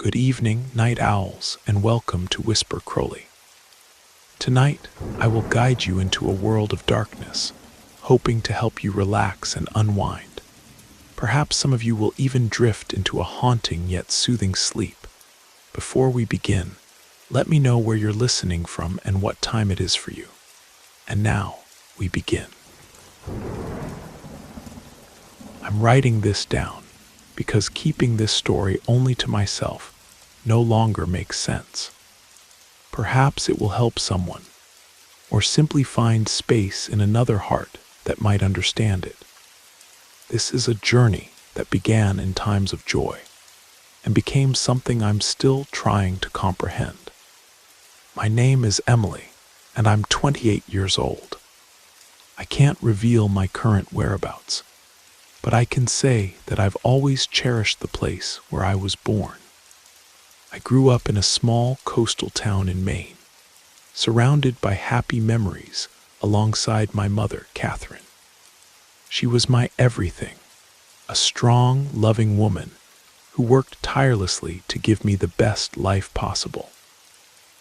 Good evening, night owls, and welcome to Whisper Crowley. Tonight, I will guide you into a world of darkness, hoping to help you relax and unwind. Perhaps some of you will even drift into a haunting yet soothing sleep. Before we begin, let me know where you're listening from and what time it is for you. And now, we begin. I'm writing this down because keeping this story only to myself no longer makes sense. Perhaps it will help someone, or simply find space in another heart that might understand it. This is a journey that began in times of joy and became something I'm still trying to comprehend. My name is Emily, and I'm 28 years old. I can't reveal my current whereabouts, but I can say that I've always cherished the place where I was born. I grew up in a small coastal town in Maine, surrounded by happy memories alongside my mother, Catherine. She was my everything, a strong, loving woman who worked tirelessly to give me the best life possible.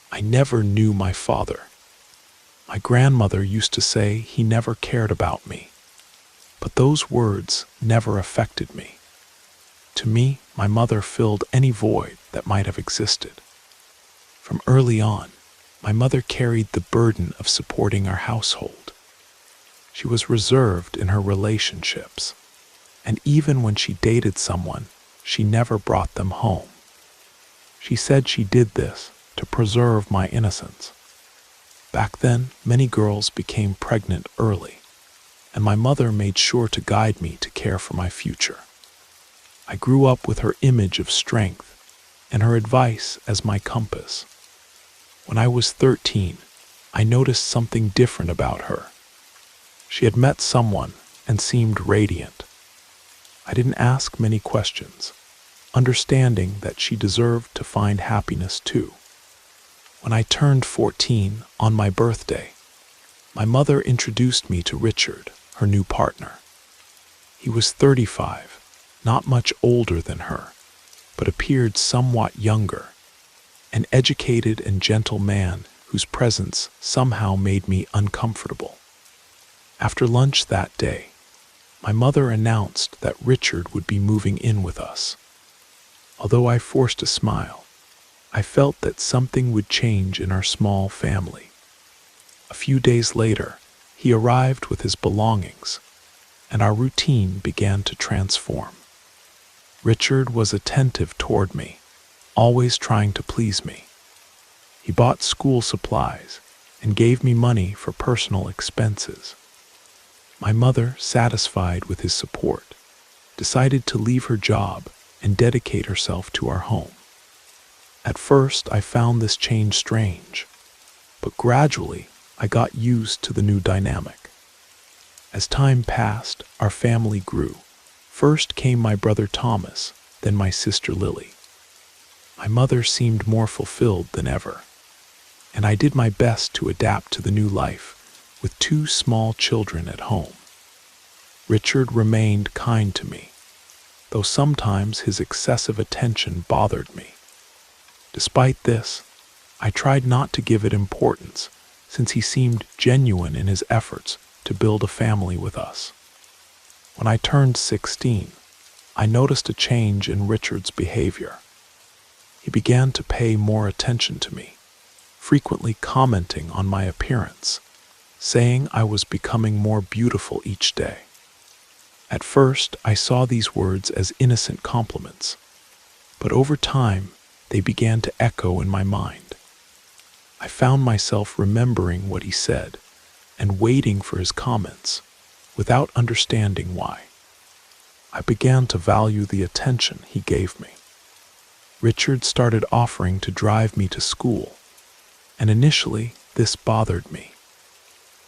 I never knew my father. My grandmother used to say he never cared about me, but those words never affected me. To me, my mother filled any void that might have existed. From early on, my mother carried the burden of supporting our household. She was reserved in her relationships, and even when she dated someone, she never brought them home. She said she did this to preserve my innocence. Back then, many girls became pregnant early, and my mother made sure to guide me to care for my future. I grew up with her image of strength and her advice as my compass. When I was 13, I noticed something different about her. She had met someone and seemed radiant. I didn't ask many questions, understanding that she deserved to find happiness too. When I turned 14 on my birthday, my mother introduced me to Richard, her new partner. He was 35, not much older than her, but appeared somewhat younger, an educated and gentle man whose presence somehow made me uncomfortable. After lunch that day, my mother announced that Richard would be moving in with us. Although I forced a smile, I felt that something would change in our small family. A few days later, he arrived with his belongings, and our routine began to transform. Richard was attentive toward me, always trying to please me. He bought school supplies and gave me money for personal expenses. My mother, satisfied with his support, decided to leave her job and dedicate herself to our home. At first, I found this change strange, but gradually I got used to the new dynamic. As time passed, our family grew. First came my brother Thomas, then my sister Lily. My mother seemed more fulfilled than ever, and I did my best to adapt to the new life with 2 small children at home. Richard remained kind to me, though sometimes his excessive attention bothered me. Despite this, I tried not to give it importance, since he seemed genuine in his efforts to build a family with us. When I turned 16, I noticed a change in Richard's behavior. He began to pay more attention to me, frequently commenting on my appearance, saying I was becoming more beautiful each day. At first, I saw these words as innocent compliments, but over time, they began to echo in my mind. I found myself remembering what he said and waiting for his comments without understanding why. I began to value the attention he gave me. Richard started offering to drive me to school, and initially this bothered me.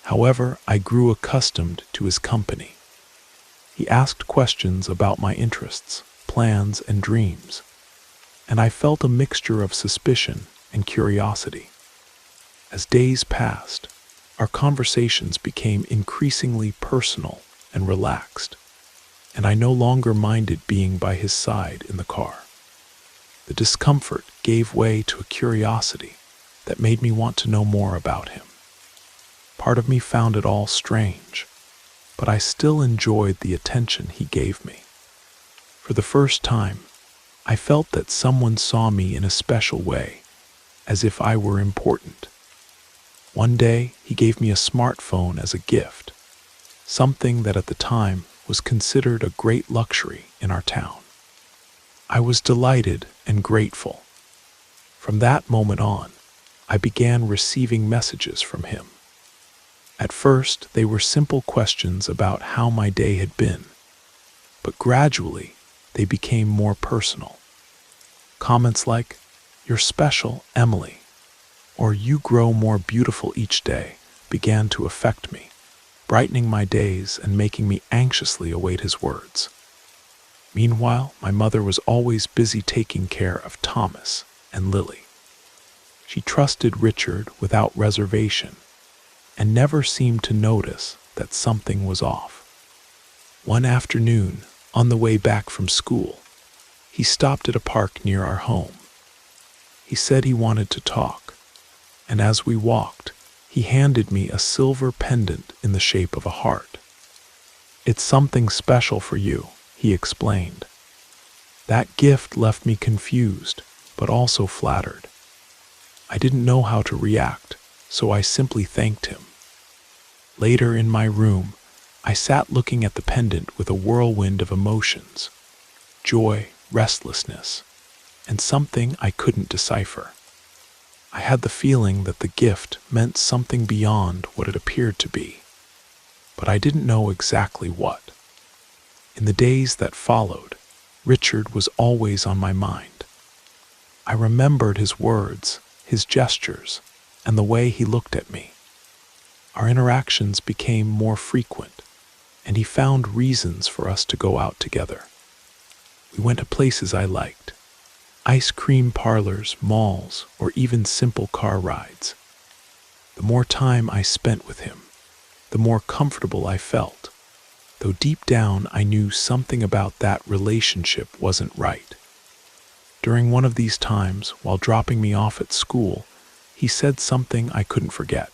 However, I grew accustomed to his company. He asked questions about my interests, plans, and dreams, and I felt a mixture of suspicion and curiosity. As days passed, our conversations became increasingly personal and relaxed, and I no longer minded being by his side in the car. The discomfort gave way to a curiosity that made me want to know more about him. Part of me found it all strange, but I still enjoyed the attention he gave me. For the first time, I felt that someone saw me in a special way, as if I were important. One day, he gave me a smartphone as a gift, something that at the time was considered a great luxury in our town. I was delighted and grateful. From that moment on, I began receiving messages from him. At first, they were simple questions about how my day had been, but gradually, they became more personal. Comments like, "You're special, Emily," or "You grow more beautiful each day," began to affect me, brightening my days and making me anxiously await his words. Meanwhile, my mother was always busy taking care of Thomas and Lily. She trusted Richard without reservation and never seemed to notice that something was off. One afternoon, on the way back from school, he stopped at a park near our home. He said he wanted to talk, and as we walked, he handed me a silver pendant in the shape of a heart. "It's something special for you," he explained. That gift left me confused, but also flattered. I didn't know how to react, so I simply thanked him. Later in my room, I sat looking at the pendant with a whirlwind of emotions: joy, restlessness, and something I couldn't decipher. I had the feeling that the gift meant something beyond what it appeared to be, but I didn't know exactly what. In the days that followed, Richard was always on my mind. I remembered his words, his gestures, and the way he looked at me. Our interactions became more frequent, and he found reasons for us to go out together. We went to places I liked: ice cream parlors, malls, or even simple car rides. The more time I spent with him, the more comfortable I felt, though deep down I knew something about that relationship wasn't right. During one of these times, while dropping me off at school, he said something I couldn't forget.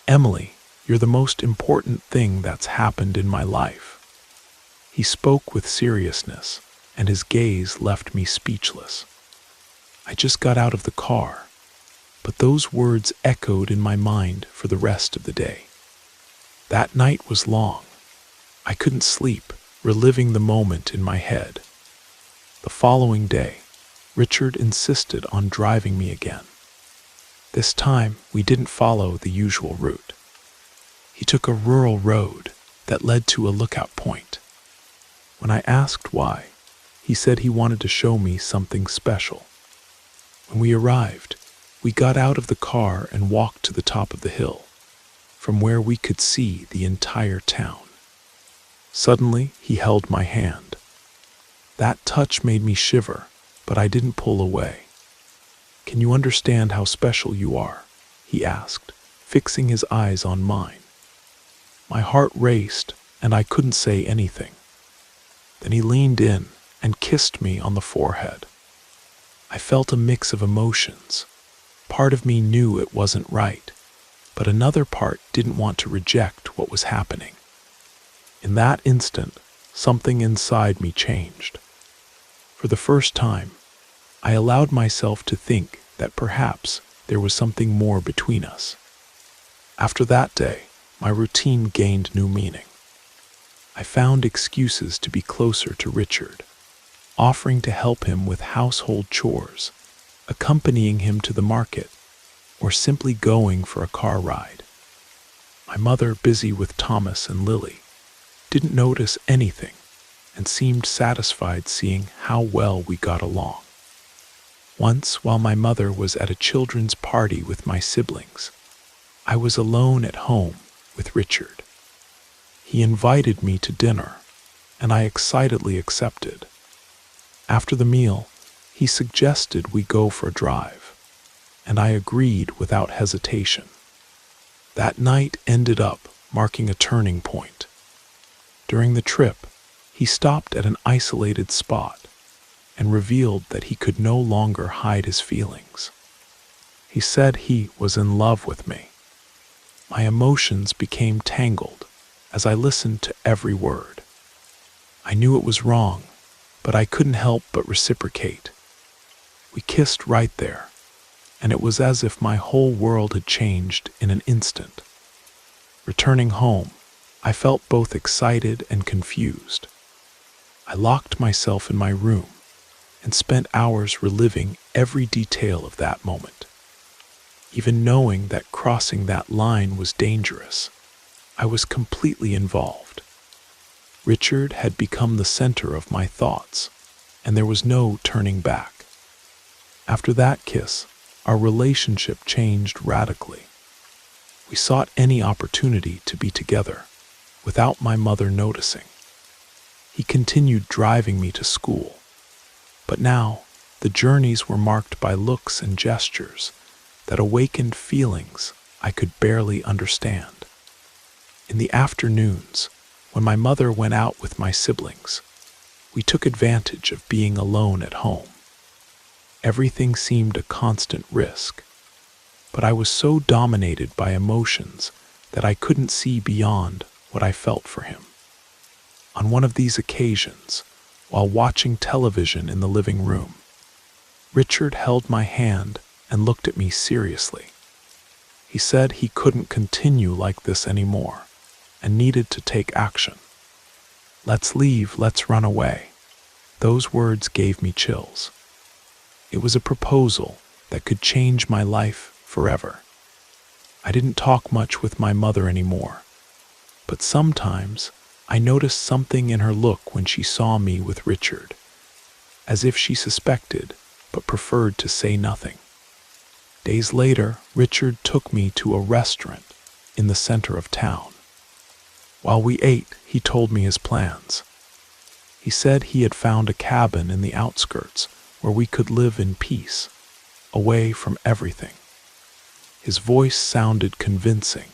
"Emily, you're the most important thing that's happened in my life." He spoke with seriousness, and his gaze left me speechless. I just got out of the car, but those words echoed in my mind for the rest of the day. That night was long. I couldn't sleep, reliving the moment in my head. The following day, Richard insisted on driving me again. This time, we didn't follow the usual route. He took a rural road that led to a lookout point. When I asked why, he said he wanted to show me something special. When we arrived, we got out of the car and walked to the top of the hill, from where we could see the entire town. Suddenly, he held my hand. That touch made me shiver, but I didn't pull away. "Can you understand how special you are?" he asked, fixing his eyes on mine. My heart raced, and I couldn't say anything. Then he leaned in and kissed me on the forehead. I felt a mix of emotions. Part of me knew it wasn't right, but another part didn't want to reject what was happening. In that instant, something inside me changed. For the first time, I allowed myself to think that perhaps there was something more between us. After that day, my routine gained new meaning. I found excuses to be closer to Richard, offering to help him with household chores, accompanying him to the market, or simply going for a car ride. My mother, busy with Thomas and Lily, didn't notice anything and seemed satisfied seeing how well we got along. Once, while my mother was at a children's party with my siblings, I was alone at home with Richard. He invited me to dinner, and I excitedly accepted. After the meal, he suggested we go for a drive, and I agreed without hesitation. That night ended up marking a turning point. During the trip, he stopped at an isolated spot, and revealed that he could no longer hide his feelings. He said he was in love with me. My emotions became tangled as I listened to every word. I knew it was wrong, but I couldn't help but reciprocate. We kissed right there, and it was as if my whole world had changed in an instant. Returning home, I felt both excited and confused. I locked myself in my room and spent hours reliving every detail of that moment. Even knowing that crossing that line was dangerous, I was completely involved. Richard had become the center of my thoughts, and there was no turning back. After that kiss, our relationship changed radically. We sought any opportunity to be together, without my mother noticing. He continued driving me to school, but now the journeys were marked by looks and gestures that awakened feelings I could barely understand. In the afternoons, when my mother went out with my siblings, we took advantage of being alone at home. Everything seemed a constant risk, but I was so dominated by emotions that I couldn't see beyond what I felt for him. On one of these occasions, while watching television in the living room, Richard held my hand and looked at me seriously. He said he couldn't continue like this anymore and needed to take action. "Let's leave, let's run away." Those words gave me chills. It was a proposal that could change my life forever. I didn't talk much with my mother anymore, but sometimes I noticed something in her look when she saw me with Richard, as if she suspected but preferred to say nothing. Days later, Richard took me to a restaurant in the center of town. While we ate, he told me his plans. He said he had found a cabin in the outskirts where we could live in peace, away from everything. His voice sounded convincing,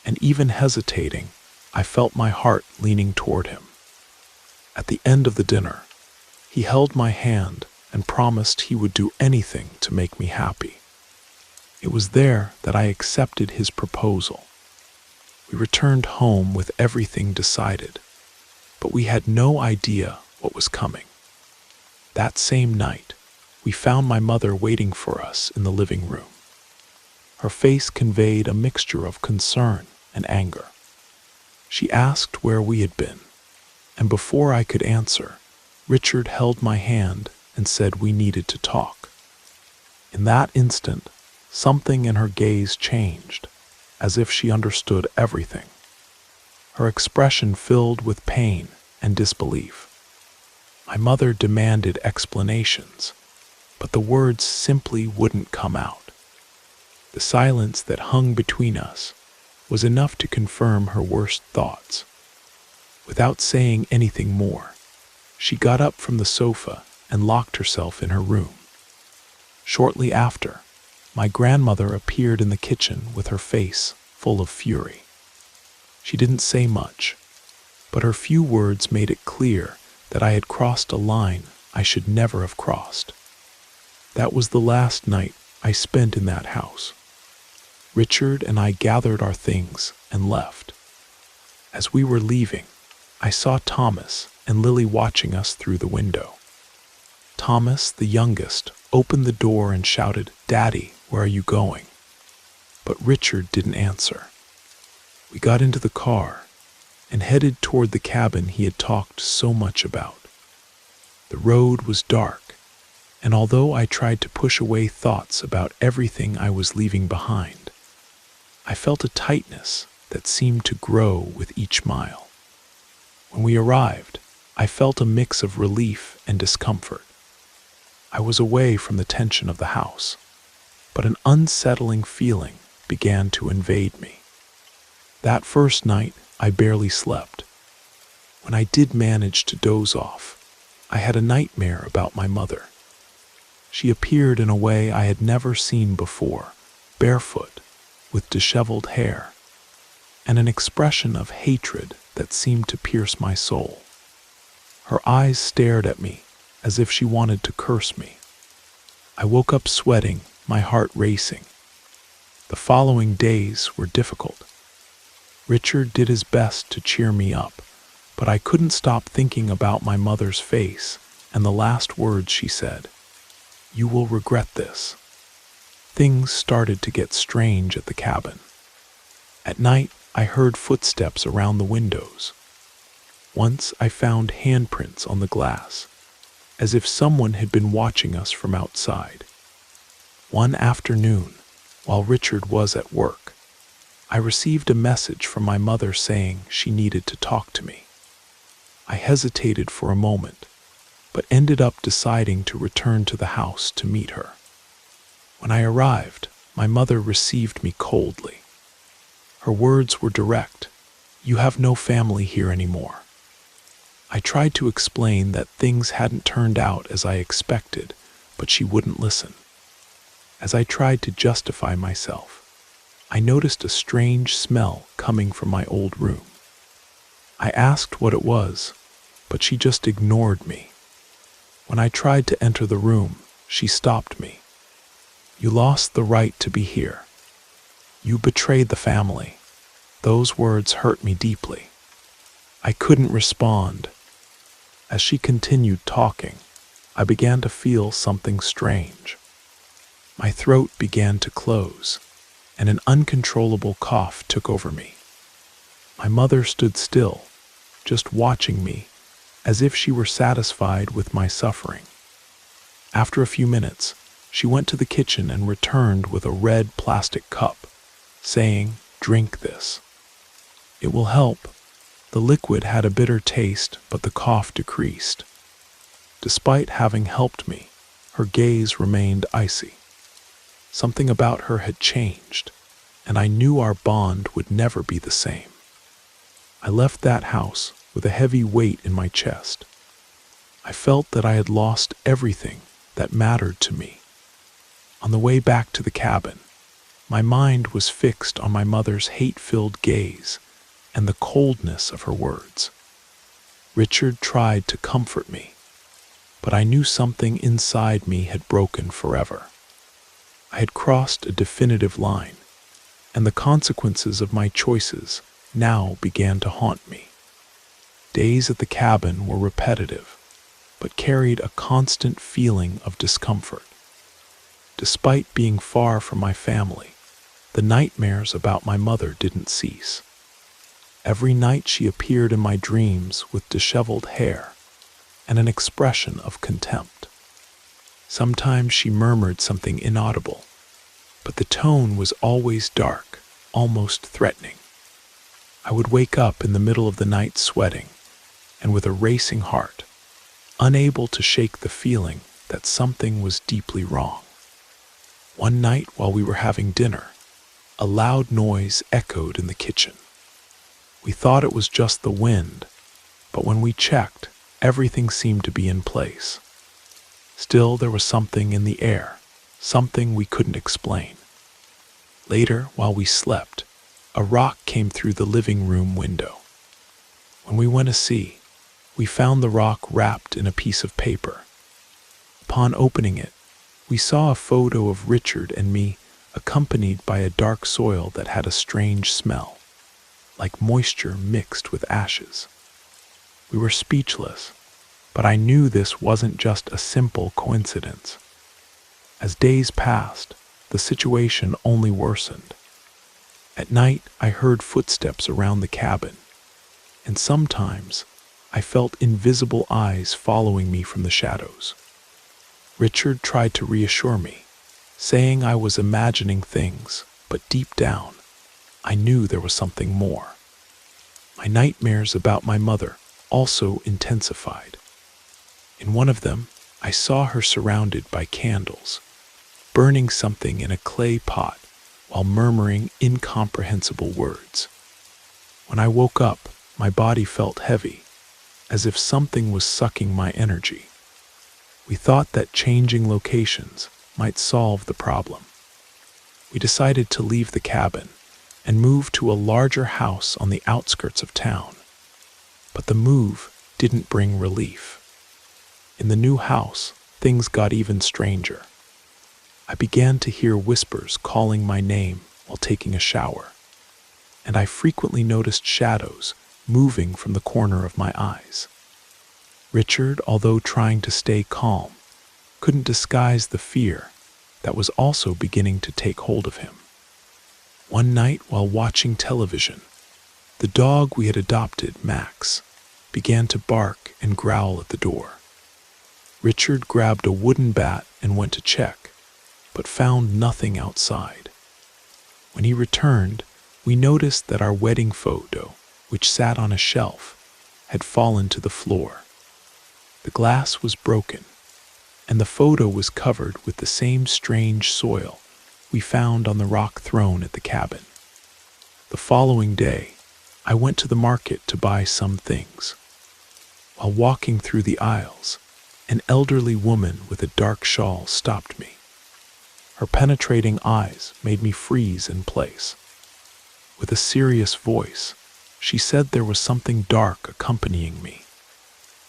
and even hesitating, I felt my heart leaning toward him. At the end of the dinner, he held my hand and promised he would do anything to make me happy. It was there that I accepted his proposal. We returned home with everything decided, but we had no idea what was coming. That same night, we found my mother waiting for us in the living room. Her face conveyed a mixture of concern and anger. She asked where we had been, and before I could answer, Richard held my hand and said we needed to talk. In that instant, something in her gaze changed, as if she understood everything. Her expression filled with pain and disbelief. My mother demanded explanations, but the words simply wouldn't come out. The silence that hung between us was enough to confirm her worst thoughts. Without saying anything more, she got up from the sofa and locked herself in her room. Shortly after, my grandmother appeared in the kitchen with her face full of fury. She didn't say much, but her few words made it clear that I had crossed a line I should never have crossed. That was the last night I spent in that house. Richard and I gathered our things and left. As we were leaving, I saw Thomas and Lily watching us through the window. Thomas, the youngest, opened the door and shouted, "Daddy, where are you going?" But Richard didn't answer. We got into the car and headed toward the cabin he had talked so much about. The road was dark, and although I tried to push away thoughts about everything I was leaving behind, I felt a tightness that seemed to grow with each mile. When we arrived, I felt a mix of relief and discomfort. I was away from the tension of the house, but an unsettling feeling began to invade me. That first night, I barely slept. When I did manage to doze off, I had a nightmare about my mother. She appeared in a way I had never seen before, barefoot, with disheveled hair, and an expression of hatred that seemed to pierce my soul. Her eyes stared at me as if she wanted to curse me. I woke up sweating, my heart racing. The following days were difficult. Richard did his best to cheer me up, but I couldn't stop thinking about my mother's face and the last words she said. "You will regret this." Things started to get strange at the cabin. At night, I heard footsteps around the windows. Once I found handprints on the glass, as if someone had been watching us from outside. One afternoon, while Richard was at work, I received a message from my mother saying she needed to talk to me. I hesitated for a moment, but ended up deciding to return to the house to meet her. When I arrived, my mother received me coldly. Her words were direct. "You have no family here anymore." I tried to explain that things hadn't turned out as I expected, but she wouldn't listen. As I tried to justify myself, I noticed a strange smell coming from my old room. I asked what it was, but she just ignored me. When I tried to enter the room, she stopped me. "You lost the right to be here. You betrayed the family." Those words hurt me deeply. I couldn't respond. As she continued talking, I began to feel something strange. My throat began to close, and an uncontrollable cough took over me. My mother stood still, just watching me, as if she were satisfied with my suffering. After a few minutes, she went to the kitchen and returned with a red plastic cup, saying, "Drink this. It will help." The liquid had a bitter taste, but the cough decreased. Despite having helped me, her gaze remained icy. Something about her had changed, and I knew our bond would never be the same. I left that house with a heavy weight in my chest. I felt that I had lost everything that mattered to me. On the way back to the cabin, my mind was fixed on my mother's hate-filled gaze and the coldness of her words. Richard tried to comfort me, but I knew something inside me had broken forever. I had crossed a definitive line, and the consequences of my choices now began to haunt me. Days at the cabin were repetitive, but carried a constant feeling of discomfort. Despite being far from my family, the nightmares about my mother didn't cease. Every night she appeared in my dreams with disheveled hair and an expression of contempt. Sometimes she murmured something inaudible, but the tone was always dark, almost threatening. I would wake up in the middle of the night sweating and with a racing heart, unable to shake the feeling that something was deeply wrong. One night while we were having dinner, a loud noise echoed in the kitchen. We thought it was just the wind, but when we checked, everything seemed to be in place. Still, there was something in the air, something we couldn't explain. Later, while we slept, a rock came through the living room window. When we went to see, we found the rock wrapped in a piece of paper. Upon opening it, we saw a photo of Richard and me accompanied by a dark soil that had a strange smell, like moisture mixed with ashes. We were speechless, but I knew this wasn't just a simple coincidence. As days passed, the situation only worsened. At night, I heard footsteps around the cabin, and sometimes I felt invisible eyes following me from the shadows. Richard tried to reassure me, saying I was imagining things, but deep down, I knew there was something more. My nightmares about my mother also intensified. In one of them, I saw her surrounded by candles, burning something in a clay pot while murmuring incomprehensible words. When I woke up, my body felt heavy, as if something was sucking my energy. We thought that changing locations might solve the problem. We decided to leave the cabin and move to a larger house on the outskirts of town. But the move didn't bring relief. In the new house, things got even stranger. I began to hear whispers calling my name while taking a shower, and I frequently noticed shadows moving from the corner of my eyes. Richard, although trying to stay calm, couldn't disguise the fear that was also beginning to take hold of him. One night, while watching television, the dog we had adopted, Max, began to bark and growl at the door. Richard grabbed a wooden bat and went to check, but found nothing outside. When he returned, we noticed that our wedding photo, which sat on a shelf, had fallen to the floor. The glass was broken, and the photo was covered with the same strange soil we found on the rock throne at the cabin. The following day, I went to the market to buy some things. While walking through the aisles, an elderly woman with a dark shawl stopped me. Her penetrating eyes made me freeze in place. With a serious voice, she said there was something dark accompanying me,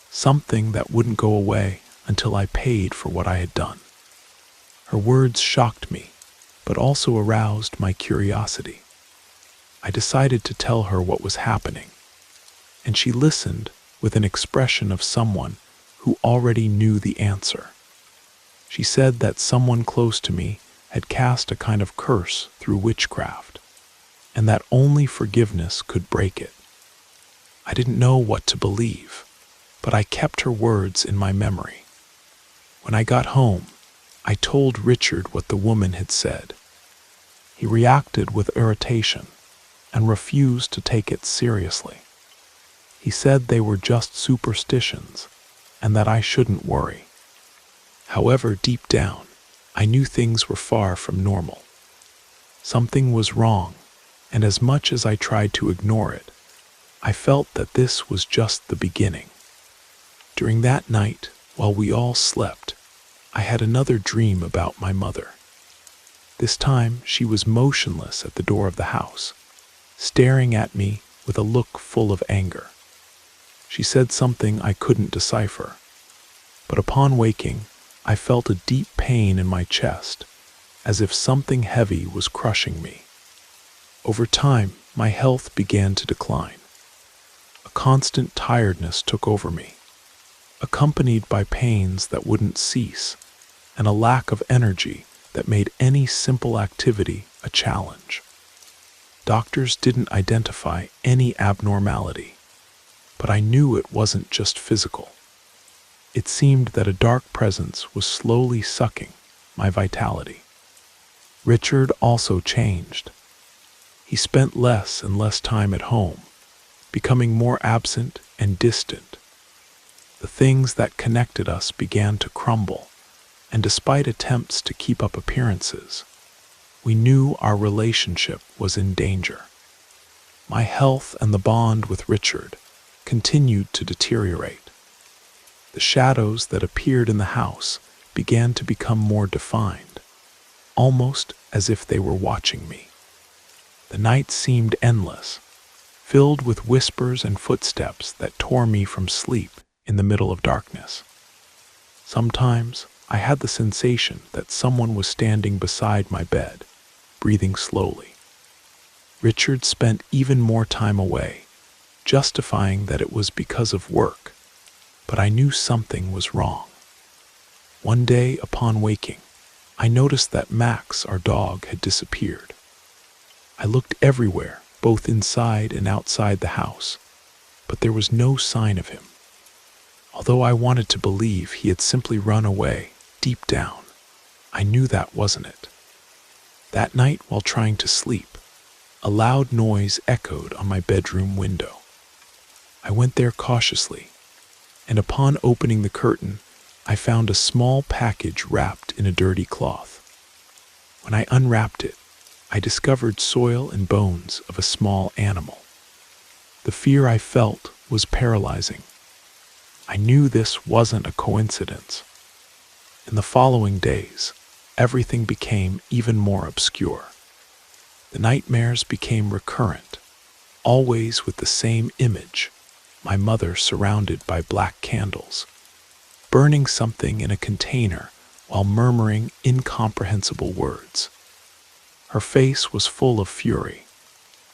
something that wouldn't go away until I paid for what I had done. Her words shocked me, but also aroused my curiosity. I decided to tell her what was happening, and she listened with an expression of someone who already knew the answer. She said that someone close to me had cast a kind of curse through witchcraft, and that only forgiveness could break it. I didn't know what to believe, but I kept her words in my memory. When I got home, I told Richard what the woman had said. He reacted with irritation and refused to take it seriously. He said they were just superstitions and that I shouldn't worry. However, deep down, I knew things were far from normal. Something was wrong, and as much as I tried to ignore it, I felt that this was just the beginning. During that night, while we all slept, I had another dream about my mother. This time, she was motionless at the door of the house, staring at me with a look full of anger. She said something I couldn't decipher, but upon waking, I felt a deep pain in my chest, as if something heavy was crushing me. Over time, my health began to decline. A constant tiredness took over me, accompanied by pains that wouldn't cease, and a lack of energy that made any simple activity a challenge. Doctors didn't identify any abnormality, but I knew it wasn't just physical. It seemed that a dark presence was slowly sucking my vitality. Richard also changed. He spent less and less time at home, becoming more absent and distant. The things that connected us began to crumble, and despite attempts to keep up appearances, we knew our relationship was in danger. My health and the bond with Richard continued to deteriorate. The shadows that appeared in the house began to become more defined, almost as if they were watching me. The night seemed endless, filled with whispers and footsteps that tore me from sleep in the middle of darkness. Sometimes I had the sensation that someone was standing beside my bed, breathing slowly. Richard spent even more time away, justifying that it was because of work, but I knew something was wrong. One day, upon waking, I noticed that Max, our dog, had disappeared. I looked everywhere, both inside and outside the house, but there was no sign of him. Although I wanted to believe he had simply run away, deep down, I knew that wasn't it. That night, while trying to sleep, a loud noise echoed on my bedroom window. I went there cautiously, and upon opening the curtain, I found a small package wrapped in a dirty cloth. When I unwrapped it, I discovered soil and bones of a small animal. The fear I felt was paralyzing. I knew this wasn't a coincidence. In the following days, everything became even more obscure. The nightmares became recurrent, always with the same image, my mother surrounded by black candles, burning something in a container while murmuring incomprehensible words. Her face was full of fury,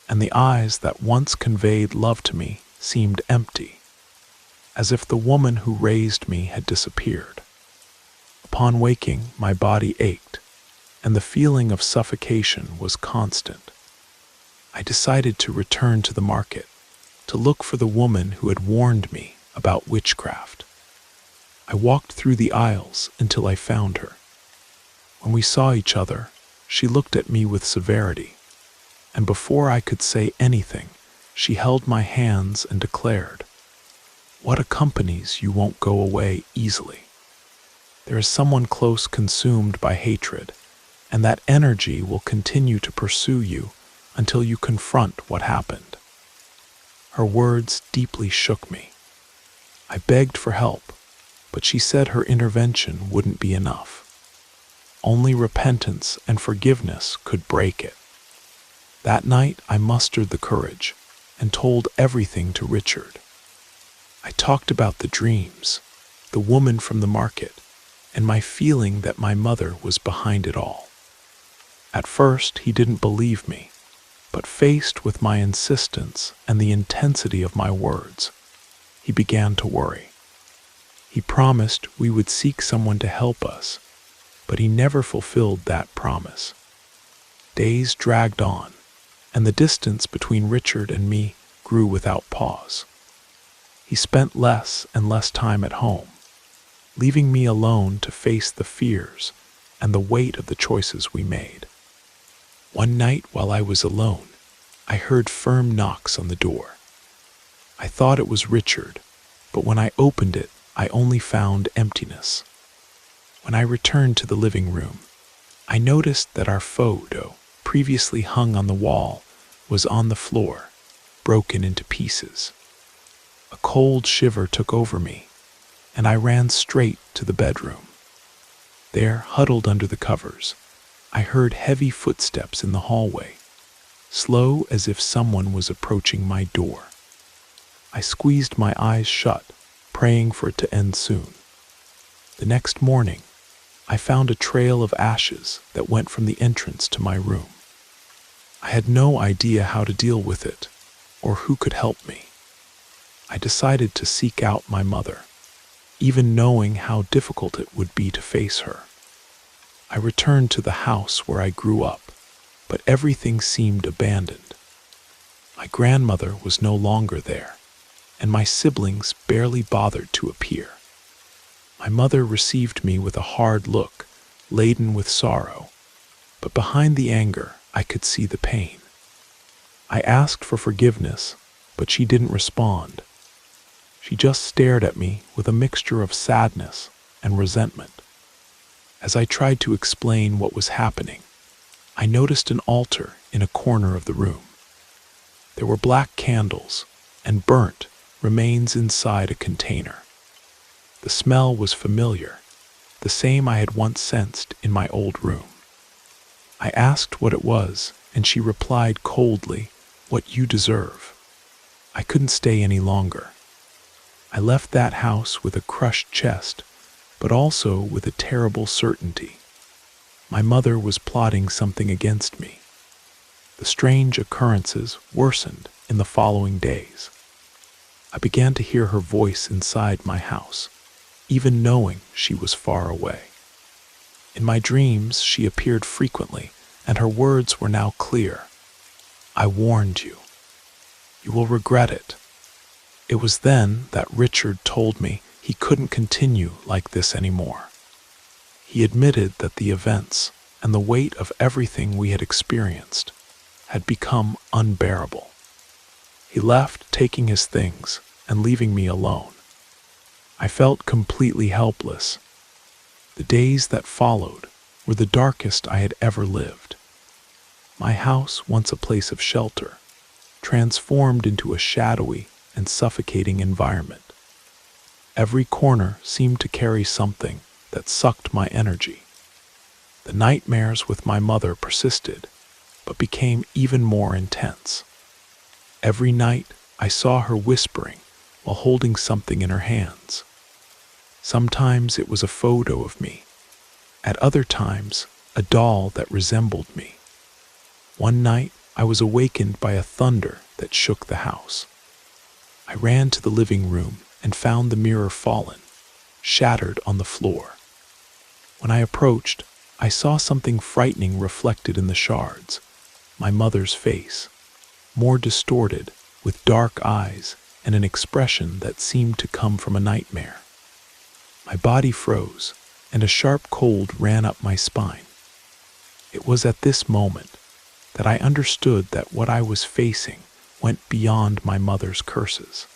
and the eyes that once conveyed love to me seemed empty, as if the woman who raised me had disappeared. Upon waking, my body ached, and the feeling of suffocation was constant. I decided to return to the market, to look for the woman who had warned me about witchcraft. I walked through the aisles until I found her. When we saw each other, she looked at me with severity, and before I could say anything, she held my hands and declared, "What accompanies you won't go away easily. There is someone close consumed by hatred, and that energy will continue to pursue you until you confront what happened." Her words deeply shook me. I begged for help, but she said her intervention wouldn't be enough. Only repentance and forgiveness could break it. That night I mustered the courage and told everything to Richard. I talked about the dreams, the woman from the market, and my feeling that my mother was behind it all. At first he didn't believe me, but faced with my insistence and the intensity of my words, he began to worry. He promised we would seek someone to help us, but he never fulfilled that promise. Days dragged on, and the distance between Richard and me grew without pause. He spent less and less time at home, leaving me alone to face the fears and the weight of the choices we made. One night while I was alone, I heard firm knocks on the door. I thought it was Richard, but when I opened it, I only found emptiness. When I returned to the living room, I noticed that our photo, previously hung on the wall, was on the floor, broken into pieces. A cold shiver took over me, and I ran straight to the bedroom. There, huddled under the covers, I heard heavy footsteps in the hallway, slow as if someone was approaching my door. I squeezed my eyes shut, praying for it to end soon. The next morning, I found a trail of ashes that went from the entrance to my room. I had no idea how to deal with it, or who could help me. I decided to seek out my mother, even knowing how difficult it would be to face her. I returned to the house where I grew up, but everything seemed abandoned. My grandmother was no longer there, and my siblings barely bothered to appear. My mother received me with a hard look, laden with sorrow, but behind the anger, I could see the pain. I asked for forgiveness, but she didn't respond. She just stared at me with a mixture of sadness and resentment. As I tried to explain what was happening, I noticed an altar in a corner of the room. There were black candles and burnt remains inside a container. The smell was familiar, the same I had once sensed in my old room. I asked what it was, and she replied coldly, "What you deserve." I couldn't stay any longer. I left that house with a crushed chest, but also with a terrible certainty. My mother was plotting something against me. The strange occurrences worsened in the following days. I began to hear her voice inside my house, even knowing she was far away. In my dreams, she appeared frequently, and her words were now clear. "I warned you. You will regret it." It was then that Richard told me he couldn't continue like this anymore. He admitted that the events and the weight of everything we had experienced had become unbearable. He left, taking his things and leaving me alone. I felt completely helpless. The days that followed were the darkest I had ever lived. My house, once a place of shelter, transformed into a shadowy and suffocating environment. Every corner seemed to carry something that sucked my energy. The nightmares with my mother persisted, but became even more intense. Every night I saw her whispering while holding something in her hands. Sometimes it was a photo of me. At other times, a doll that resembled me. One night, I was awakened by a thunder that shook the house. I ran to the living room and found the mirror fallen, shattered on the floor. When I approached, I saw something frightening reflected in the shards. My mother's face, more distorted, with dark eyes and an expression that seemed to come from a nightmare. My body froze, and a sharp cold ran up my spine. It was at this moment that I understood that what I was facing went beyond my mother's curses.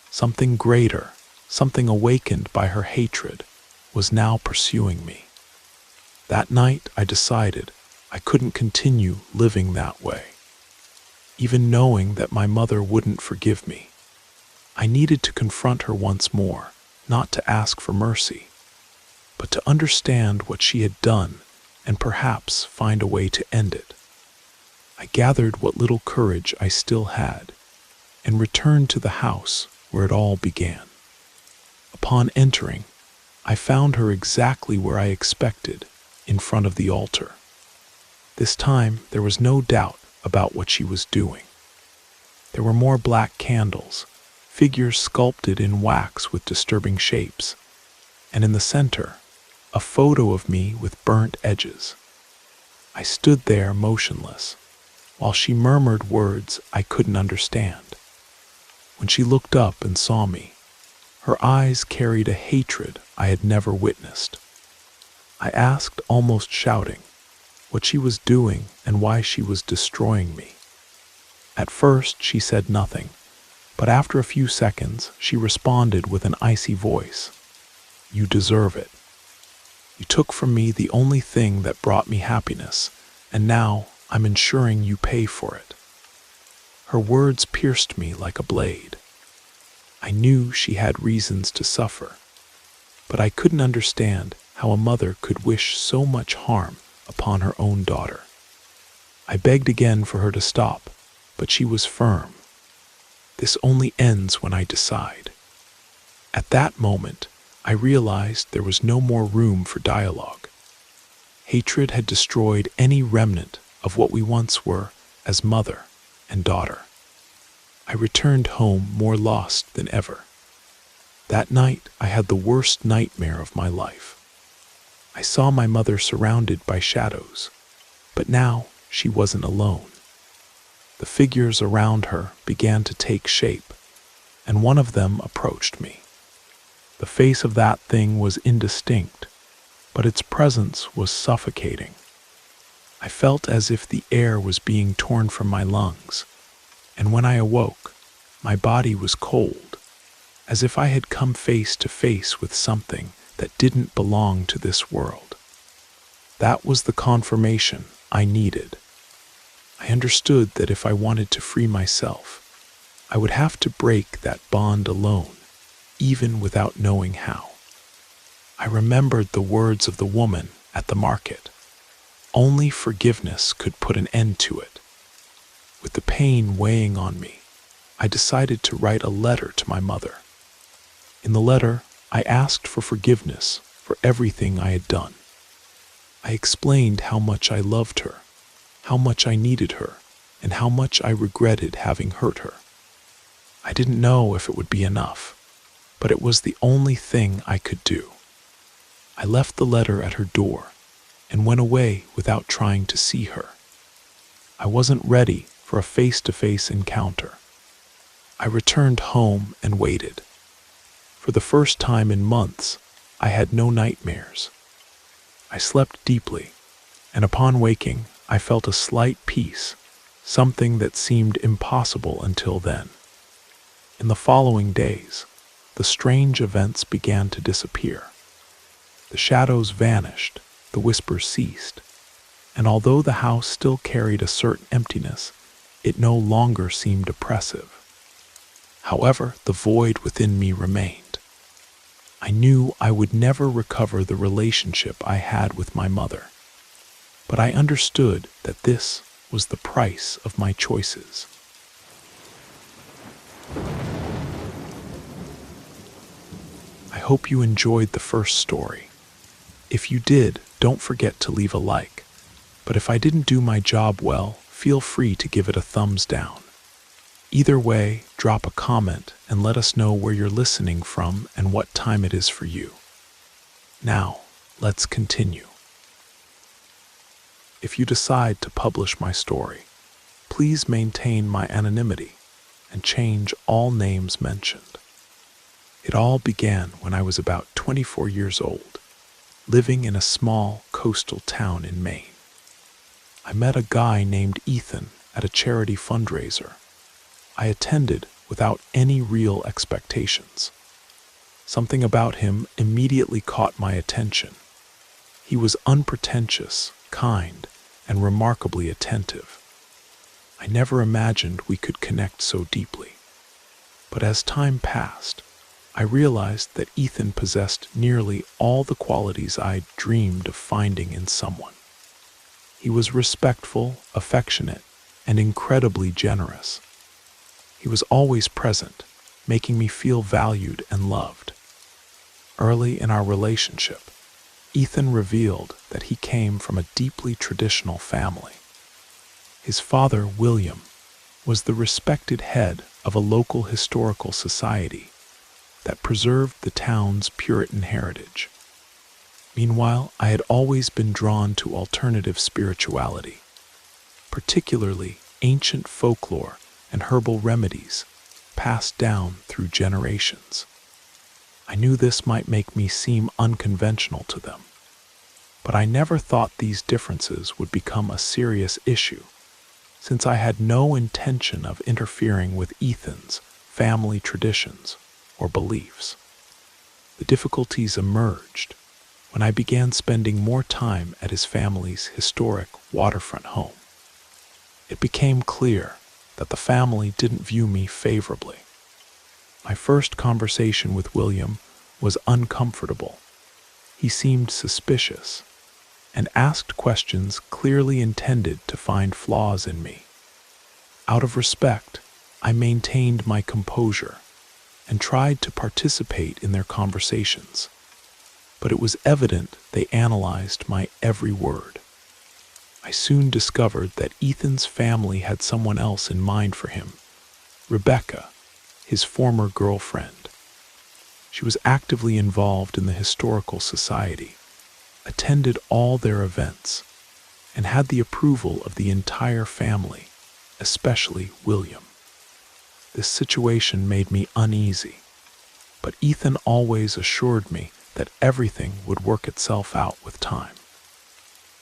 Something greater, something awakened by her hatred, was now pursuing me. That night I decided I couldn't continue living that way. Even knowing that my mother wouldn't forgive me, I needed to confront her once more, not to ask for mercy, but to understand what she had done and perhaps find a way to end it. I gathered what little courage I still had and returned to the house where it all began. Upon entering, I found her exactly where I expected, in front of the altar. This time, there was no doubt about what she was doing. There were more black candles, figures sculpted in wax with disturbing shapes, and in the center, a photo of me with burnt edges. I stood there motionless, while she murmured words I couldn't understand. When she looked up and saw me, her eyes carried a hatred I had never witnessed. I asked, almost shouting, what she was doing and why she was destroying me. At first, she said nothing, but after a few seconds, she responded with an icy voice. "You deserve it. You took from me the only thing that brought me happiness, and now I'm ensuring you pay for it." Her words pierced me like a blade. I knew she had reasons to suffer, but I couldn't understand how a mother could wish so much harm upon her own daughter. I begged again for her to stop, but she was firm. "This only ends when I decide." At that moment, I realized there was no more room for dialogue. Hatred had destroyed any remnant of what we once were as mother and daughter. I returned home more lost than ever. That night, I had the worst nightmare of my life. I saw my mother surrounded by shadows, but now she wasn't alone. The figures around her began to take shape, and one of them approached me. The face of that thing was indistinct, but its presence was suffocating. I felt as if the air was being torn from my lungs, and when I awoke, my body was cold, as if I had come face to face with something that didn't belong to this world. That was the confirmation I needed. I understood that if I wanted to free myself, I would have to break that bond alone, even without knowing how. I remembered the words of the woman at the market. Only forgiveness could put an end to it. With the pain weighing on me, I decided to write a letter to my mother. In the letter, I asked for forgiveness for everything I had done. I explained how much I loved her, how much I needed her, and how much I regretted having hurt her. I didn't know if it would be enough, but it was the only thing I could do. I left the letter at her door and went away without trying to see her. I wasn't ready for a face-to-face encounter. I returned home and waited. For the first time in months, I had no nightmares. I slept deeply, and upon waking, I felt a slight peace, something that seemed impossible until then. In the following days, the strange events began to disappear. The shadows vanished, the whispers ceased, and although the house still carried a certain emptiness, it no longer seemed oppressive. However, the void within me remained. I knew I would never recover the relationship I had with my mother, but I understood that this was the price of my choices. I hope you enjoyed the first story. If you did, don't forget to leave a like. But if I didn't do my job well, feel free to give it a thumbs down. Either way, drop a comment and let us know where you're listening from and what time it is for you. Now, let's continue. If you decide to publish my story, please maintain my anonymity and change all names mentioned. It all began when I was about 24 years old, living in a small coastal town in Maine. I met a guy named Ethan at a charity fundraiser. I attended without any real expectations. Something about him immediately caught my attention. He was unpretentious, kind, and remarkably attentive. I never imagined we could connect so deeply. But as time passed, I realized that Ethan possessed nearly all the qualities I'd dreamed of finding in someone. He was respectful, affectionate, and incredibly generous. He was always present, making me feel valued and loved. Early in our relationship, Ethan revealed that he came from a deeply traditional family. His father, William, was the respected head of a local historical society that preserved the town's Puritan heritage. Meanwhile, I had always been drawn to alternative spirituality, particularly ancient folklore and herbal remedies passed down through generations. I knew this might make me seem unconventional to them, but I never thought these differences would become a serious issue, since I had no intention of interfering with Ethan's family traditions or beliefs. The difficulties emerged when I began spending more time at his family's historic waterfront home. It became clear that the family didn't view me favorably. My first conversation with William was uncomfortable. He seemed suspicious and asked questions clearly intended to find flaws in me. Out of respect, I maintained my composure and tried to participate in their conversations, but it was evident they analyzed my every word. I soon discovered that Ethan's family had someone else in mind for him, Rebecca, his former girlfriend. She was actively involved in the historical society, attended all their events, and had the approval of the entire family, especially William. This situation made me uneasy, but Ethan always assured me that everything would work itself out with time.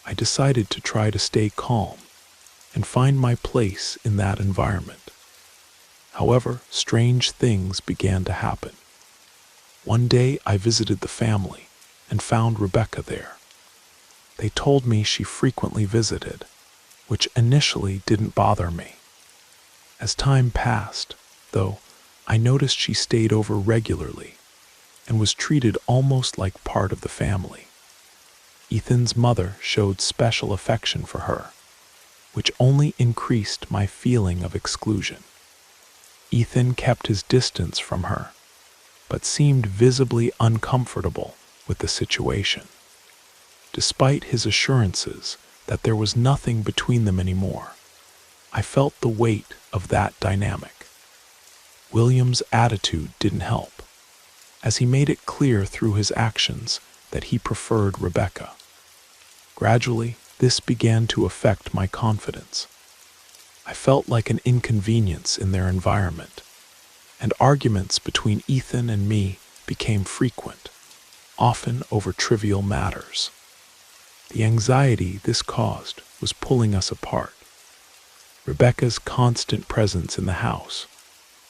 I decided to try to stay calm and find my place in that environment. However, strange things began to happen. One day I visited the family and found Rebecca there. They told me she frequently visited, which initially didn't bother me. As time passed, though, I noticed she stayed over regularly and was treated almost like part of the family. Ethan's mother showed special affection for her, which only increased my feeling of exclusion. Ethan kept his distance from her, but seemed visibly uncomfortable with the situation. Despite his assurances that there was nothing between them anymore, I felt the weight of that dynamic. William's attitude didn't help, as he made it clear through his actions that he preferred Rebecca. Gradually, this began to affect my confidence. I felt like an inconvenience in their environment, and arguments between Ethan and me became frequent, often over trivial matters. The anxiety this caused was pulling us apart. Rebecca's constant presence in the house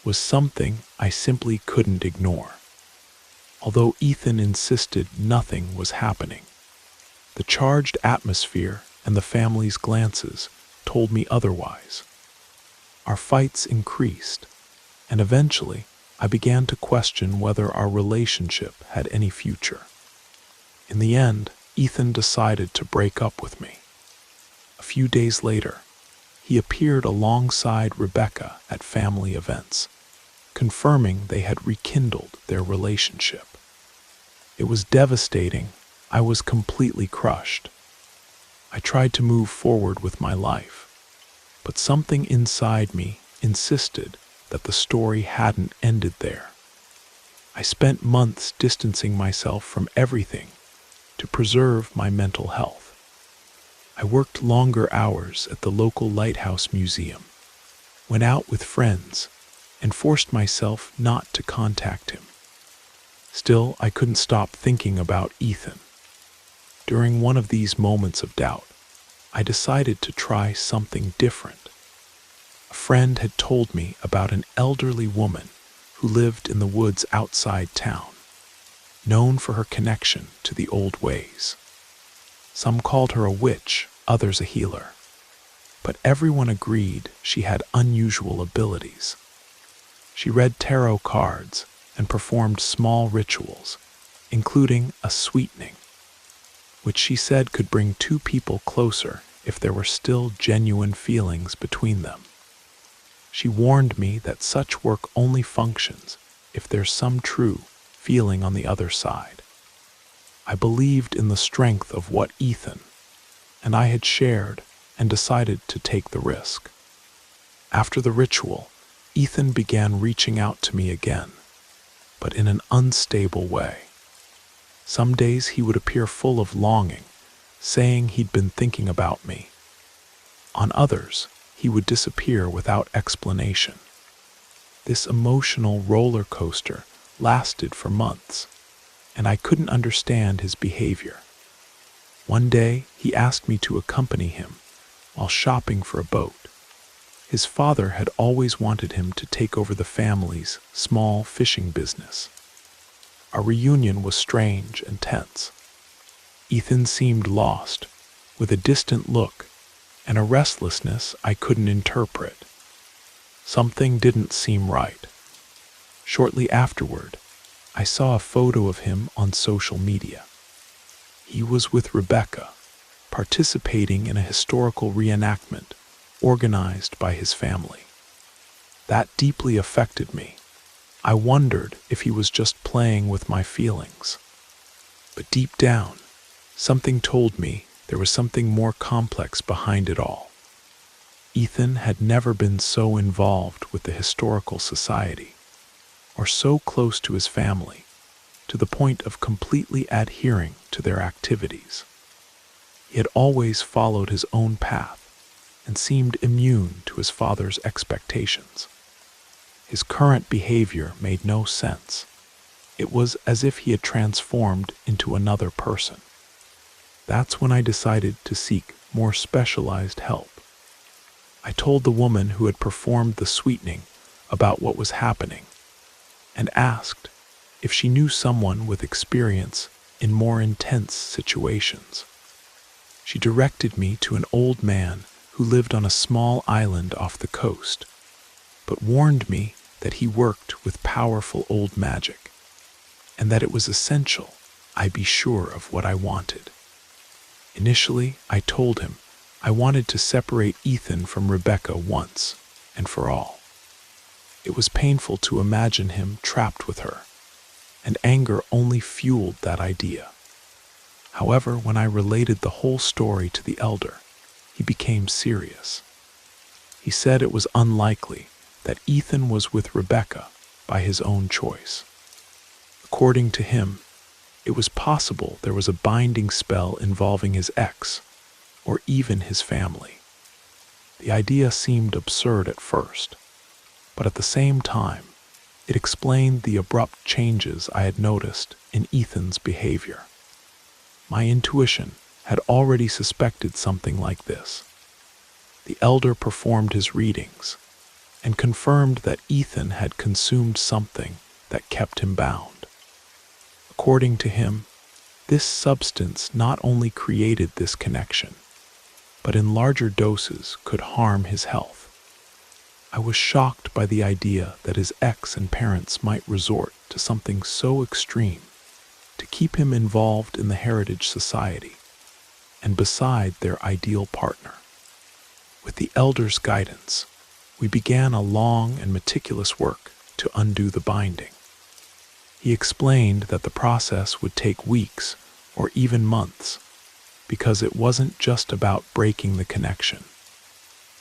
was something I simply couldn't ignore. Although Ethan insisted nothing was happening, the charged atmosphere and the family's glances told me otherwise. Our fights increased, and eventually I began to question whether our relationship had any future. In the end, Ethan decided to break up with me. A few days later, he appeared alongside Rebecca at family events, confirming they had rekindled their relationship. It was devastating. I was completely crushed. I tried to move forward with my life, but something inside me insisted that the story hadn't ended there. I spent months distancing myself from everything to preserve my mental health. I worked longer hours at the local lighthouse museum, went out with friends, and forced myself not to contact him. Still, I couldn't stop thinking about Ethan. During one of these moments of doubt, I decided to try something different. A friend had told me about an elderly woman who lived in the woods outside town, known for her connection to the old ways. Some called her a witch, others a healer, but everyone agreed she had unusual abilities. She read tarot cards and performed small rituals, including a sweetening, which she said could bring two people closer if there were still genuine feelings between them. She warned me that such work only functions if there's some true feeling on the other side. I believed in the strength of what Ethan and I had shared and decided to take the risk. After the ritual, Ethan began reaching out to me again, but in an unstable way. Some days he would appear full of longing, saying he'd been thinking about me. On others, he would disappear without explanation. This emotional roller coaster lasted for months, and I couldn't understand his behavior. One day, he asked me to accompany him while shopping for a boat. His father had always wanted him to take over the family's small fishing business. Our reunion was strange and tense. Ethan seemed lost, with a distant look and a restlessness I couldn't interpret. Something didn't seem right. Shortly afterward, I saw a photo of him on social media. He was with Rebecca, participating in a historical reenactment organized by his family. That deeply affected me. I wondered if he was just playing with my feelings. But deep down, something told me there was something more complex behind it all. Ethan had never been so involved with the historical society, or so close to his family, to the point of completely adhering to their activities. He had always followed his own path and seemed immune to his father's expectations. His current behavior made no sense. It was as if he had transformed into another person. That's when I decided to seek more specialized help. I told the woman who had performed the sweetening about what was happening and asked if she knew someone with experience in more intense situations. She directed me to an old man who lived on a small island off the coast, but warned me that he worked with powerful old magic, and that it was essential I be sure of what I wanted. Initially, I told him I wanted to separate Ethan from Rebecca once and for all. It was painful to imagine him trapped with her, and anger only fueled that idea. However, when I related the whole story to the elder, he became serious. He said it was unlikely that Ethan was with Rebecca by his own choice. According to him, it was possible there was a binding spell involving his ex, or even his family. The idea seemed absurd at first, but at the same time, it explained the abrupt changes I had noticed in Ethan's behavior. My intuition had already suspected something like this. The elder performed his readings and confirmed that Ethan had consumed something that kept him bound. According to him, this substance not only created this connection, but in larger doses could harm his health. I was shocked by the idea that his ex and parents might resort to something so extreme to keep him involved in the Heritage Society and beside their ideal partner. With the elder's guidance, we began a long and meticulous work to undo the binding. He explained that the process would take weeks or even months because it wasn't just about breaking the connection,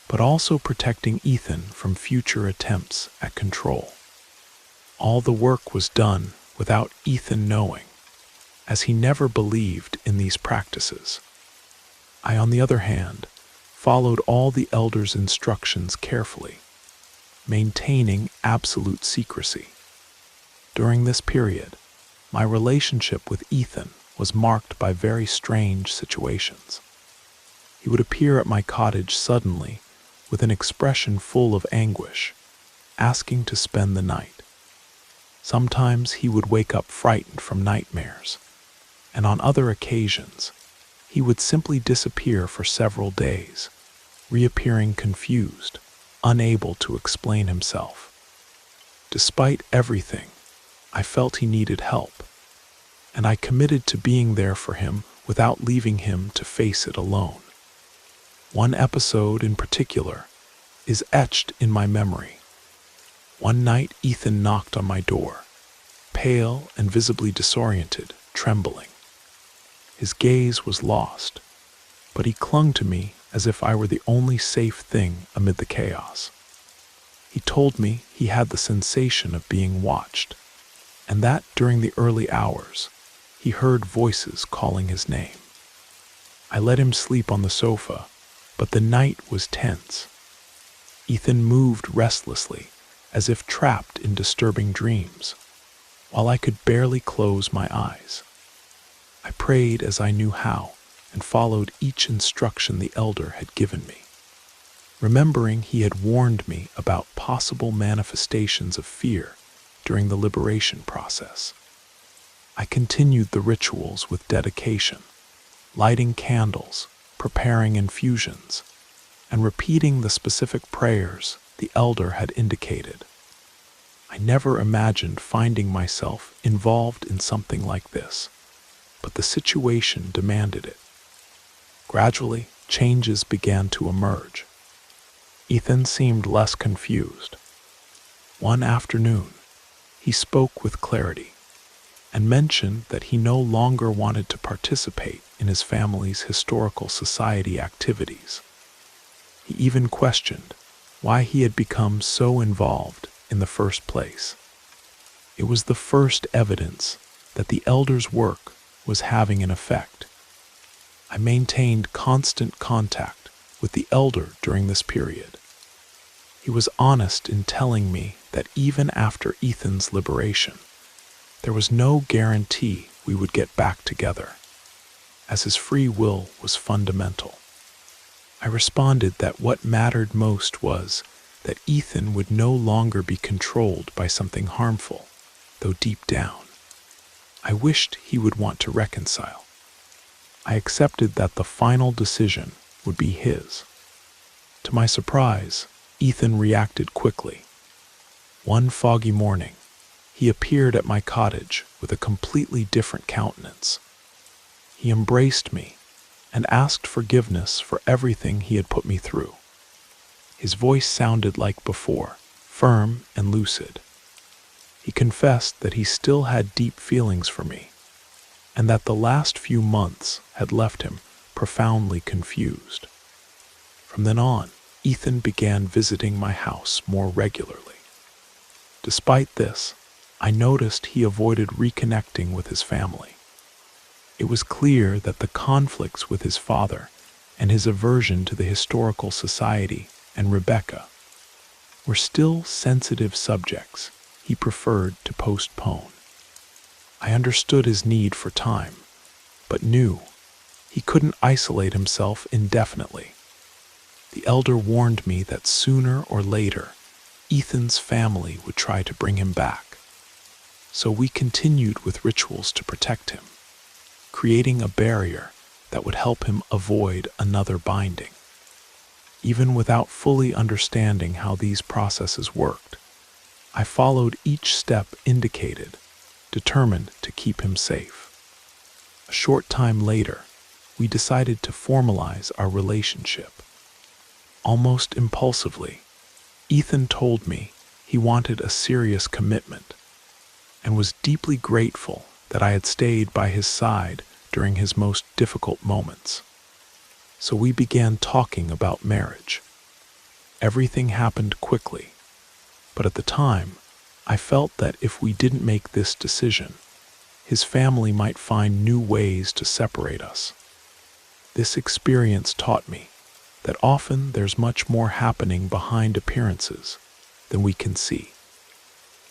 but also protecting Ethan from future attempts at control. All the work was done without Ethan knowing, as he never believed in these practices. I, on the other hand, followed all the elders' instructions carefully, maintaining absolute secrecy. During this period, my relationship with Ethan was marked by very strange situations. He would appear at my cottage suddenly with an expression full of anguish, asking to spend the night. Sometimes he would wake up frightened from nightmares, and on other occasions, he would simply disappear for several days, reappearing confused, unable to explain himself. Despite everything, I felt he needed help, and I committed to being there for him without leaving him to face it alone. One episode in particular is etched in my memory. One night, Ethan knocked on my door, pale and visibly disoriented, trembling. His gaze was lost, but he clung to me as if I were the only safe thing amid the chaos. He told me he had the sensation of being watched, and that during the early hours, he heard voices calling his name. I let him sleep on the sofa, but the night was tense. Ethan moved restlessly, as if trapped in disturbing dreams, while I could barely close my eyes. I prayed as I knew how, and followed each instruction the elder had given me, remembering he had warned me about possible manifestations of fear during the liberation process. I continued the rituals with dedication, lighting candles, preparing infusions, and repeating the specific prayers the elder had indicated. I never imagined finding myself involved in something like this, but the situation demanded it. Gradually, changes began to emerge. Ethan seemed less confused. One afternoon, he spoke with clarity and mentioned that he no longer wanted to participate in his family's historical society activities. He even questioned why he had become so involved in the first place. It was the first evidence that the elder's work was having an effect. I maintained constant contact with the elder during this period. He was honest in telling me that even after Ethan's liberation, there was no guarantee we would get back together, as his free will was fundamental. I responded that what mattered most was that Ethan would no longer be controlled by something harmful, though deep down, I wished he would want to reconcile. I accepted that the final decision would be his. To my surprise, Ethan reacted quickly. One foggy morning, he appeared at my cottage with a completely different countenance. He embraced me and asked forgiveness for everything he had put me through. His voice sounded like before, firm and lucid. He confessed that he still had deep feelings for me, and that the last few months had left him profoundly confused. From then on, Ethan began visiting my house more regularly. Despite this, I noticed he avoided reconnecting with his family. It was clear that the conflicts with his father and his aversion to the historical society and Rebecca were still sensitive subjects he preferred to postpone. I understood his need for time, but knew he couldn't isolate himself indefinitely. The elder warned me that sooner or later, Ethan's family would try to bring him back. So we continued with rituals to protect him, creating a barrier that would help him avoid another binding. Even without fully understanding how these processes worked, I followed each step indicated, determined to keep him safe. A short time later, we decided to formalize our relationship. Almost impulsively, Ethan told me he wanted a serious commitment. and was deeply grateful that I had stayed by his side during his most difficult moments. So we began talking about marriage. Everything happened quickly, but at the time, I felt that if we didn't make this decision, his family might find new ways to separate us. This experience taught me that often there's much more happening behind appearances than we can see.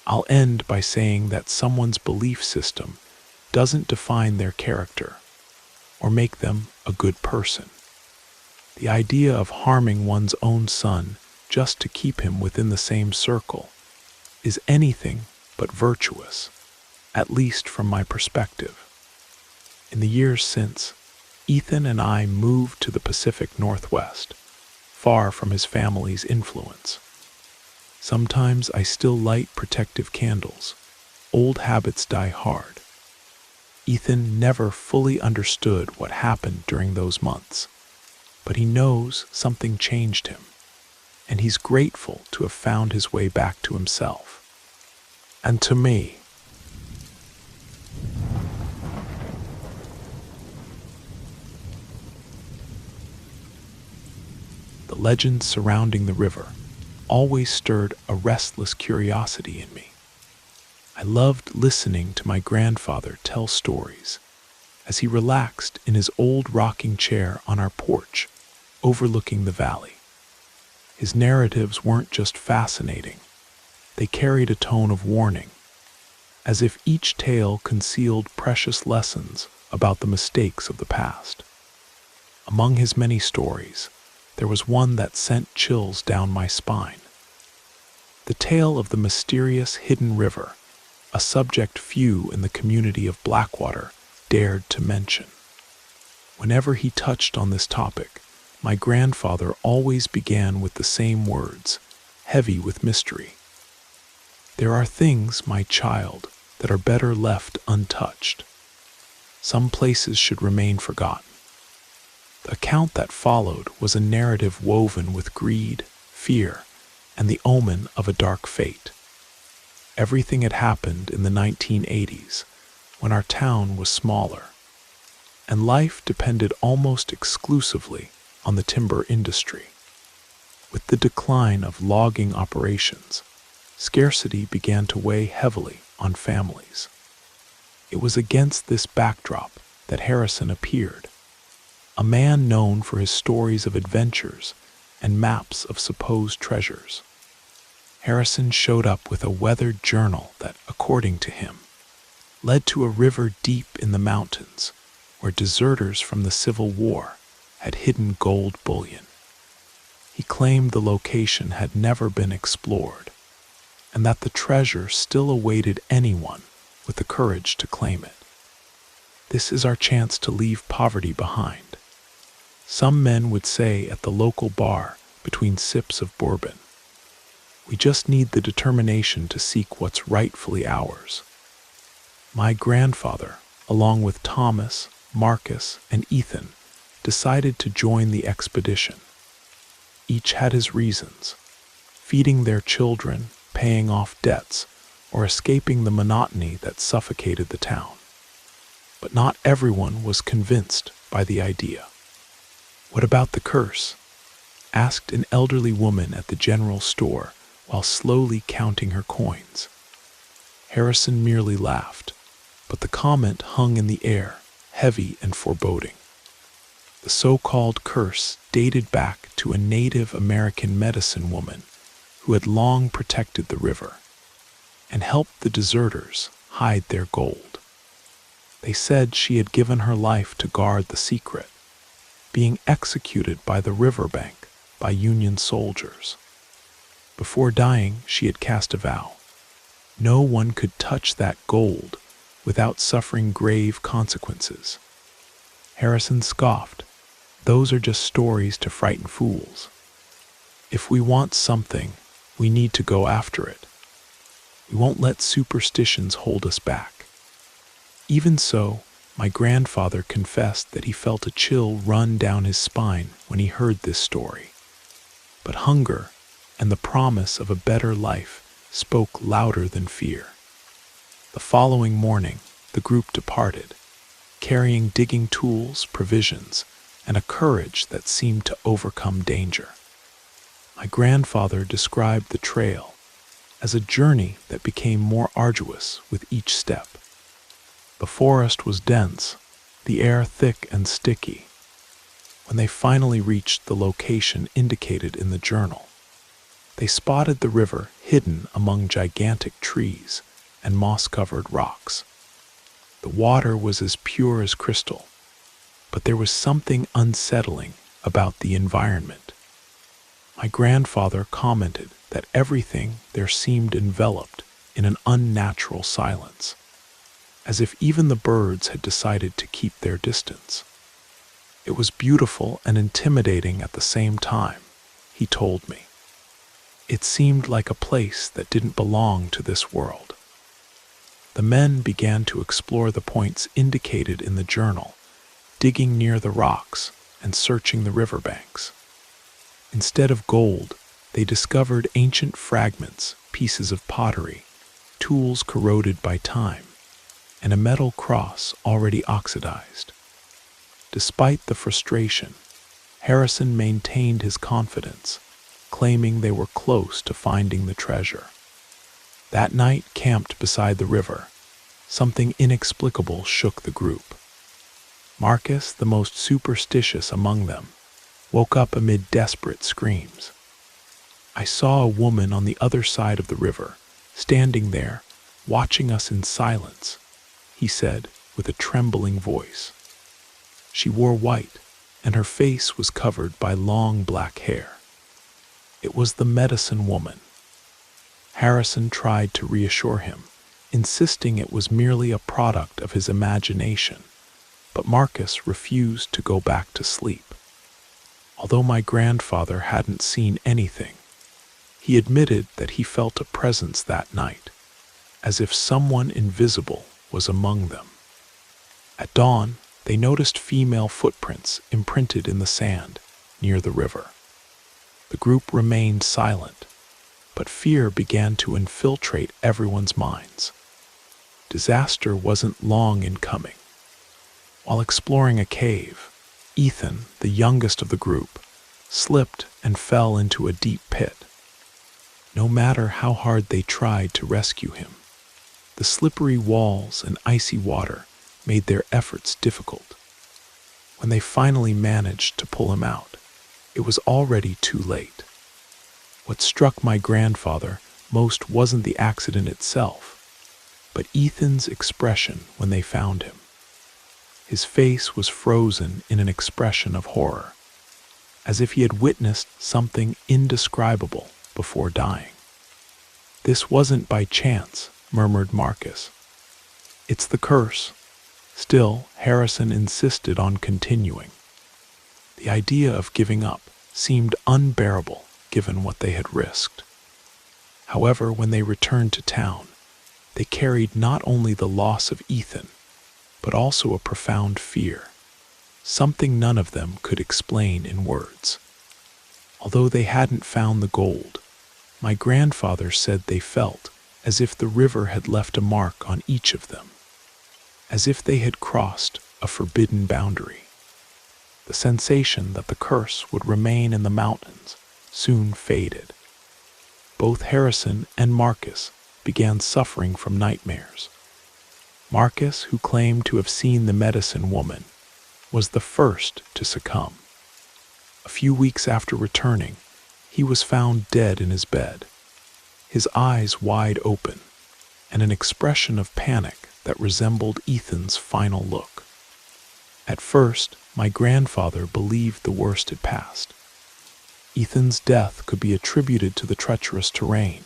I'll end by saying that someone's belief system doesn't define their character or make them a good person. The idea of harming one's own son just to keep him within the same circle is anything but virtuous, at least from my perspective. In the years since, Ethan and I moved to the Pacific Northwest, far from his family's influence. Sometimes I still light protective candles. Old habits die hard. Ethan never fully understood what happened during those months, but he knows something changed him, and he's grateful to have found his way back to himself. And to me, the legends surrounding the river always stirred a restless curiosity in me. I loved listening to my grandfather tell stories as he relaxed in his old rocking chair on our porch, overlooking the valley. His narratives weren't just fascinating, they carried a tone of warning, as if each tale concealed precious lessons about the mistakes of the past. Among his many stories, there was one that sent chills down my spine. The tale of the mysterious hidden river, a subject few in the community of Blackwater dared to mention. Whenever he touched on this topic, my grandfather always began with the same words, heavy with mystery. There are things, my child, that are better left untouched. Some places should remain forgotten. The account that followed was a narrative woven with greed, fear, and the omen of a dark fate. Everything had happened in the 1980s, when our town was smaller, and life depended almost exclusively on the timber industry. With the decline of logging operations, scarcity began to weigh heavily on families. It was against this backdrop that Harrison appeared, a man known for his stories of adventures and maps of supposed treasures. Harrison showed up with a weathered journal that, according to him, led to a river deep in the mountains where deserters from the Civil War had hidden gold bullion. He claimed the location had never been explored, and that the treasure still awaited anyone with the courage to claim it. This is our chance to leave poverty behind. Some men would say at the local bar between sips of bourbon, we just need the determination to seek what's rightfully ours. My grandfather, along with Thomas, Marcus, and Ethan, decided to join the expedition. Each had his reasons: feeding their children, paying off debts, or escaping the monotony that suffocated the town. But not everyone was convinced by the idea. "What about the curse?" asked an elderly woman at the general store while slowly counting her coins. Harrison merely laughed, but the comment hung in the air, heavy and foreboding. The so-called curse dated back to a Native American medicine woman who had long protected the river and helped the deserters hide their gold. They said she had given her life to guard the secret, being executed by the riverbank by Union soldiers. Before dying, she had cast a vow: no one could touch that gold without suffering grave consequences. Harrison scoffed. Those are just stories to frighten fools. If we want something, we need to go after it. We won't let superstitions hold us back. Even so, my grandfather confessed that he felt a chill run down his spine when he heard this story. But hunger and the promise of a better life spoke louder than fear. The following morning, the group departed, carrying digging tools, provisions, and a courage that seemed to overcome danger. My grandfather described the trail as a journey that became more arduous with each step. The forest was dense, the air thick and sticky. When they finally reached the location indicated in the journal, they spotted the river hidden among gigantic trees and moss-covered rocks. The water was as pure as crystal, but there was something unsettling about the environment. My grandfather commented that everything there seemed enveloped in an unnatural silence, as if even the birds had decided to keep their distance. It was beautiful and intimidating at the same time, he told me. It seemed like a place that didn't belong to this world. The men began to explore the points indicated in the journal, digging near the rocks and searching the riverbanks. Instead of gold, they discovered ancient fragments, pieces of pottery, tools corroded by time, and a metal cross already oxidized. Despite the frustration, Harrison maintained his confidence, claiming they were close to finding the treasure. That night, camped beside the river, something inexplicable shook the group. Marcus, the most superstitious among them, woke up amid desperate screams. "I saw a woman on the other side of the river, standing there, watching us in silence," he said with a trembling voice. She wore white, and her face was covered by long black hair. It was the medicine woman. Harrison tried to reassure him, insisting it was merely a product of his imagination, but Marcus refused to go back to sleep. Although my grandfather hadn't seen anything, he admitted that he felt a presence that night, as if someone invisible was among them. At dawn, they noticed female footprints imprinted in the sand near the river. The group remained silent, but fear began to infiltrate everyone's minds. Disaster wasn't long in coming. While exploring a cave, Ethan, the youngest of the group, slipped and fell into a deep pit. No matter how hard they tried to rescue him, the slippery walls and icy water made their efforts difficult. When they finally managed to pull him out, it was already too late. What struck my grandfather most wasn't the accident itself, but Ethan's expression when they found him. His face was frozen in an expression of horror, as if he had witnessed something indescribable before dying. "This wasn't by chance," murmured Marcus. "It's the curse." Still, Harrison insisted on continuing. The idea of giving up seemed unbearable given what they had risked. However, when they returned to town, they carried not only the loss of Ethan, but also a profound fear, something none of them could explain in words. Although they hadn't found the gold, my grandfather said they felt as if the river had left a mark on each of them, as if they had crossed a forbidden boundary. The sensation that the curse would remain in the mountains soon faded. Both Harrison and Marcus began suffering from nightmares. Marcus, who claimed to have seen the medicine woman, was the first to succumb. A few weeks after returning, he was found dead in his bed, his eyes wide open, and an expression of panic that resembled Ethan's final look. At first, my grandfather believed the worst had passed. Ethan's death could be attributed to the treacherous terrain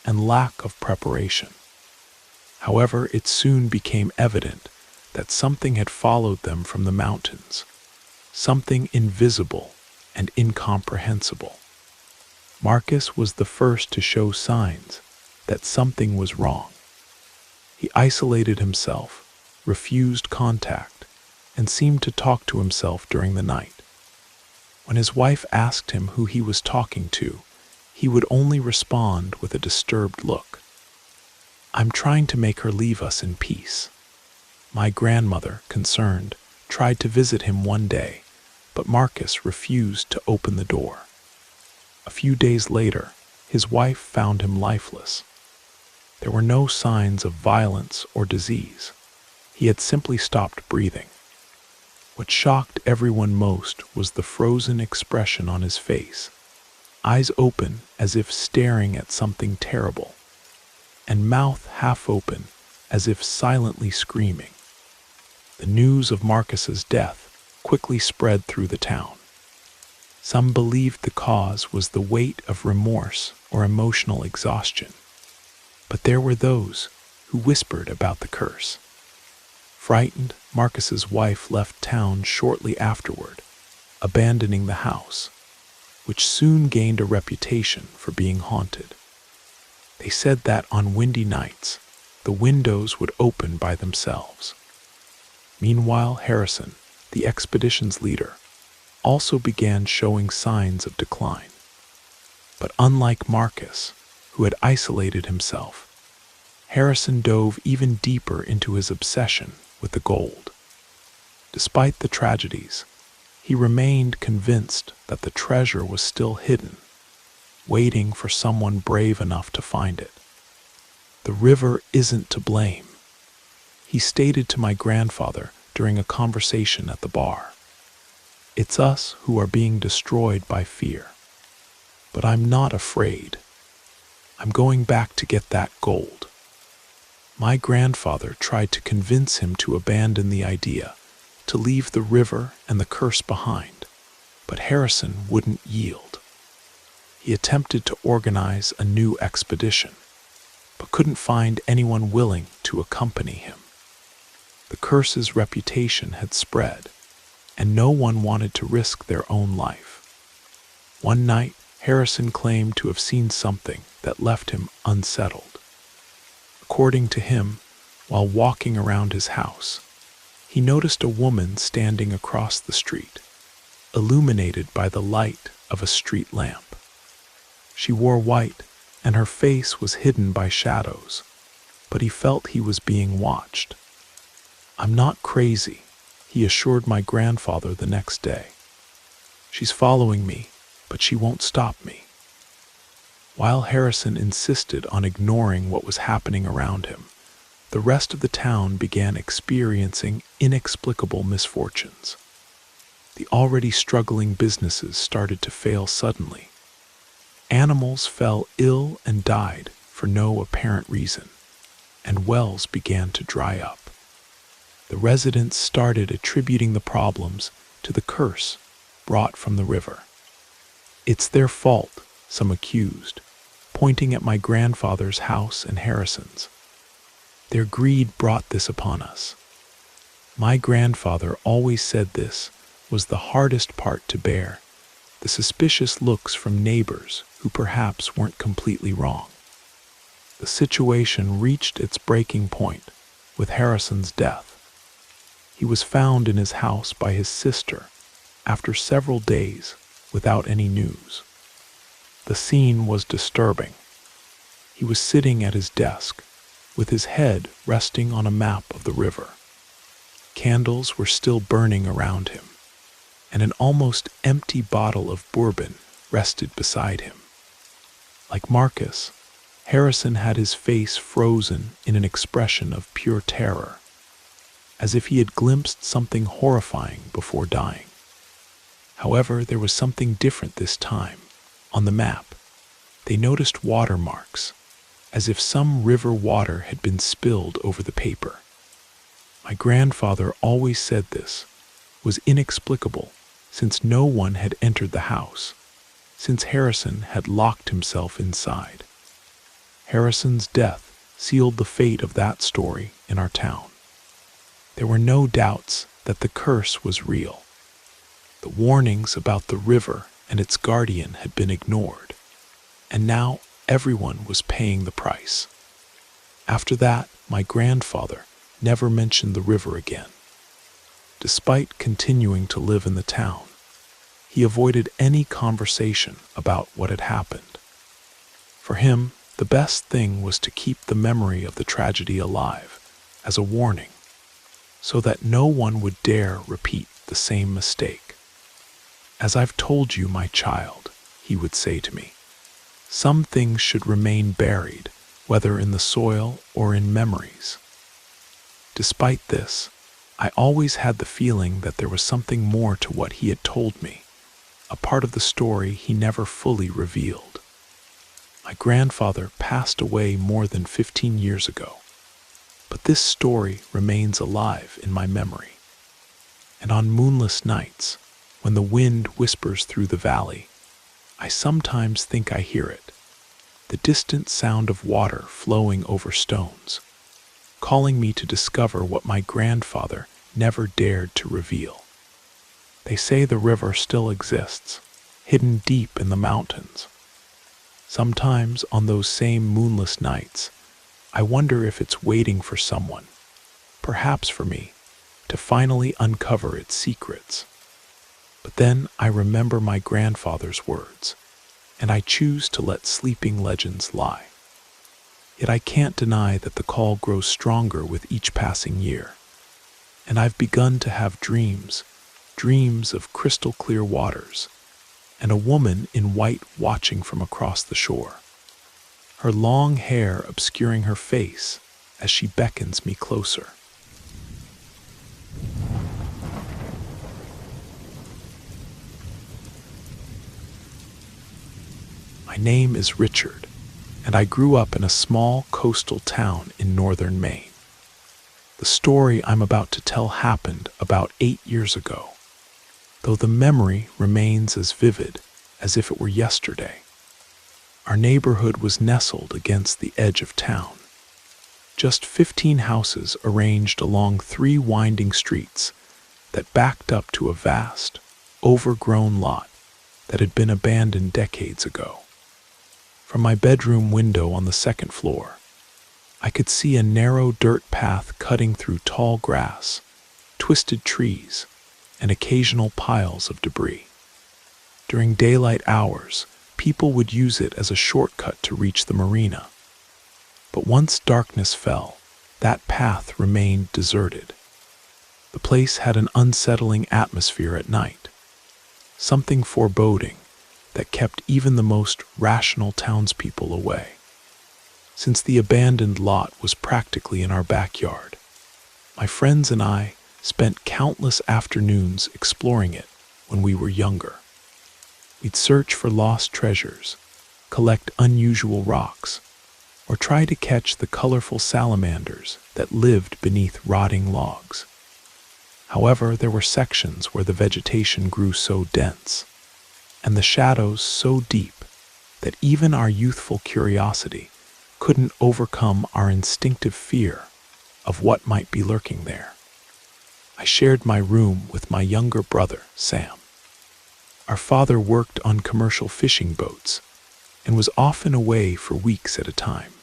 and lack of preparation. However, it soon became evident that something had followed them from the mountains, something invisible and incomprehensible. Marcus was the first to show signs that something was wrong. He isolated himself, refused contact, and seemed to talk to himself during the night. When his wife asked him who he was talking to, he would only respond with a disturbed look. I'm trying to make her leave us in peace. My grandmother, concerned, tried to visit him one day, but Marcus refused to open the door. A few days later, his wife found him lifeless. There were no signs of violence or disease. He had simply stopped breathing. What shocked everyone most was the frozen expression on his face, eyes open as if staring at something terrible, and mouth half open as if silently screaming. The news of Marcus's death quickly spread through the town. Some believed the cause was the weight of remorse or emotional exhaustion, but there were those who whispered about the curse. Frightened, Marcus's wife left town shortly afterward, abandoning the house, which soon gained a reputation for being haunted. They said that on windy nights, the windows would open by themselves. Meanwhile, Harrison, the expedition's leader, also began showing signs of decline. But unlike Marcus, who had isolated himself, Harrison dove even deeper into his obsession with the gold. Despite the tragedies, he remained convinced that the treasure was still hidden, waiting for someone brave enough to find it. The river isn't to blame, he stated to my grandfather during a conversation at the bar. It's us who are being destroyed by fear. But I'm not afraid. I'm going back to get that gold. My grandfather tried to convince him to abandon the idea, to leave the river and the curse behind, but Harrison wouldn't yield. He attempted to organize a new expedition, but couldn't find anyone willing to accompany him. The curse's reputation had spread, and no one wanted to risk their own life. One night, Harrison claimed to have seen something that left him unsettled. According to him, while walking around his house, he noticed a woman standing across the street, illuminated by the light of a street lamp. She wore white, and her face was hidden by shadows, but he felt he was being watched. "I'm not crazy," he assured my grandfather the next day. "She's following me, but she won't stop me." While Harrison insisted on ignoring what was happening around him, the rest of the town began experiencing inexplicable misfortunes. The already struggling businesses started to fail suddenly. Animals fell ill and died for no apparent reason, and wells began to dry up. The residents started attributing the problems to the curse brought from the river. "It's their fault," some accused, pointing at my grandfather's house and Harrison's. "Their greed brought this upon us." My grandfather always said this was the hardest part to bear, the suspicious looks from neighbors who perhaps weren't completely wrong. The situation reached its breaking point with Harrison's death. He was found in his house by his sister after several days without any news. The scene was disturbing. He was sitting at his desk, with his head resting on a map of the river. Candles were still burning around him, and an almost empty bottle of bourbon rested beside him. Like Marcus, Harrison had his face frozen in an expression of pure terror, as if he had glimpsed something horrifying before dying. However, there was something different this time. On the map, they noticed watermarks, as if some river water had been spilled over the paper. My grandfather always said this was inexplicable, since no one had entered the house, since Harrison had locked himself inside. Harrison's death sealed the fate of that story in our town. There were no doubts that the curse was real. The warnings about the river and its guardian had been ignored, and now everyone was paying the price. After that, my grandfather never mentioned the river again. Despite continuing to live in the town, he avoided any conversation about what had happened. For him, The best thing was to keep the memory of the tragedy alive, as a warning, so that no one would dare repeat the same mistake. "As I've told you, my child," he would say to me, "some things should remain buried, whether in the soil or in memories." Despite this, I always had the feeling that there was something more to what he had told me, a part of the story he never fully revealed. My grandfather passed away more than 15 years ago, but this story remains alive in my memory. And on moonless nights, when the wind whispers through the valley, I sometimes think I hear it, the distant sound of water flowing over stones, calling me to discover what my grandfather never dared to reveal. They say the river still exists, hidden deep in the mountains. Sometimes on those same moonless nights, I wonder if it's waiting for someone, perhaps for me, to finally uncover its secrets. But then I remember my grandfather's words, and I choose to let sleeping legends lie. Yet I can't deny that the call grows stronger with each passing year, and I've begun to have dreams of crystal clear waters, and a woman in white watching from across the shore, her long hair obscuring her face as she beckons me closer. My name is Richard, and I grew up in a small coastal town in northern Maine. The story I'm about to tell happened about 8 years ago, though the memory remains as vivid as if it were yesterday. Our neighborhood was nestled against the edge of town, just 15 houses arranged along 3 winding streets that backed up to a vast, overgrown lot that had been abandoned decades ago. From my bedroom window on the 2nd floor, I could see a narrow dirt path cutting through tall grass, twisted trees, and occasional piles of debris. During daylight hours, people would use it as a shortcut to reach the marina. But once darkness fell, that path remained deserted. The place had an unsettling atmosphere at night, something foreboding that kept even the most rational townspeople away. Since the abandoned lot was practically in our backyard, my friends and I spent countless afternoons exploring it when we were younger. We'd search for lost treasures, collect unusual rocks, or try to catch the colorful salamanders that lived beneath rotting logs. However, there were sections where the vegetation grew so dense, and the shadows so deep, that even our youthful curiosity couldn't overcome our instinctive fear of what might be lurking there. I shared my room with my younger brother, Sam. Our father worked on commercial fishing boats and was often away for weeks at a time,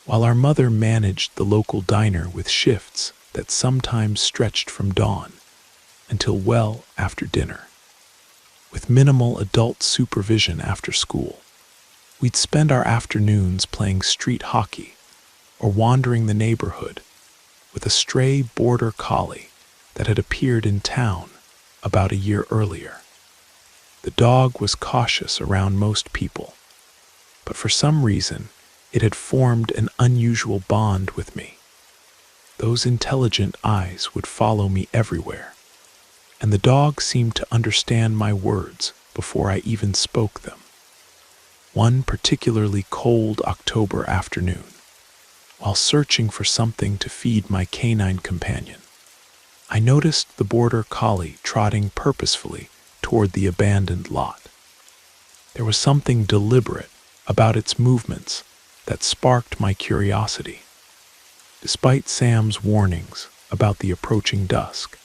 while our mother managed the local diner with shifts that sometimes stretched from dawn until well after dinner. With minimal adult supervision after school, we'd spend our afternoons playing street hockey or wandering the neighborhood with a stray border collie that had appeared in town about a year earlier. The dog was cautious around most people, but for some reason, it had formed an unusual bond with me. Those intelligent eyes would follow me everywhere, and the dog seemed to understand my words before I even spoke them. One particularly cold October afternoon, while searching for something to feed my canine companion, I noticed the border collie trotting purposefully toward the abandoned lot. There was something deliberate about its movements that sparked my curiosity. Despite Sam's warnings about the approaching dusk,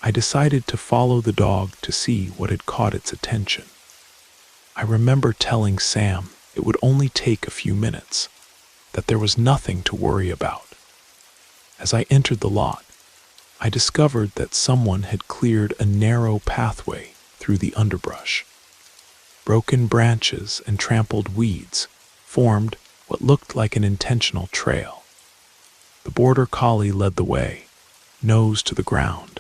I decided to follow the dog to see what had caught its attention. I remember telling Sam it would only take a few minutes, that there was nothing to worry about. As I entered the lot, I discovered that someone had cleared a narrow pathway through the underbrush. Broken branches and trampled weeds formed what looked like an intentional trail. The border collie led the way, nose to the ground,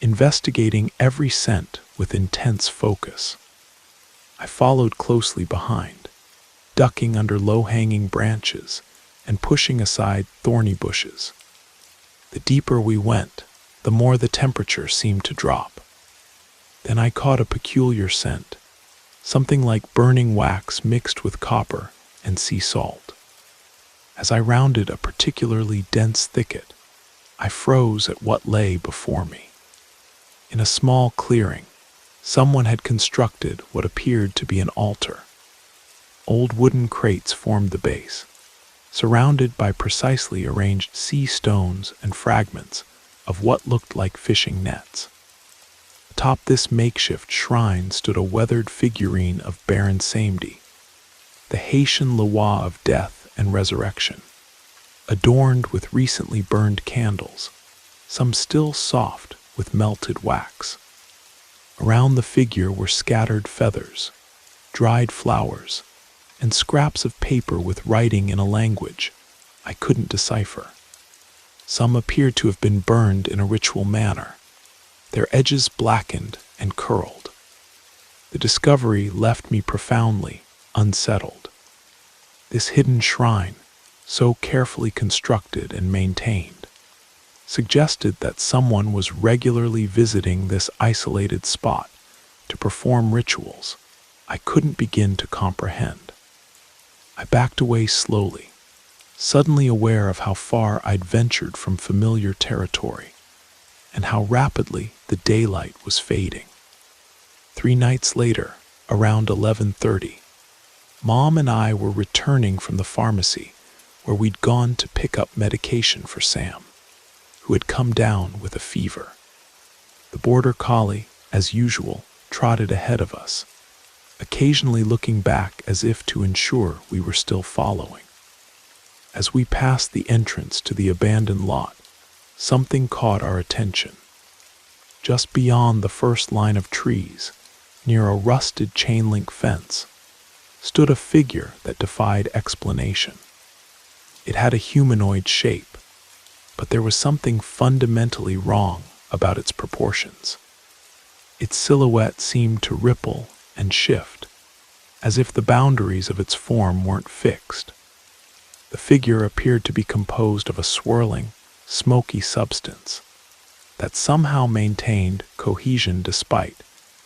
investigating every scent with intense focus. I followed closely behind, ducking under low-hanging branches and pushing aside thorny bushes. The deeper we went, the more the temperature seemed to drop. Then I caught a peculiar scent, something like burning wax mixed with copper and sea salt. As I rounded a particularly dense thicket, I froze at what lay before me. In a small clearing, someone had constructed what appeared to be an altar. Old wooden crates formed the base, surrounded by precisely arranged sea stones and fragments of what looked like fishing nets. Atop this makeshift shrine stood a weathered figurine of Baron Samedi, the Haitian Loa of death and resurrection, adorned with recently burned candles, some still soft with melted wax. Around the figure were scattered feathers, dried flowers, and scraps of paper with writing in a language I couldn't decipher. Some appeared to have been burned in a ritual manner, their edges blackened and curled. The discovery left me profoundly unsettled. This hidden shrine, so carefully constructed and maintained, suggested that someone was regularly visiting this isolated spot to perform rituals I couldn't begin to comprehend. I backed away slowly, suddenly aware of how far I'd ventured from familiar territory and how rapidly the daylight was fading. 3 nights later, around 11:30, Mom and I were returning from the pharmacy where we'd gone to pick up medication for Sam, who had come down with a fever. The border collie, as usual, trotted ahead of us, occasionally looking back as if to ensure we were still following. As we passed the entrance to the abandoned lot, something caught our attention. Just beyond the first line of trees, near a rusted chain-link fence, stood a figure that defied explanation. It had a humanoid shape, but there was something fundamentally wrong about its proportions. Its silhouette seemed to ripple and shift, as if the boundaries of its form weren't fixed. The figure appeared to be composed of a swirling, smoky substance that somehow maintained cohesion despite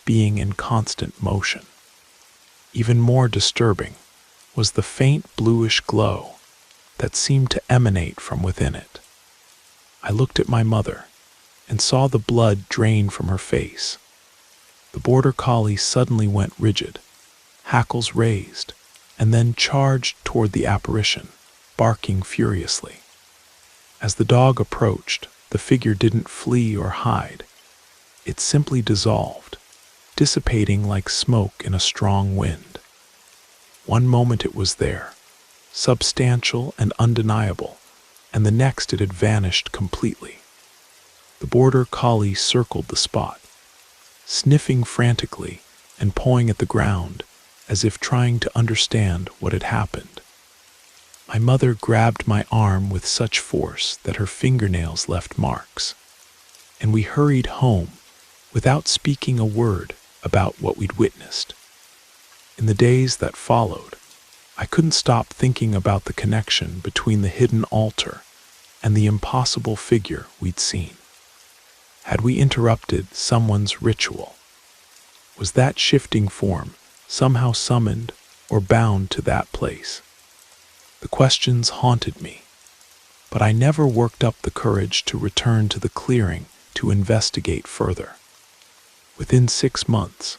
being in constant motion. Even more disturbing was the faint bluish glow that seemed to emanate from within it. I looked at my mother and saw the blood drain from her face. The border collie suddenly went rigid, hackles raised, and then charged toward the apparition, barking furiously. As the dog approached, the figure didn't flee or hide. It simply dissolved, dissipating like smoke in a strong wind. One moment it was there, substantial and undeniable, and the next it had vanished completely. The border collie circled the spot, sniffing frantically and pawing at the ground as if trying to understand what had happened. My mother grabbed my arm with such force that her fingernails left marks, and we hurried home without speaking a word about what we'd witnessed. In the days that followed, I couldn't stop thinking about the connection between the hidden altar and the impossible figure we'd seen. Had we interrupted someone's ritual? Was that shifting form somehow summoned or bound to that place? The questions haunted me, but I never worked up the courage to return to the clearing to investigate further. Within 6 months,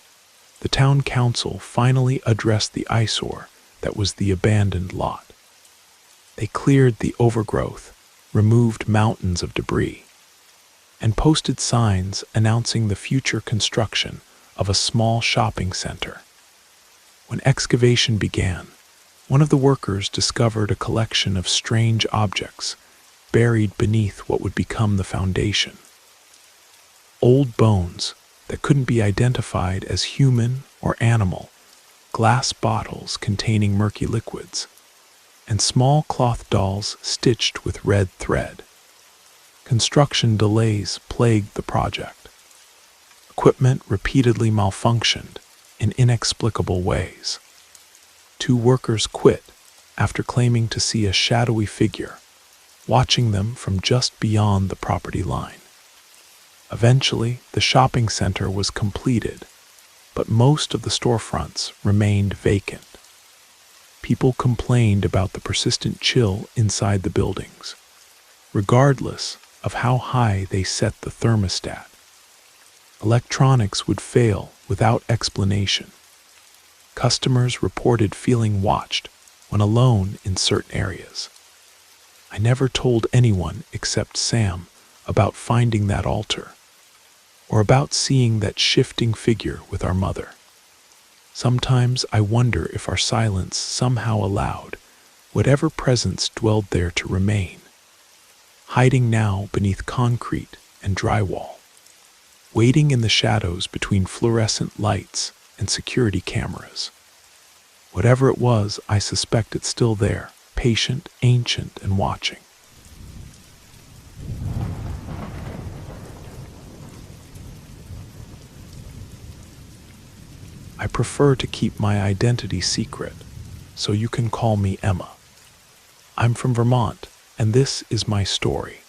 the town council finally addressed the eyesore that was the abandoned lot. They cleared the overgrowth, removed mountains of debris, and posted signs announcing the future construction of a small shopping center. When excavation began, one of the workers discovered a collection of strange objects buried beneath what would become the foundation. Old bones that couldn't be identified as human or animal, glass bottles containing murky liquids, and small cloth dolls stitched with red thread. Construction delays plagued the project. Equipment repeatedly malfunctioned in inexplicable ways. 2 workers quit after claiming to see a shadowy figure watching them from just beyond the property line. Eventually, the shopping center was completed, but most of the storefronts remained vacant. People complained about the persistent chill inside the buildings, regardless of how high they set the thermostat. Electronics would fail without explanation. Customers reported feeling watched when alone in certain areas. I never told anyone except Sam about finding that altar, or about seeing that shifting figure with our mother. Sometimes I wonder if our silence somehow allowed whatever presence dwelled there to remain, hiding now beneath concrete and drywall, waiting in the shadows between fluorescent lights and security cameras. Whatever it was, I suspect it's still there, patient, ancient, and watching. I prefer to keep my identity secret, so you can call me Emma. I'm from Vermont, and this is my story.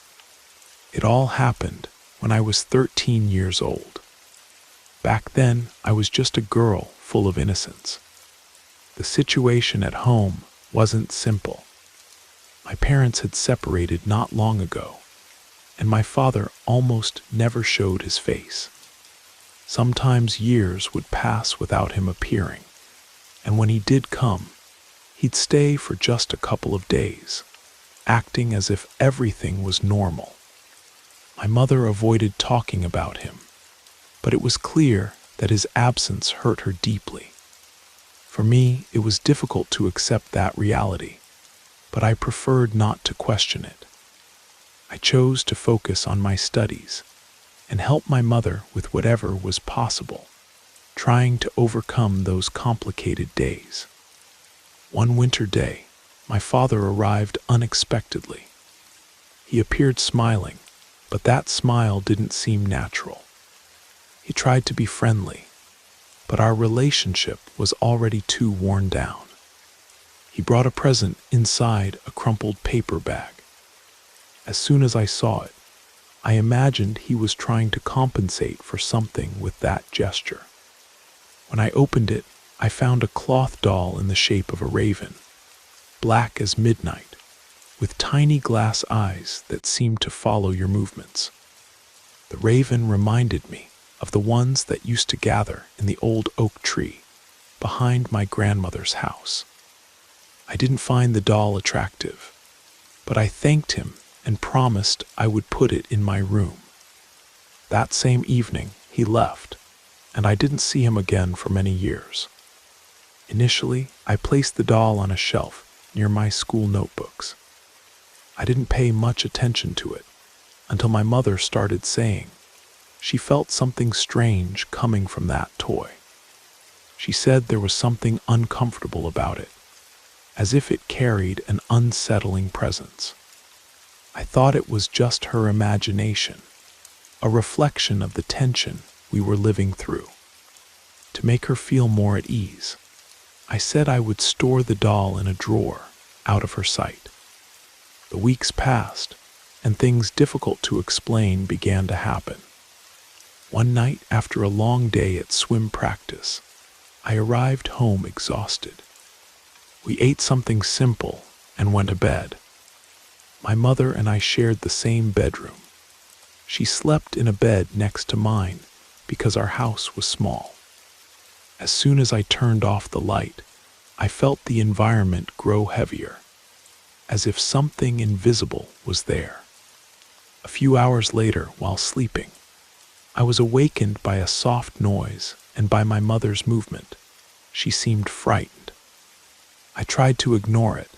It all happened when I was 13 years old. Back then, I was just a girl full of innocence. The situation at home wasn't simple. My parents had separated not long ago, and my father almost never showed his face. Sometimes years would pass without him appearing, and when he did come, he'd stay for just a couple of days, acting as if everything was normal. My mother avoided talking about him, but it was clear that his absence hurt her deeply. For me, it was difficult to accept that reality, but I preferred not to question it. I chose to focus on my studies and help my mother with whatever was possible, trying to overcome those complicated days. One winter day, my father arrived unexpectedly. He appeared smiling, but that smile didn't seem natural. He tried to be friendly, but our relationship was already too worn down. He brought a present inside a crumpled paper bag. As soon as I saw it, I imagined he was trying to compensate for something with that gesture. When I opened it, I found a cloth doll in the shape of a raven, black as midnight, with tiny glass eyes that seemed to follow your movements. The raven reminded me of the ones that used to gather in the old oak tree behind my grandmother's house. I didn't find the doll attractive, but I thanked him and promised I would put it in my room. That same evening, he left, and I didn't see him again for many years. Initially, I placed the doll on a shelf near my school notebooks. I didn't pay much attention to it until my mother started saying she felt something strange coming from that toy. She said there was something uncomfortable about it, as if it carried an unsettling presence. I thought it was just her imagination, a reflection of the tension we were living through. To make her feel more at ease, I said I would store the doll in a drawer out of her sight. The weeks passed, and things difficult to explain began to happen. One night after a long day at swim practice, I arrived home exhausted. We ate something simple and went to bed. My mother and I shared the same bedroom. She slept in a bed next to mine because our house was small. As soon as I turned off the light, I felt the environment grow heavier, as if something invisible was there. A few hours later, while sleeping, I was awakened by a soft noise and by my mother's movement. She seemed frightened. I tried to ignore it,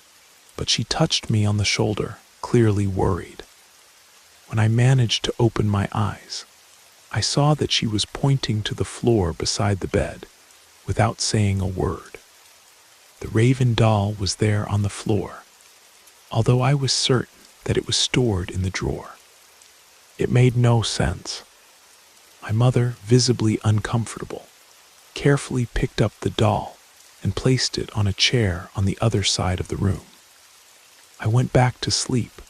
but she touched me on the shoulder, clearly worried. When I managed to open my eyes, I saw that she was pointing to the floor beside the bed, without saying a word. The raven doll was there on the floor, although I was certain that it was stored in the drawer. It made no sense. My mother, visibly uncomfortable, carefully picked up the doll and placed it on a chair on the other side of the room. I went back to sleep,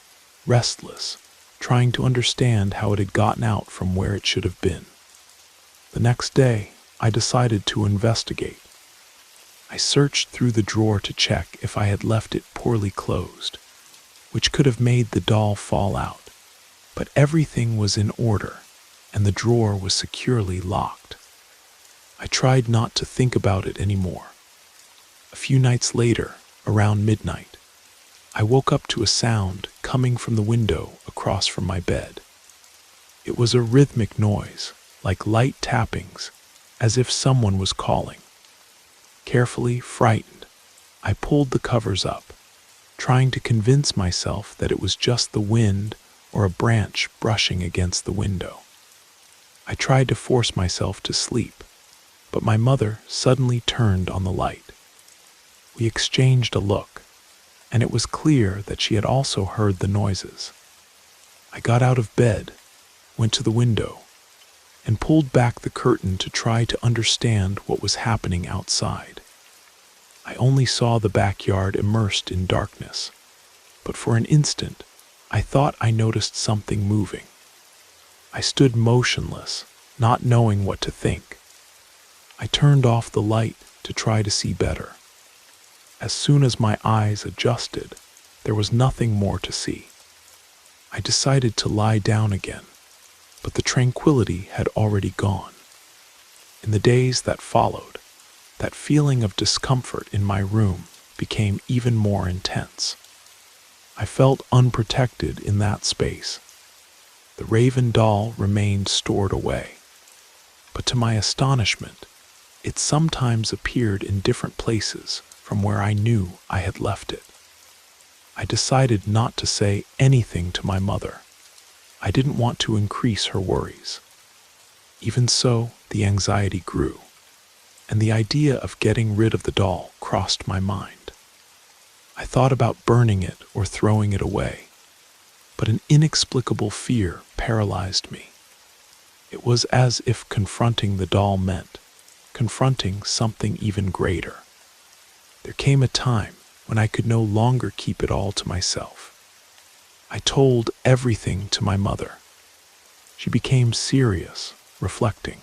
restless, trying to understand how it had gotten out from where it should have been. The next day, I decided to investigate. I searched through the drawer to check if I had left it poorly closed, which could have made the doll fall out, but everything was in order and the drawer was securely locked. I tried not to think about it anymore. A few nights later, around midnight, I woke up to a sound coming from the window across from my bed. It was a rhythmic noise, like light tappings, as if someone was calling. Carefully, frightened, I pulled the covers up, trying to convince myself that it was just the wind or a branch brushing against the window. I tried to force myself to sleep, but my mother suddenly turned on the light. We exchanged a look, and it was clear that she had also heard the noises. I got out of bed, went to the window, and pulled back the curtain to try to understand what was happening outside. I only saw the backyard immersed in darkness, but for an instant, I thought I noticed something moving. I stood motionless, not knowing what to think. I turned off the light to try to see better. As soon as my eyes adjusted, there was nothing more to see. I decided to lie down again, but the tranquility had already gone. In the days that followed, that feeling of discomfort in my room became even more intense. I felt unprotected in that space. The raven doll remained stored away, but to my astonishment, it sometimes appeared in different places from where I knew I had left it. I decided not to say anything to my mother. I didn't want to increase her worries. Even so, the anxiety grew, and the idea of getting rid of the doll crossed my mind. I thought about burning it or throwing it away, but an inexplicable fear paralyzed me. It was as if confronting the doll meant confronting something even greater. There came a time when I could no longer keep it all to myself. I told everything to my mother. She became serious, reflecting,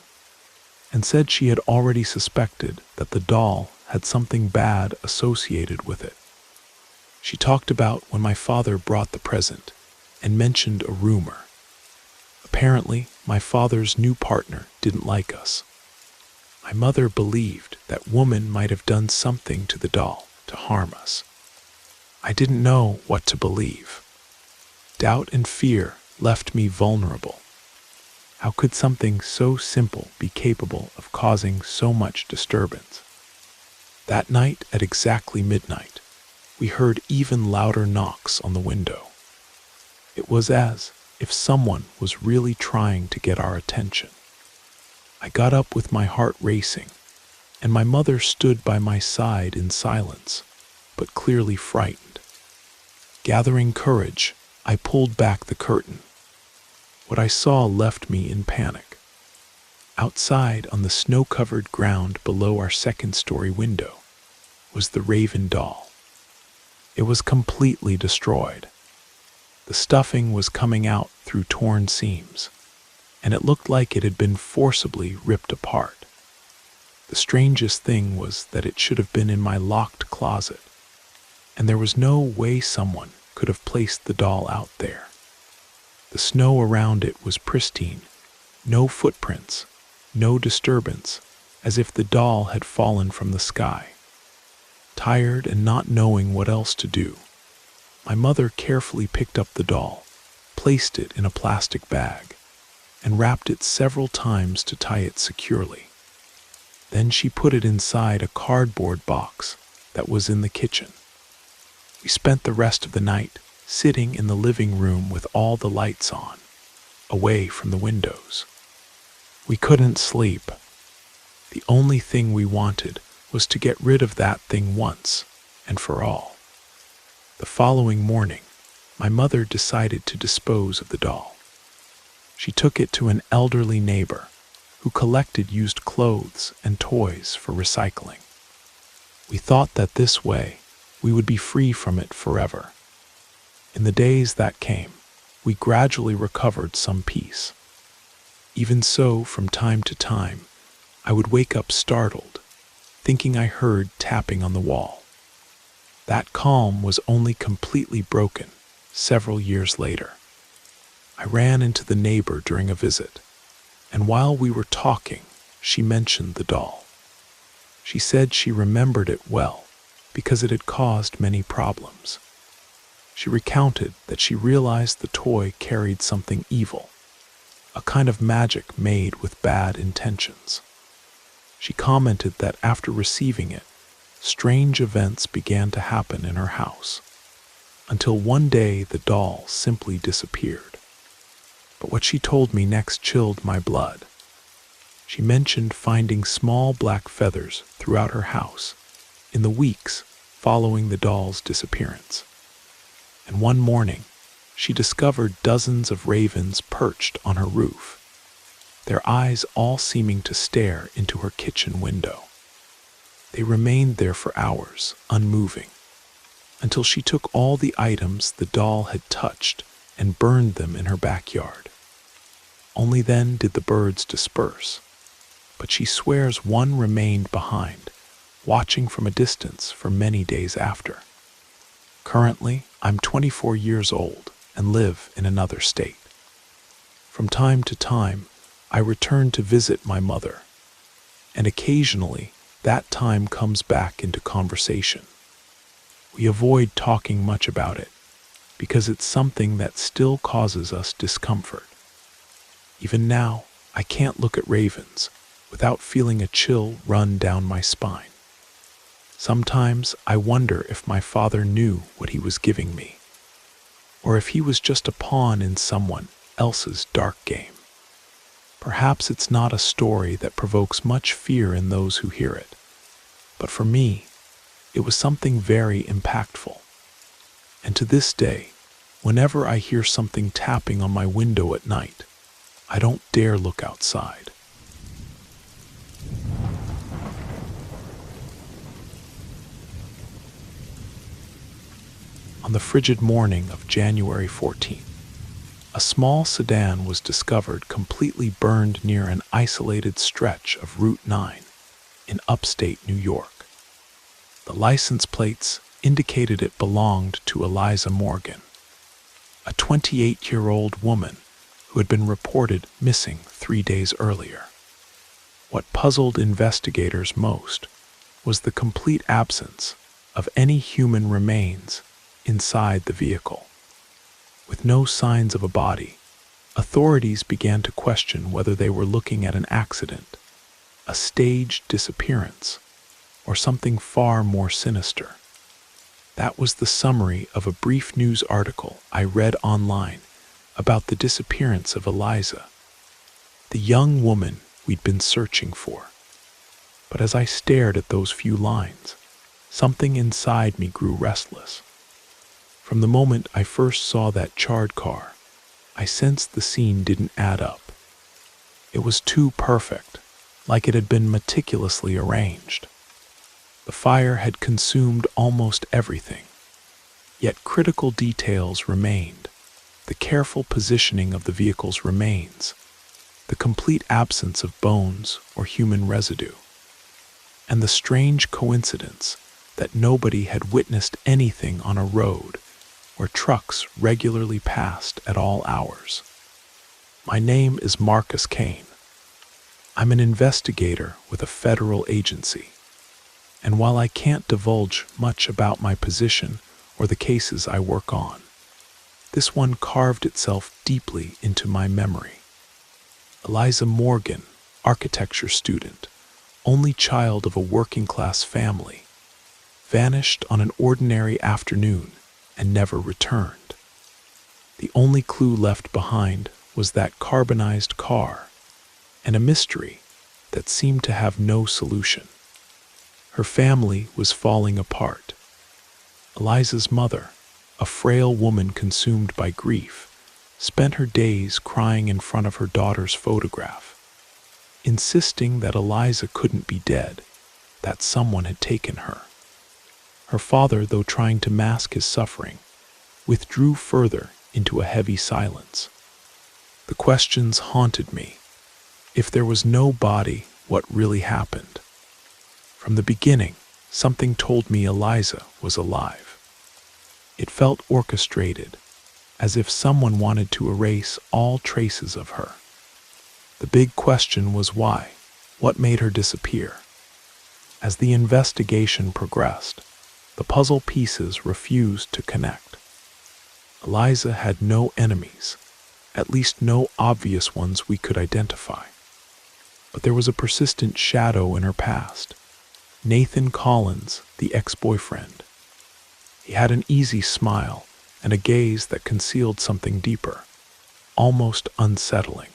and said she had already suspected that the doll had something bad associated with it. She talked about when my father brought the present and mentioned a rumor. Apparently, my father's new partner didn't like us. My mother believed that woman might have done something to the doll to harm us. I didn't know what to believe. Doubt and fear left me vulnerable. How could something so simple be capable of causing so much disturbance? That night at exactly midnight, we heard even louder knocks on the window. It was as if someone was really trying to get our attention. I got up with my heart racing, and my mother stood by my side in silence, but clearly frightened. Gathering courage, I pulled back the curtain. What I saw left me in panic. Outside on the snow-covered ground below our second-story window was the raven doll. It was completely destroyed. The stuffing was coming out through torn seams, and it looked like it had been forcibly ripped apart. The strangest thing was that it should have been in my locked closet, and there was no way someone could have placed the doll out there. The snow around it was pristine, no footprints, no disturbance, as if the doll had fallen from the sky. Tired and not knowing what else to do, my mother carefully picked up the doll, placed it in a plastic bag, and wrapped it several times to tie it securely. Then she put it inside a cardboard box that was in the kitchen. We spent the rest of the night sitting in the living room with all the lights on, away from the windows. We couldn't sleep. The only thing we wanted was to get rid of that thing once and for all. The following morning, my mother decided to dispose of the doll. She took it to an elderly neighbor who collected used clothes and toys for recycling. We thought that this way we would be free from it forever. In the days that came, we gradually recovered some peace. Even so, from time to time, I would wake up startled, thinking I heard tapping on the wall. That calm was only completely broken several years later. I ran into the neighbor during a visit, and while we were talking, she mentioned the doll. She said she remembered it well because it had caused many problems. She recounted that she realized the toy carried something evil, a kind of magic made with bad intentions. She commented that after receiving it, strange events began to happen in her house, until one day the doll simply disappeared. But what she told me next chilled my blood. She mentioned finding small black feathers throughout her house in the weeks following the doll's disappearance. And one morning, she discovered dozens of ravens perched on her roof, their eyes all seeming to stare into her kitchen window. They remained there for hours, unmoving, until she took all the items the doll had touched and burned them in her backyard. Only then did the birds disperse, but she swears one remained behind, watching from a distance for many days after. Currently, I'm 24 years old and live in another state. From time to time, I return to visit my mother, and occasionally that time comes back into conversation. We avoid talking much about it because it's something that still causes us discomfort. Even now, I can't look at ravens without feeling a chill run down my spine. Sometimes I wonder if my father knew what he was giving me, or if he was just a pawn in someone else's dark game. Perhaps it's not a story that provokes much fear in those who hear it, but for me, it was something very impactful. And to this day, whenever I hear something tapping on my window at night, I don't dare look outside. On the frigid morning of January 14th, a small sedan was discovered completely burned near an isolated stretch of Route 9 in upstate New York. The license plates indicated it belonged to Eliza Morgan, a 28-year-old woman who had been reported missing 3 days earlier. What puzzled investigators most was the complete absence of any human remains inside the vehicle. With no signs of a body, authorities began to question whether they were looking at an accident, a staged disappearance, or something far more sinister. That was the summary of a brief news article I read online about the disappearance of Eliza, the young woman we'd been searching for. But as I stared at those few lines, something inside me grew restless. From the moment I first saw that charred car, I sensed the scene didn't add up. It was too perfect, like it had been meticulously arranged. The fire had consumed almost everything, yet critical details remained: the careful positioning of the vehicle's remains, the complete absence of bones or human residue, and the strange coincidence that nobody had witnessed anything on a road where trucks regularly passed at all hours. My name is Marcus Kane. I'm an investigator with a federal agency, and while I can't divulge much about my position or the cases I work on, this one carved itself deeply into my memory. Eliza Morgan, architecture student, only child of a working-class family, vanished on an ordinary afternoon and never returned. The only clue left behind was that carbonized car, and a mystery that seemed to have no solution. Her family was falling apart. Eliza's mother, a frail woman consumed by grief, spent her days crying in front of her daughter's photograph, insisting that Eliza couldn't be dead, that someone had taken her. Her father, though trying to mask his suffering, withdrew further into a heavy silence. The questions haunted me. If there was no body, what really happened? From the beginning, something told me Eliza was alive. It felt orchestrated, as if someone wanted to erase all traces of her. The big question was why? What made her disappear? As the investigation progressed, the puzzle pieces refused to connect. Eliza had no enemies, at least no obvious ones we could identify. But there was a persistent shadow in her past. Nathan Collins, the ex-boyfriend. He had an easy smile and a gaze that concealed something deeper, almost unsettling.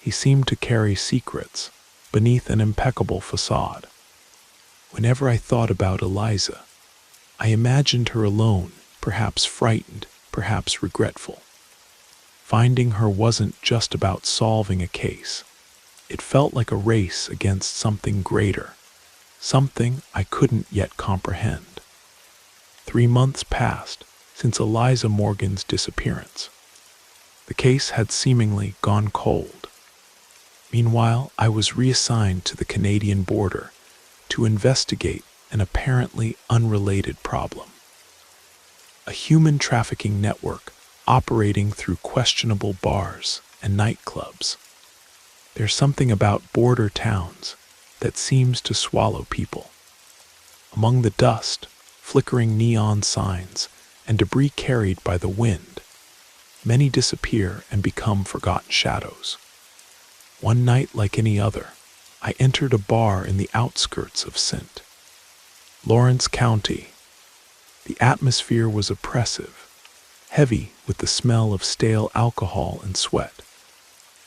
He seemed to carry secrets beneath an impeccable facade. Whenever I thought about Eliza, I imagined her alone, perhaps frightened, perhaps regretful. Finding her wasn't just about solving a case. It felt like a race against something greater, something I couldn't yet comprehend. 3 months passed since Eliza Morgan's disappearance. The case had seemingly gone cold. Meanwhile, I was reassigned to the Canadian border to investigate an apparently unrelated problem. A human trafficking network operating through questionable bars and nightclubs. There's something about border towns that seems to swallow people. Among the dust, flickering neon signs, and debris carried by the wind, many disappear and become forgotten shadows. One night like any other, I entered a bar in the outskirts of St. Lawrence County. The atmosphere was oppressive, heavy with the smell of stale alcohol and sweat,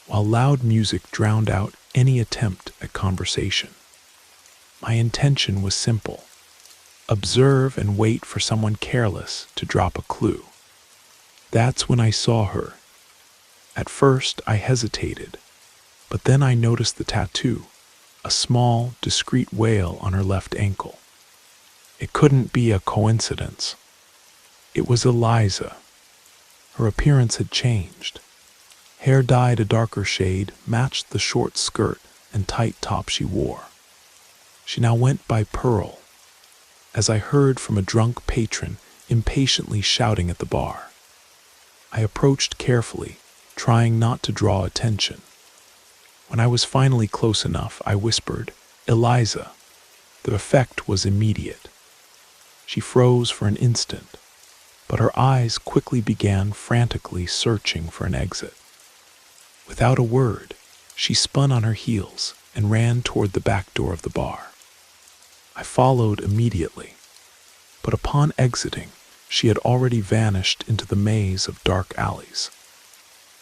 while loud music drowned out any attempt at conversation. My intention was simple: observe and wait for someone careless to drop a clue. That's when I saw her. At first, I hesitated, but then I noticed the tattoo, a small, discreet wale on her left ankle. It couldn't be a coincidence. It was Eliza. Her appearance had changed. Hair dyed a darker shade matched the short skirt and tight top she wore. She now went by Pearl, as I heard from a drunk patron impatiently shouting at the bar. I approached carefully, trying not to draw attention. When I was finally close enough, I whispered, "Eliza." The effect was immediate. She froze for an instant, but her eyes quickly began frantically searching for an exit. Without a word, she spun on her heels and ran toward the back door of the bar. I followed immediately, but upon exiting, she had already vanished into the maze of dark alleys.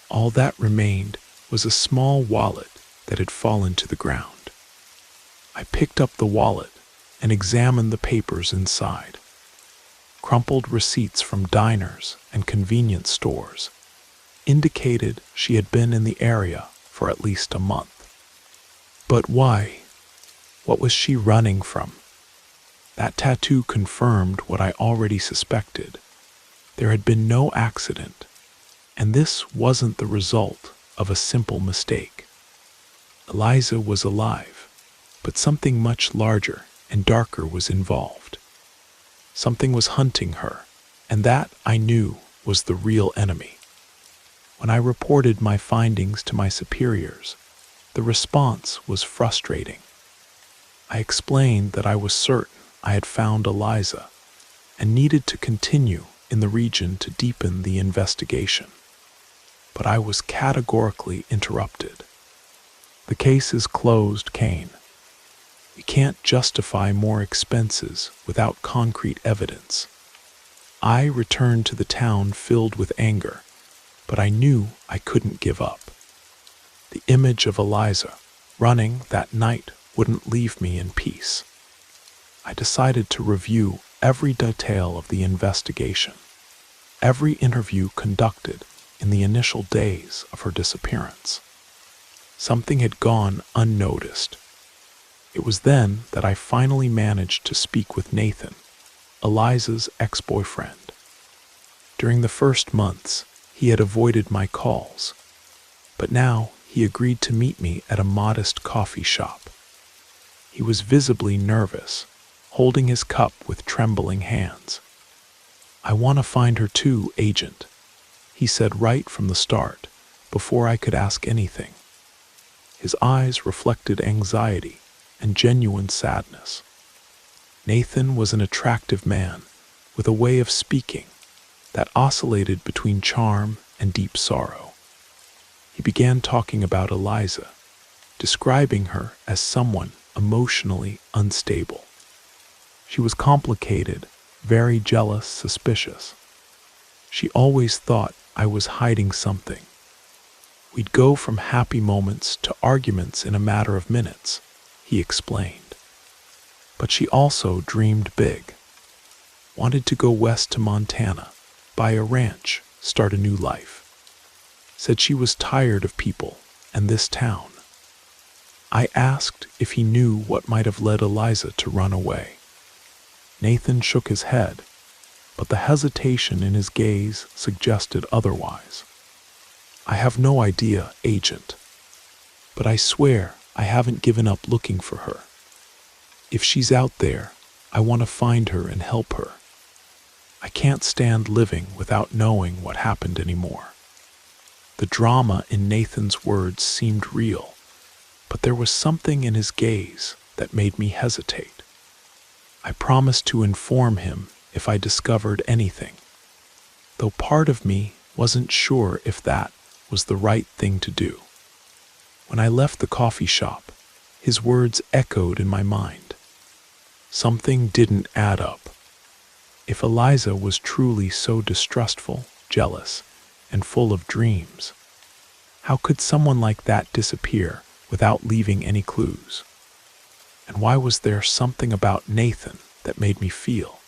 All that remained was a small wallet that had fallen to the ground. I picked up the wallet and examined the papers inside. Crumpled receipts from diners and convenience stores indicated she had been in the area for at least a month. But why? What was she running from? That tattoo confirmed what I already suspected. There had been no accident, and this wasn't the result of a simple mistake. Eliza was alive, but something much larger and darker was involved. Something was hunting her, and that, I knew, was the real enemy. When I reported my findings to my superiors, the response was frustrating. I explained that I was certain I had found Eliza and needed to continue in the region to deepen the investigation. But I was categorically interrupted. "The case is closed, Kane. We can't justify more expenses without concrete evidence." I returned to the town filled with anger, but I knew I couldn't give up. The image of Eliza running that night wouldn't leave me in peace. I decided to review every detail of the investigation. every interview conducted in the initial days of her disappearance. Something had gone unnoticed. It was then that I finally managed to speak with Nathan, Eliza's ex-boyfriend. During the first months, he had avoided my calls, but now he agreed to meet me at a modest coffee shop. He was visibly nervous, holding his cup with trembling hands. "I want to find her too, Agent," he said right from the start, before I could ask anything. His eyes reflected anxiety and genuine sadness. Nathan was an attractive man with a way of speaking that oscillated between charm and deep sorrow. He began talking about Eliza, describing her as someone emotionally unstable. She was complicated, very jealous, suspicious. She always thought I was hiding something. We'd go from happy moments to arguments in a matter of minutes, he explained. But she also dreamed big. Wanted to go west to Montana, buy a ranch, start a new life. Said she was tired of people and this town. I asked if he knew what might have led Eliza to run away. Nathan shook his head, but the hesitation in his gaze suggested otherwise. "I have no idea, Agent, but I swear I haven't given up looking for her. If she's out there, I want to find her and help her. I can't stand living without knowing what happened anymore." The drama in Nathan's words seemed real, but there was something in his gaze that made me hesitate. I promised to inform him if I discovered anything, though part of me wasn't sure if that was the right thing to do. When I left the coffee shop, his words echoed in my mind. Something didn't add up. If Eliza was truly so distrustful, jealous, and full of dreams, how could someone like that disappear without leaving any clues? And why was there something about Nathan that made me feel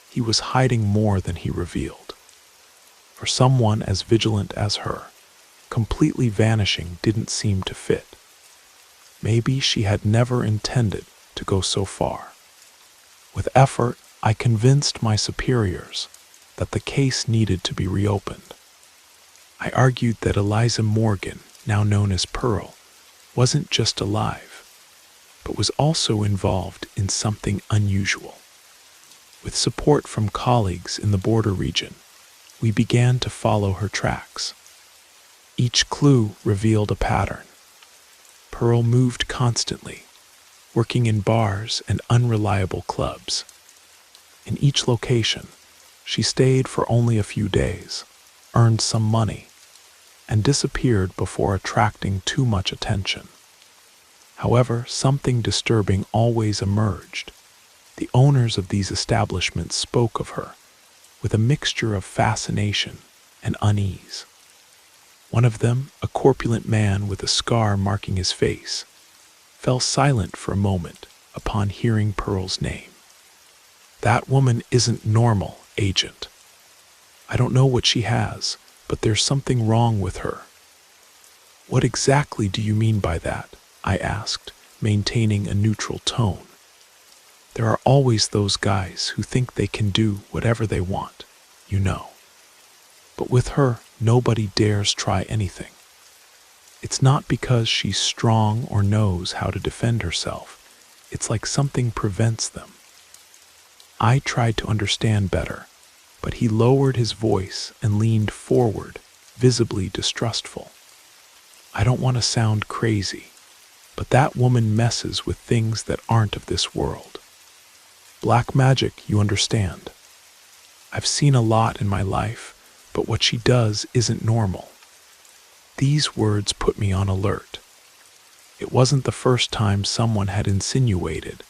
he was hiding more than he revealed? For someone as vigilant as her, completely vanishing didn't seem to fit. Maybe she had never intended to go so far. With effort, I convinced my superiors that the case needed to be reopened. I argued that Eliza Morgan, now known as Pearl, wasn't just alive, but was also involved in something unusual. With support from colleagues in the border region, we began to follow her tracks. Each clue revealed a pattern. Pearl moved constantly, working in bars and unreliable clubs. In each location, she stayed for only a few days, earned some money, and disappeared before attracting too much attention. However, something disturbing always emerged. The owners of these establishments spoke of her with a mixture of fascination and unease. One of them, a corpulent man with a scar marking his face, fell silent for a moment upon hearing Pearl's name. "That woman isn't normal, Agent. I don't know what she has, but there's something wrong with her." "What exactly do you mean by that?" I asked, maintaining a neutral tone. There are always those guys who think they can do whatever they want, you know. But with her, nobody dares try anything. It's not because she's strong or knows how to defend herself. It's like something prevents them. I tried to understand better, but he lowered his voice and leaned forward, visibly distrustful. "I don't want to sound crazy, but that woman messes with things that aren't of this world. Black magic, you understand. I've seen a lot in my life, but what she does isn't normal." These words put me on alert. It wasn't the first time someone had insinuated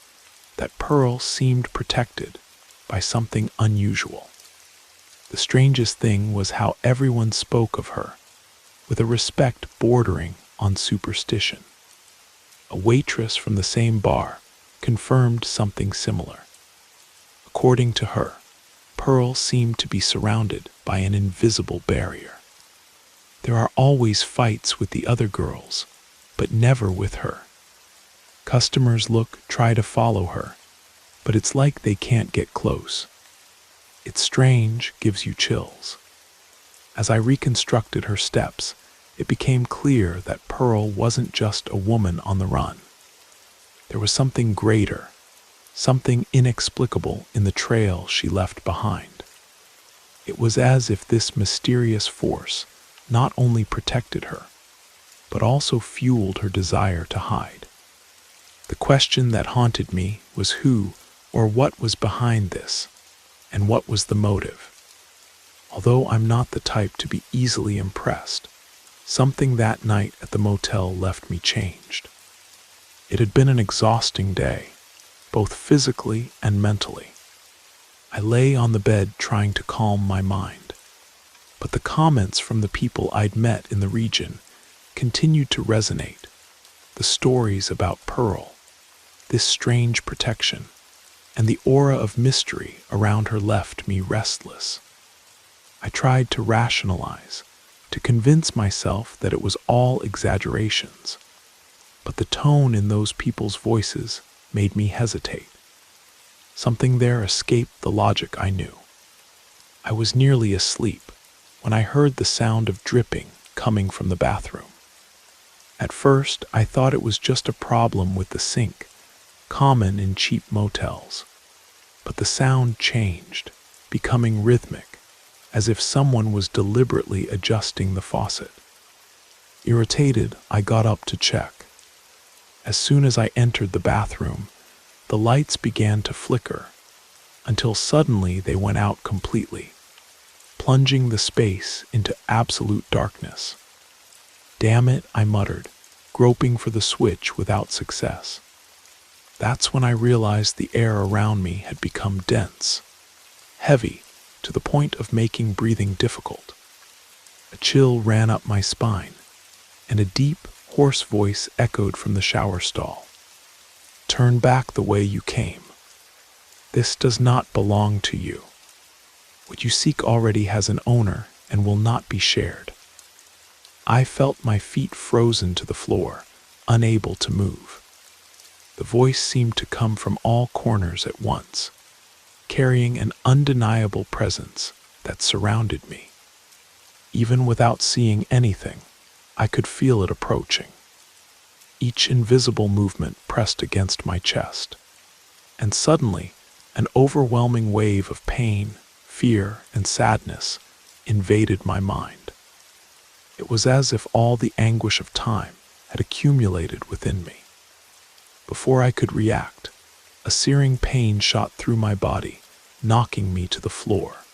that Pearl seemed protected by something unusual. The strangest thing was how everyone spoke of her, with a respect bordering on superstition. A waitress from the same bar confirmed something similar. According to her, Pearl seemed to be surrounded by an invisible barrier. There are always fights with the other girls, but never with her. Customers try to follow her, but it's like they can't get close. It's strange, gives you chills. As I reconstructed her steps, it became clear that Pearl wasn't just a woman on the run. There was something greater, something inexplicable in the trail she left behind. It was as if this mysterious force not only protected her, but also fueled her desire to hide. The question that haunted me was who or what was behind this, and what was the motive. Although I'm not the type to be easily impressed, something that night at the motel left me changed. It had been an exhausting day, both physically and mentally. I lay on the bed trying to calm my mind, but the comments from the people I'd met in the region continued to resonate. The stories about Pearl, this strange protection, and the aura of mystery around her left me restless. I tried to rationalize, to convince myself that it was all exaggerations, but the tone in those people's voices made me hesitate. Something there escaped the logic I knew. I was nearly asleep when I heard the sound of dripping coming from the bathroom. At first, I thought it was just a problem with the sink, common in cheap motels. But the sound changed, becoming rhythmic, as if someone was deliberately adjusting the faucet. Irritated, I got up to check. As soon as I entered the bathroom, the lights began to flicker, until suddenly they went out completely, plunging the space into absolute darkness. "Damn it," I muttered, groping for the switch without success. That's when I realized the air around me had become dense, heavy, to the point of making breathing difficult. A chill ran up my spine, and a deep, hoarse voice echoed from the shower stall. "Turn back the way you came. This does not belong to you. What you seek already has an owner and will not be shared." I felt my feet frozen to the floor, unable to move. The voice seemed to come from all corners at once, carrying an undeniable presence that surrounded me. Even without seeing anything, I could feel it approaching. Each invisible movement pressed against my chest, and suddenly, an overwhelming wave of pain, fear, and sadness invaded my mind. It was as if all the anguish of time had accumulated within me. Before I could react, a searing pain shot through my body, knocking me to the floor.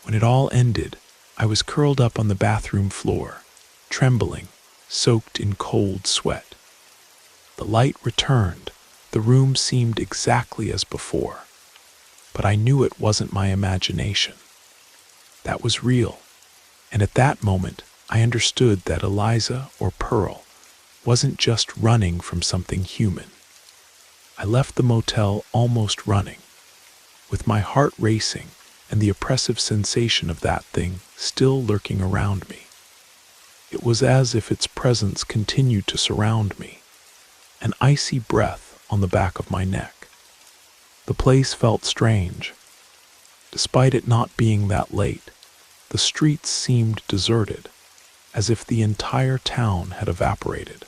When it all ended, I was curled up on the bathroom floor, trembling, soaked in cold sweat. The light returned, the room seemed exactly as before, but I knew it wasn't my imagination. That was real, and at that moment, I understood that Eliza, or Pearl, wasn't just running from something human. I left the motel almost running, with my heart racing and the oppressive sensation of that thing still lurking around me. It was as if its presence continued to surround me, an icy breath on the back of my neck. The place felt strange. Despite it not being that late, the streets seemed deserted, as if the entire town had evaporated.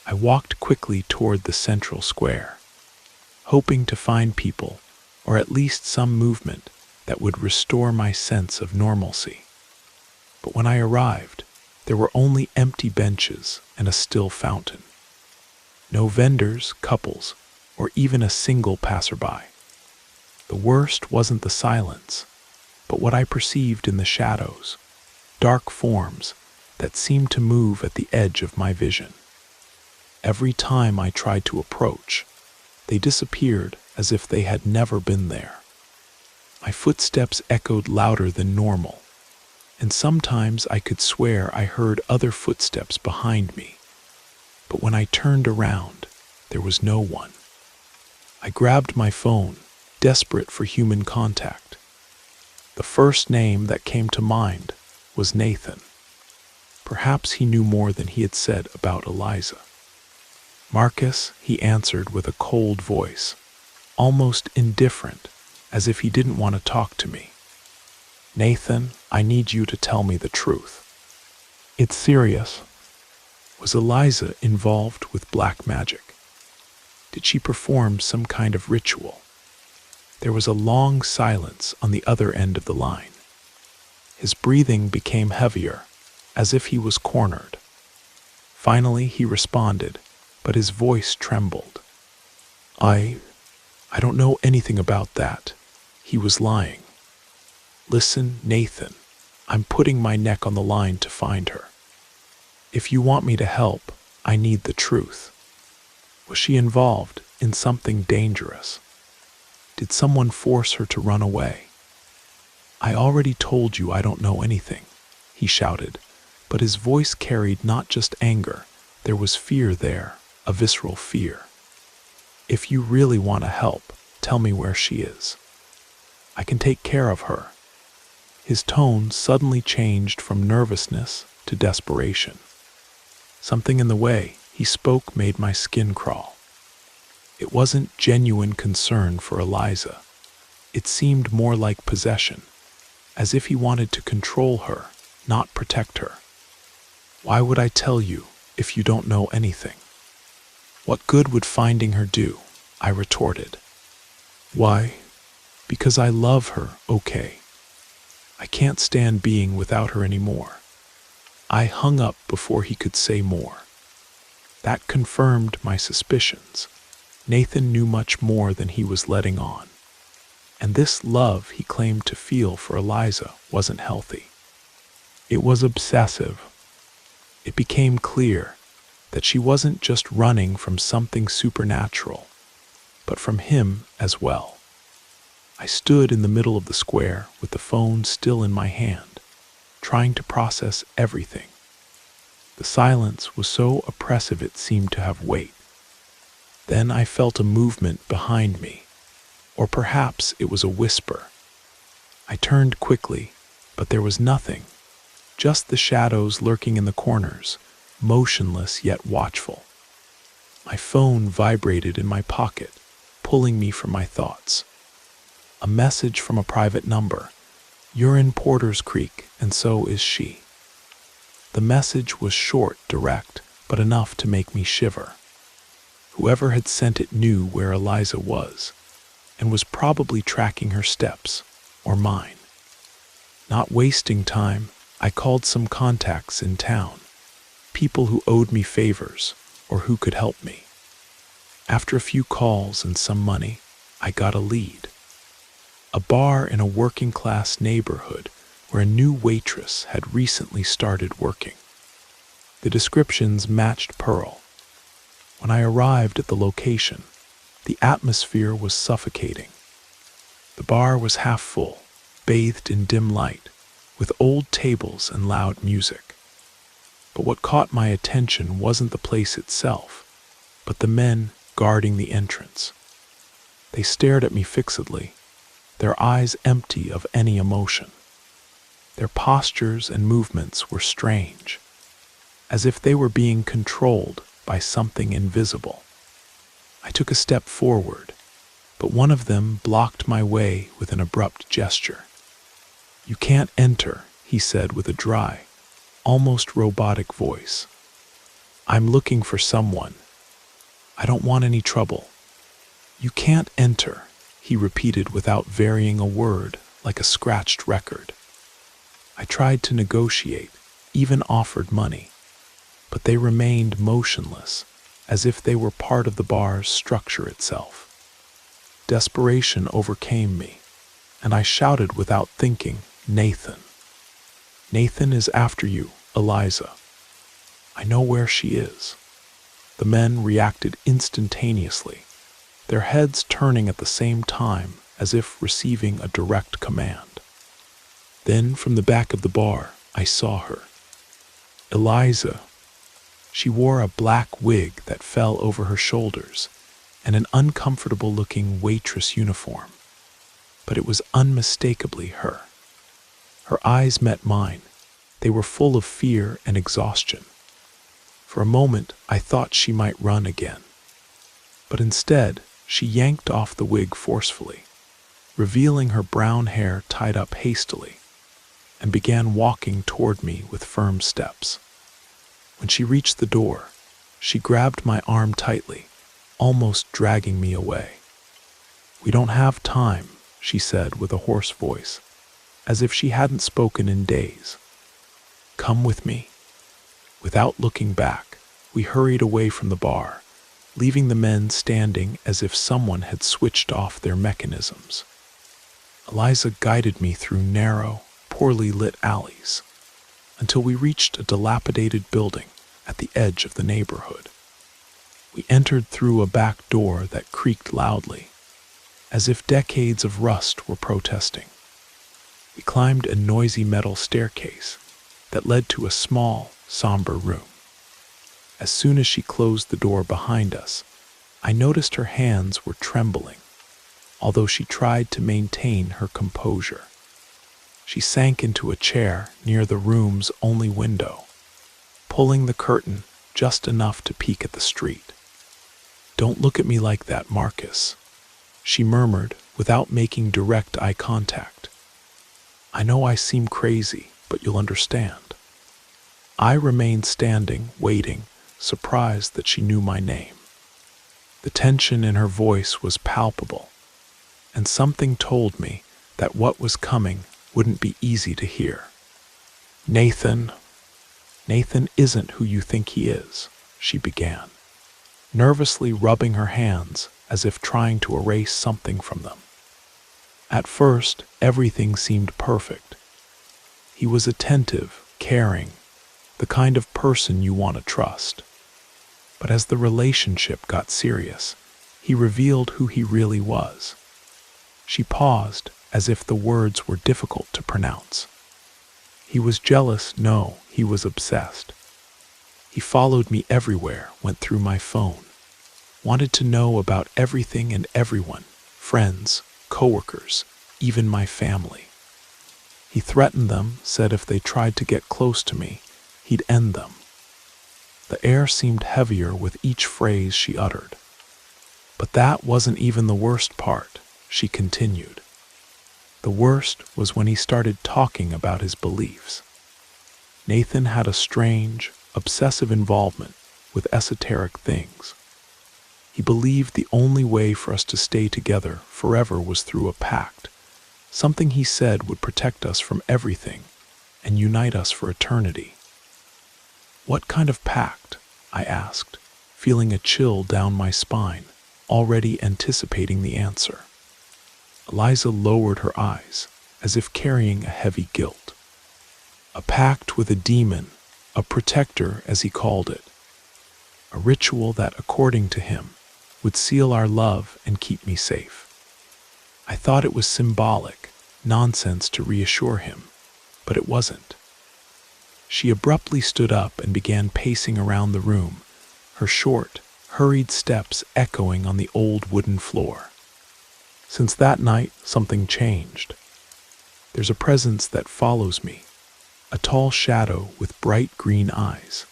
I walked quickly toward the central square, hoping to find people, or at least some movement, that would restore my sense of normalcy. But when I arrived, there were only empty benches and a still fountain. No vendors, couples, or even a single passerby. The worst wasn't the silence, but what I perceived in the shadows, dark forms that seemed to move at the edge of my vision. Every time I tried to approach, they disappeared as if they had never been there. My footsteps echoed louder than normal, and sometimes I could swear I heard other footsteps behind me. But when I turned around, there was no one. I grabbed my phone, desperate for human contact, The first name that came to mind was Nathan. Perhaps he knew more than he had said about Eliza. "Marcus," he answered with a cold voice, almost indifferent, as if he didn't want to talk to me. "Nathan, I need you to tell me the truth. It's serious. Was Eliza involved with black magic? Did she perform some kind of ritual?" There was a long silence on the other end of the line. His breathing became heavier, as if he was cornered. Finally, he responded, but his voice trembled. I don't know anything about that." He was lying. "Listen, Nathan, I'm putting my neck on the line to find her. If you want me to help, I need the truth. Was she involved in something dangerous? Did someone force her to run away?" "I already told you I don't know anything," he shouted, but his voice carried not just anger, there was fear there, a visceral fear. "If you really want to help, tell me where she is. I can take care of her." His tone suddenly changed from nervousness to desperation. Something in the way he spoke made my skin crawl. It wasn't genuine concern for Eliza. It seemed more like possession, as if he wanted to control her, not protect her. "Why would I tell you if you don't know anything? What good would finding her do?" I retorted. "Why? Because I love her, okay? I can't stand being without her anymore." I hung up before he could say more. That confirmed my suspicions. Nathan knew much more than he was letting on. And this love he claimed to feel for Eliza wasn't healthy. It was obsessive. It became clear that she wasn't just running from something supernatural, but from him as well. I stood in the middle of the square with the phone still in my hand, trying to process everything. The silence was so oppressive it seemed to have weight. Then I felt a movement behind me, or perhaps it was a whisper. I turned quickly, but there was nothing, just the shadows lurking in the corners, motionless yet watchful. My phone vibrated in my pocket, pulling me from my thoughts. A message from a private number. "You're in Porter's Creek, and so is she." The message was short, direct, but enough to make me shiver. Whoever had sent it knew where Eliza was, and was probably tracking her steps, or mine. Not wasting time, I called some contacts in town, people who owed me favors, or who could help me. After a few calls and some money, I got a lead. A bar in a working-class neighborhood where a new waitress had recently started working. The descriptions matched Pearl. When I arrived at the location, the atmosphere was suffocating. The bar was half full, bathed in dim light, with old tables and loud music. But what caught my attention wasn't the place itself, but the men guarding the entrance. They stared at me fixedly, their eyes empty of any emotion. Their postures and movements were strange, as if they were being controlled by something invisible. I took a step forward, but one of them blocked my way with an abrupt gesture. "You can't enter," he said with a dry, almost robotic voice. "I'm looking for someone. I don't want any trouble." "You can't enter," he repeated without varying a word, like a scratched record. I tried to negotiate, even offered money, but they remained motionless, as if they were part of the bar's structure itself. Desperation overcame me, and I shouted without thinking, "Nathan. Nathan is after you, Eliza. I know where she is." The men reacted instantaneously, their heads turning at the same time as if receiving a direct command. Then, from the back of the bar, I saw her. Eliza. She wore a black wig that fell over her shoulders and an uncomfortable-looking waitress uniform, but it was unmistakably her. Her eyes met mine. They were full of fear and exhaustion. For a moment, I thought she might run again. But instead, she yanked off the wig forcefully, revealing her brown hair tied up hastily, and began walking toward me with firm steps. When she reached the door, she grabbed my arm tightly, almost dragging me away. "We don't have time," she said with a hoarse voice, as if she hadn't spoken in days. "Come with me." Without looking back, we hurried away from the bar, leaving the men standing as if someone had switched off their mechanisms. Eliza guided me through narrow, poorly lit alleys, until we reached a dilapidated building at the edge of the neighborhood. We entered through a back door that creaked loudly, as if decades of rust were protesting. We climbed a noisy metal staircase that led to a small, somber room. As soon as she closed the door behind us, I noticed her hands were trembling, although she tried to maintain her composure. She sank into a chair near the room's only window, pulling the curtain just enough to peek at the street. "Don't look at me like that, Marcus," she murmured without making direct eye contact. "I know I seem crazy, but you'll understand." I remained standing, waiting, surprised that she knew my name. The tension in her voice was palpable, and something told me that what was coming wouldn't be easy to hear. Nathan isn't who you think he is," she began, nervously rubbing her hands as if trying to erase something from them. At first, everything seemed perfect. He was attentive, caring, the kind of person you want to trust. But as the relationship got serious, he revealed who he really was. She paused, as if the words were difficult to pronounce. He was jealous, no, he was obsessed. He followed me everywhere, went through my phone, wanted to know about everything and everyone, friends, coworkers, even my family. He threatened them, said if they tried to get close to me, he'd end them. The air seemed heavier with each phrase she uttered. But that wasn't even the worst part, she continued. The worst was when he started talking about his beliefs. Nathan had a strange, obsessive involvement with esoteric things. He believed the only way for us to stay together forever was through a pact, something he said would protect us from everything and unite us for eternity. "What kind of pact?" I asked, feeling a chill down my spine, already anticipating the answer. Eliza lowered her eyes, as if carrying a heavy guilt. "A pact with a demon, a protector as he called it. A ritual that, according to him, would seal our love and keep me safe." I thought it was symbolic, nonsense to reassure him, but it wasn't. She abruptly stood up and began pacing around the room, her short, hurried steps echoing on the old wooden floor. Since that night, something changed. There's a presence that follows me, a tall shadow with bright green eyes.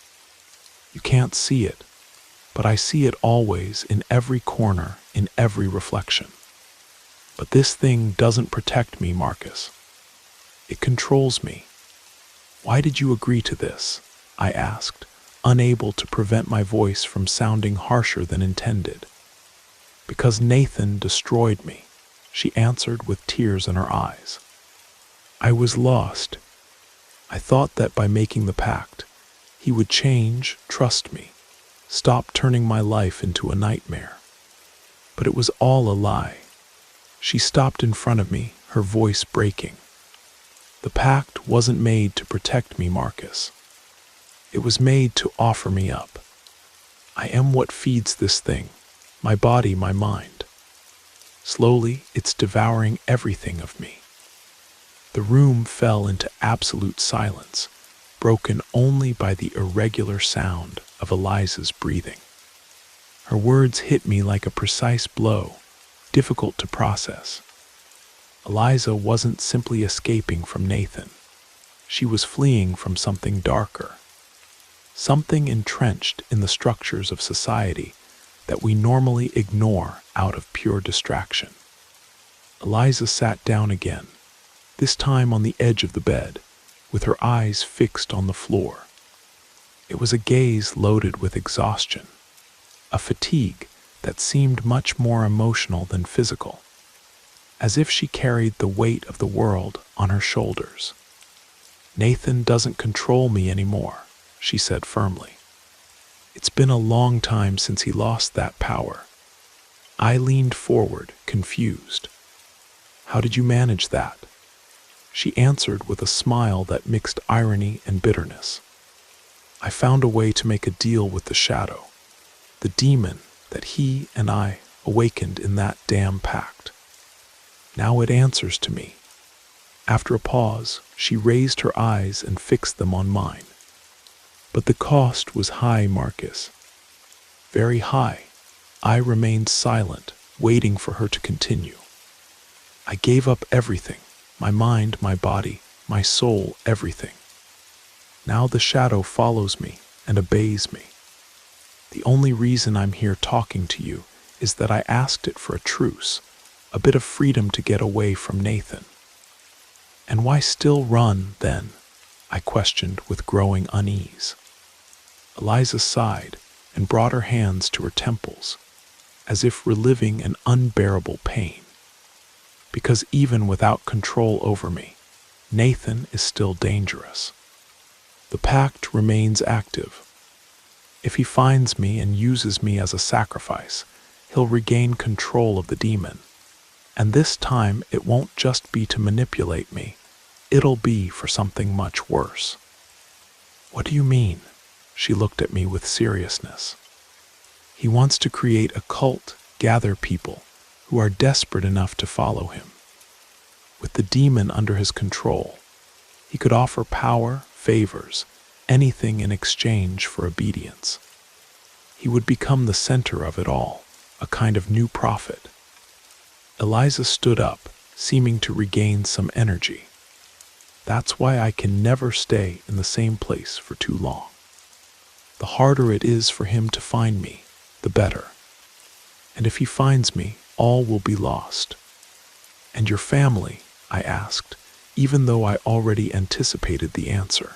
You can't see it, but I see it always in every corner, in every reflection. But this thing doesn't protect me, Marcus. It controls me. "Why did you agree to this?" I asked, unable to prevent my voice from sounding harsher than intended. "Because Nathan destroyed me," she answered with tears in her eyes. "I was lost. I thought that by making the pact, he would change, trust me, stop turning my life into a nightmare. But it was all a lie." She stopped in front of me, her voice breaking. "The pact wasn't made to protect me, Marcus. It was made to offer me up. I am what feeds this thing, my body, my mind. Slowly, it's devouring everything of me." The room fell into absolute silence, broken only by the irregular sound of Eliza's breathing. Her words hit me like a precise blow, difficult to process. Eliza wasn't simply escaping from Nathan. She was fleeing from something darker, something entrenched in the structures of society that we normally ignore out of pure distraction. Eliza sat down again, this time on the edge of the bed, with her eyes fixed on the floor. It was a gaze loaded with exhaustion, a fatigue that seemed much more emotional than physical, as if she carried the weight of the world on her shoulders. "Nathan doesn't control me anymore," she said firmly. "It's been a long time since he lost that power." I leaned forward, confused. "How did you manage that?" She answered with a smile that mixed irony and bitterness. "I found a way to make a deal with the shadow, the demon that he and I awakened in that damn pact. Now it answers to me." After a pause, she raised her eyes and fixed them on mine. "But the cost was high, Marcus. Very high." I remained silent, waiting for her to continue. "I gave up everything, my mind, my body, my soul, everything. Now the shadow follows me and obeys me. The only reason I'm here talking to you is that I asked it for a truce, a bit of freedom to get away from Nathan." "And why still run, then?" I questioned with growing unease. Eliza sighed and brought her hands to her temples, as if reliving an unbearable pain. "Because even without control over me, Nathan is still dangerous. The pact remains active. If he finds me and uses me as a sacrifice, he'll regain control of the demon. And this time it won't just be to manipulate me, it'll be for something much worse." "What do you mean?" She looked at me with seriousness. "He wants to create a cult, gather people who are desperate enough to follow him. With the demon under his control, he could offer power, favors, anything in exchange for obedience. He would become the center of it all, a kind of new prophet." Eliza stood up, seeming to regain some energy. "That's why I can never stay in the same place for too long. The harder it is for him to find me, the better. And if he finds me, all will be lost." "And your family?" I asked, even though I already anticipated the answer.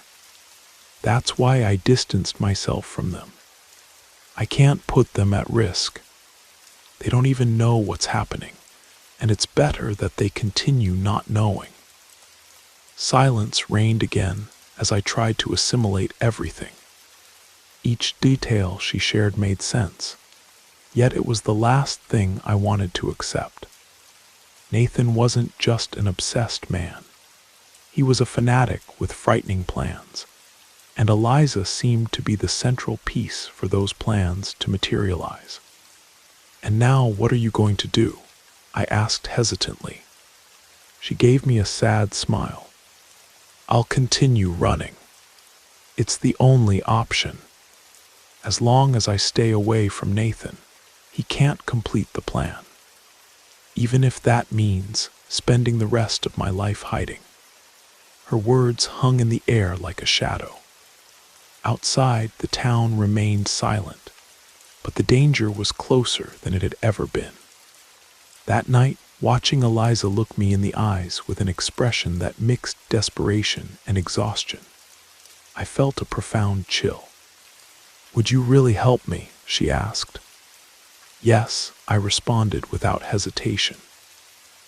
"That's why I distanced myself from them. I can't put them at risk. They don't even know what's happening, and it's better that they continue not knowing." Silence reigned again as I tried to assimilate everything. Each detail she shared made sense, yet it was the last thing I wanted to accept. Nathan wasn't just an obsessed man. He was a fanatic with frightening plans, and Eliza seemed to be the central piece for those plans to materialize. "And now what are you going to do?" I asked hesitantly. She gave me a sad smile. "I'll continue running. It's the only option. As long as I stay away from Nathan, he can't complete the plan. Even if that means spending the rest of my life hiding." Her words hung in the air like a shadow. Outside, the town remained silent, but the danger was closer than it had ever been. That night, watching Eliza look me in the eyes with an expression that mixed desperation and exhaustion, I felt a profound chill. "Would you really help me?" she asked. "Yes," I responded without hesitation,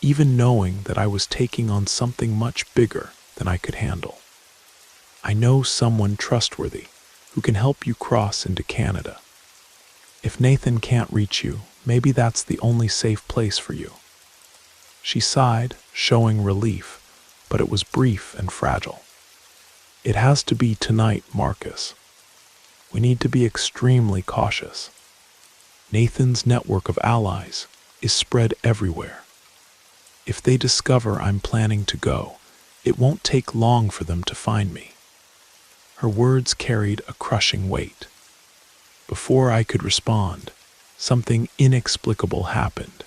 even knowing that I was taking on something much bigger than I could handle. "I know someone trustworthy who can help you cross into Canada. If Nathan can't reach you, maybe that's the only safe place for you." She sighed, showing relief, but it was brief and fragile. "It has to be tonight, Marcus. We need to be extremely cautious. Nathan's network of allies is spread everywhere. If they discover I'm planning to go, it won't take long for them to find me." Her words carried a crushing weight. Before I could respond, something inexplicable happened.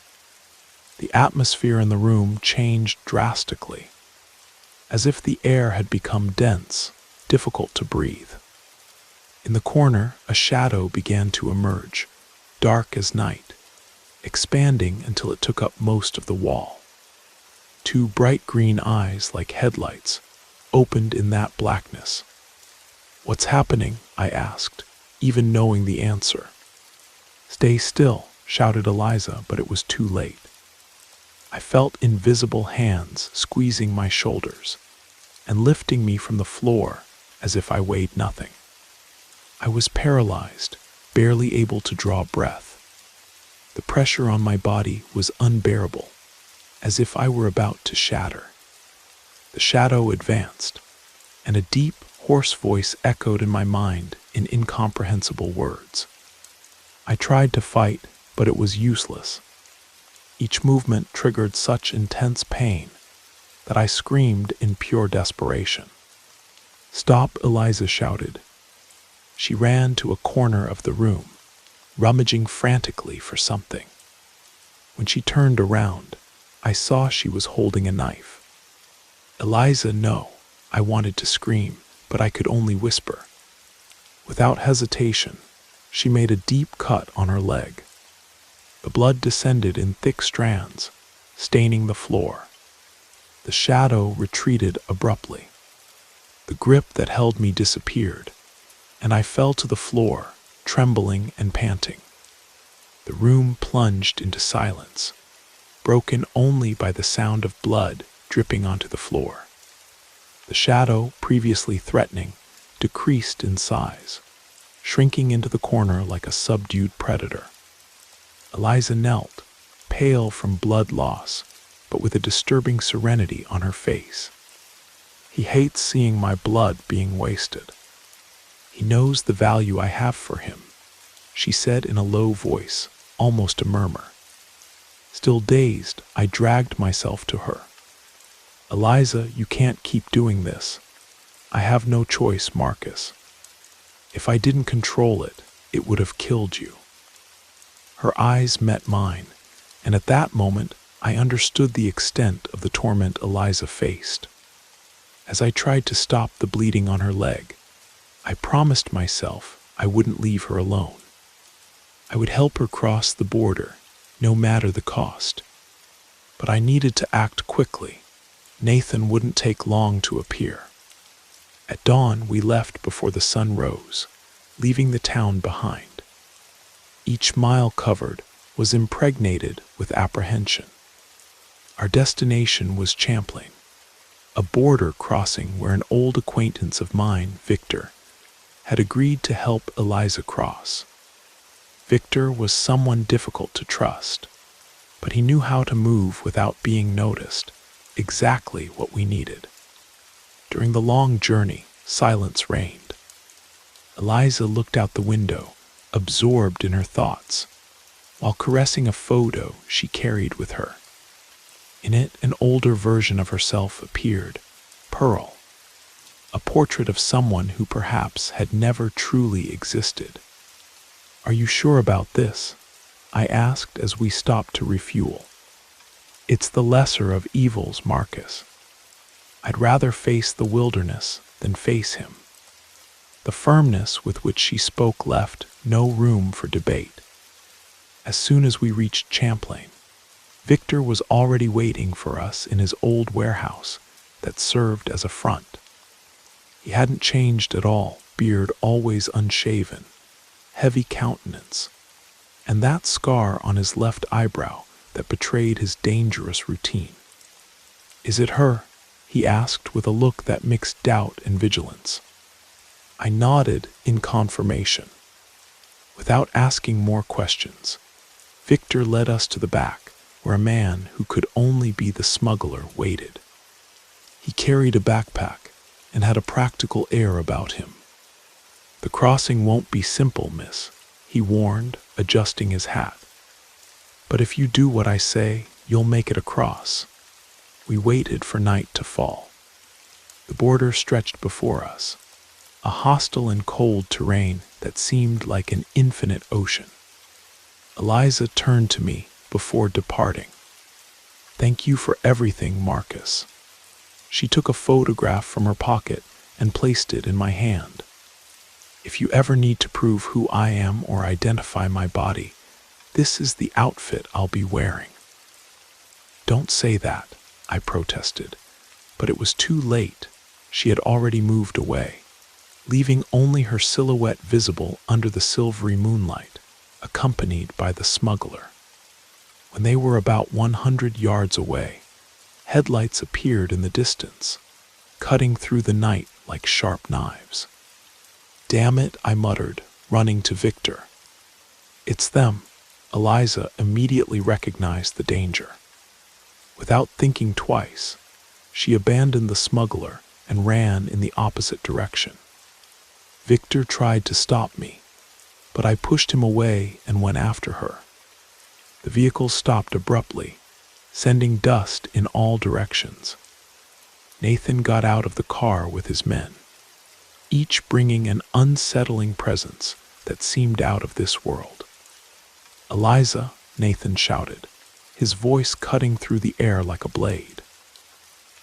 The atmosphere in the room changed drastically. as if the air had become dense, difficult to breathe. In the corner, a shadow began to emerge, dark as night, expanding until it took up most of the wall. Two bright green eyes, like headlights, opened in that blackness. "What's happening?" I asked, even knowing the answer. "Stay still," shouted Eliza, but it was too late. I felt invisible hands squeezing my shoulders and lifting me from the floor as if I weighed nothing. I was paralyzed, barely able to draw breath. The pressure on my body was unbearable, as if I were about to shatter. The shadow advanced, and a deep, hoarse voice echoed in my mind in incomprehensible words. I tried to fight, but it was useless. Each movement triggered such intense pain that I screamed in pure desperation. "Stop!" Eliza shouted. She ran to a corner of the room, rummaging frantically for something. When she turned around, I saw she was holding a knife. "Eliza, no!" I wanted to scream, but I could only whisper. Without hesitation, she made a deep cut on her leg. The blood descended in thick strands, staining the floor. The shadow retreated abruptly. The grip that held me disappeared, and I fell to the floor, trembling and panting. The room plunged into silence, broken only by the sound of blood dripping onto the floor. The shadow, previously threatening, decreased in size, shrinking into the corner like a subdued predator. Eliza knelt, pale from blood loss, but with a disturbing serenity on her face. "He hates seeing my blood being wasted. He knows the value I have for him," she said in a low voice, almost a murmur. Still dazed, I dragged myself to her. "Eliza, you can't keep doing this. I have no choice, Marcus. If I didn't control it, it would have killed you." Her eyes met mine, and at that moment I understood the extent of the torment Eliza faced. As I tried to stop the bleeding on her leg, I promised myself I wouldn't leave her alone. I would help her cross the border, no matter the cost. But I needed to act quickly. Nathan wouldn't take long to appear. At dawn, we left before the sun rose, leaving the town behind. Each mile covered was impregnated with apprehension. Our destination was Champlain, a border crossing where an old acquaintance of mine, Victor, had agreed to help Eliza cross. Victor was someone difficult to trust, but he knew how to move without being noticed, exactly what we needed. During the long journey, silence reigned. Eliza looked out the window, absorbed in her thoughts, while caressing a photo she carried with her. In it, an older version of herself appeared, Pearl, a portrait of someone who perhaps had never truly existed. "Are you sure about this?" I asked as we stopped to refuel. "It's the lesser of evils, Marcus. I'd rather face the wilderness than face him." The firmness with which she spoke left no room for debate. As soon as we reached Champlain, Victor was already waiting for us in his old warehouse that served as a front. He hadn't changed at all, beard always unshaven, heavy countenance, and that scar on his left eyebrow that betrayed his dangerous routine. "Is it her?" he asked with a look that mixed doubt and vigilance. I nodded in confirmation. Without asking more questions, Victor led us to the back, where a man who could only be the smuggler waited. He carried a backpack and had a practical air about him. "The crossing won't be simple, miss," he warned, adjusting his hat. "But if you do what I say, you'll make it across." We waited for night to fall. The border stretched before us, a hostile and cold terrain that seemed like an infinite ocean. Eliza turned to me before departing. "Thank you for everything, Marcus." She took a photograph from her pocket and placed it in my hand. "If you ever need to prove who I am or identify my body, this is the outfit I'll be wearing." "Don't say that," I protested, but it was too late. She had already moved away, leaving only her silhouette visible under the silvery moonlight, accompanied by the smuggler. When they were about 100 yards away, headlights appeared in the distance, cutting through the night like sharp knives. "Damn it," I muttered, running to Victor. "It's them." Eliza immediately recognized the danger. Without thinking twice, she abandoned the smuggler and ran in the opposite direction. Victor tried to stop me, but I pushed him away and went after her. The vehicle stopped abruptly, sending dust in all directions. Nathan got out of the car with his men, each bringing an unsettling presence that seemed out of this world. "Eliza," Nathan shouted, his voice cutting through the air like a blade.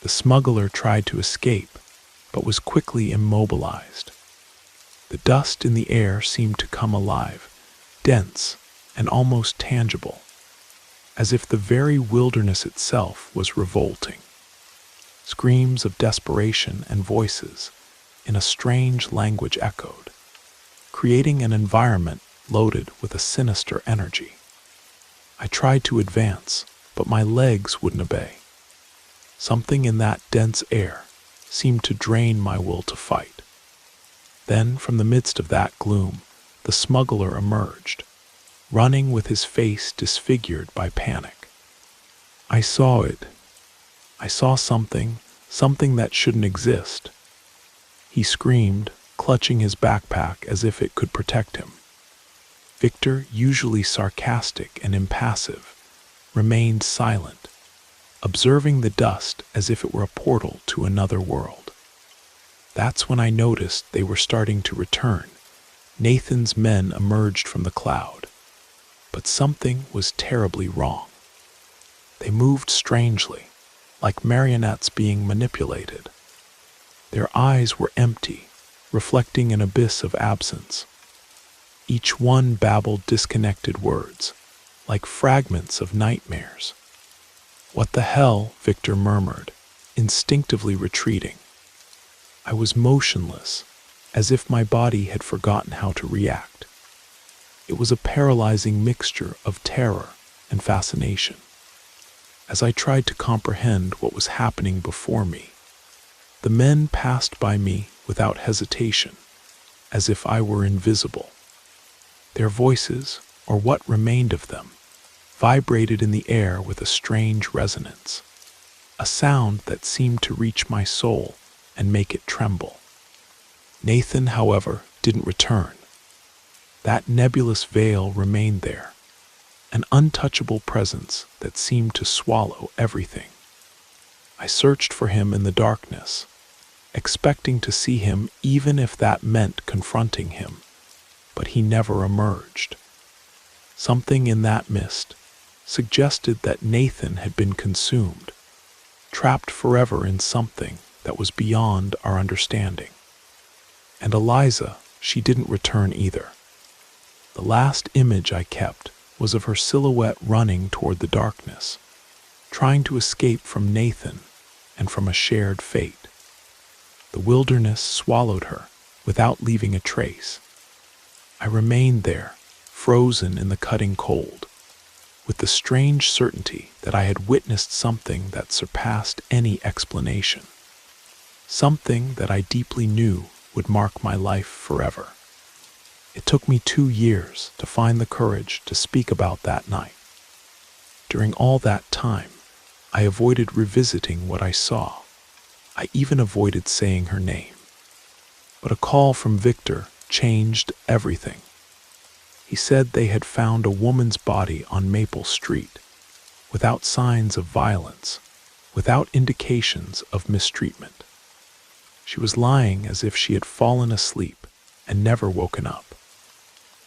The smuggler tried to escape, but was quickly immobilized. The dust in the air seemed to come alive, dense and almost tangible, as if the very wilderness itself was revolting. Screams of desperation and voices in a strange language echoed, creating an environment loaded with a sinister energy. I tried to advance, but my legs wouldn't obey. Something in that dense air seemed to drain my will to fight. Then, from the midst of that gloom, the smuggler emerged, running with his face disfigured by panic. I saw it. I saw something that shouldn't exist. He screamed, clutching his backpack as if it could protect him. Victor, usually sarcastic and impassive, remained silent, observing the dust as if it were a portal to another world. That's when I noticed they were starting to return. Nathan's men emerged from the cloud, but something was terribly wrong. They moved strangely, like marionettes being manipulated. Their eyes were empty, reflecting an abyss of absence. Each one babbled disconnected words, like fragments of nightmares. "What the hell?" Victor murmured, instinctively retreating. I was motionless, as if my body had forgotten how to react. It was a paralyzing mixture of terror and fascination. As I tried to comprehend what was happening before me, the men passed by me without hesitation, as if I were invisible. Their voices, or what remained of them, vibrated in the air with a strange resonance, a sound that seemed to reach my soul and make it tremble. Nathan, however, didn't return. That nebulous veil remained there, an untouchable presence that seemed to swallow everything. I searched for him in the darkness, expecting to see him even if that meant confronting him, but he never emerged. Something in that mist suggested that Nathan had been consumed, trapped forever in something that was beyond our understanding. And Eliza, she didn't return either. The last image I kept was of her silhouette running toward the darkness, trying to escape from Nathan and from a shared fate. The wilderness swallowed her without leaving a trace. I remained there, frozen in the cutting cold, with the strange certainty that I had witnessed something that surpassed any explanation, something that I deeply knew would mark my life forever. It took me 2 years to find the courage to speak about that night. During all that time, I avoided revisiting what I saw. I even avoided saying her name. But a call from Victor changed everything. He said they had found a woman's body on Maple Street, without signs of violence, without indications of mistreatment. She was lying as if she had fallen asleep and never woken up.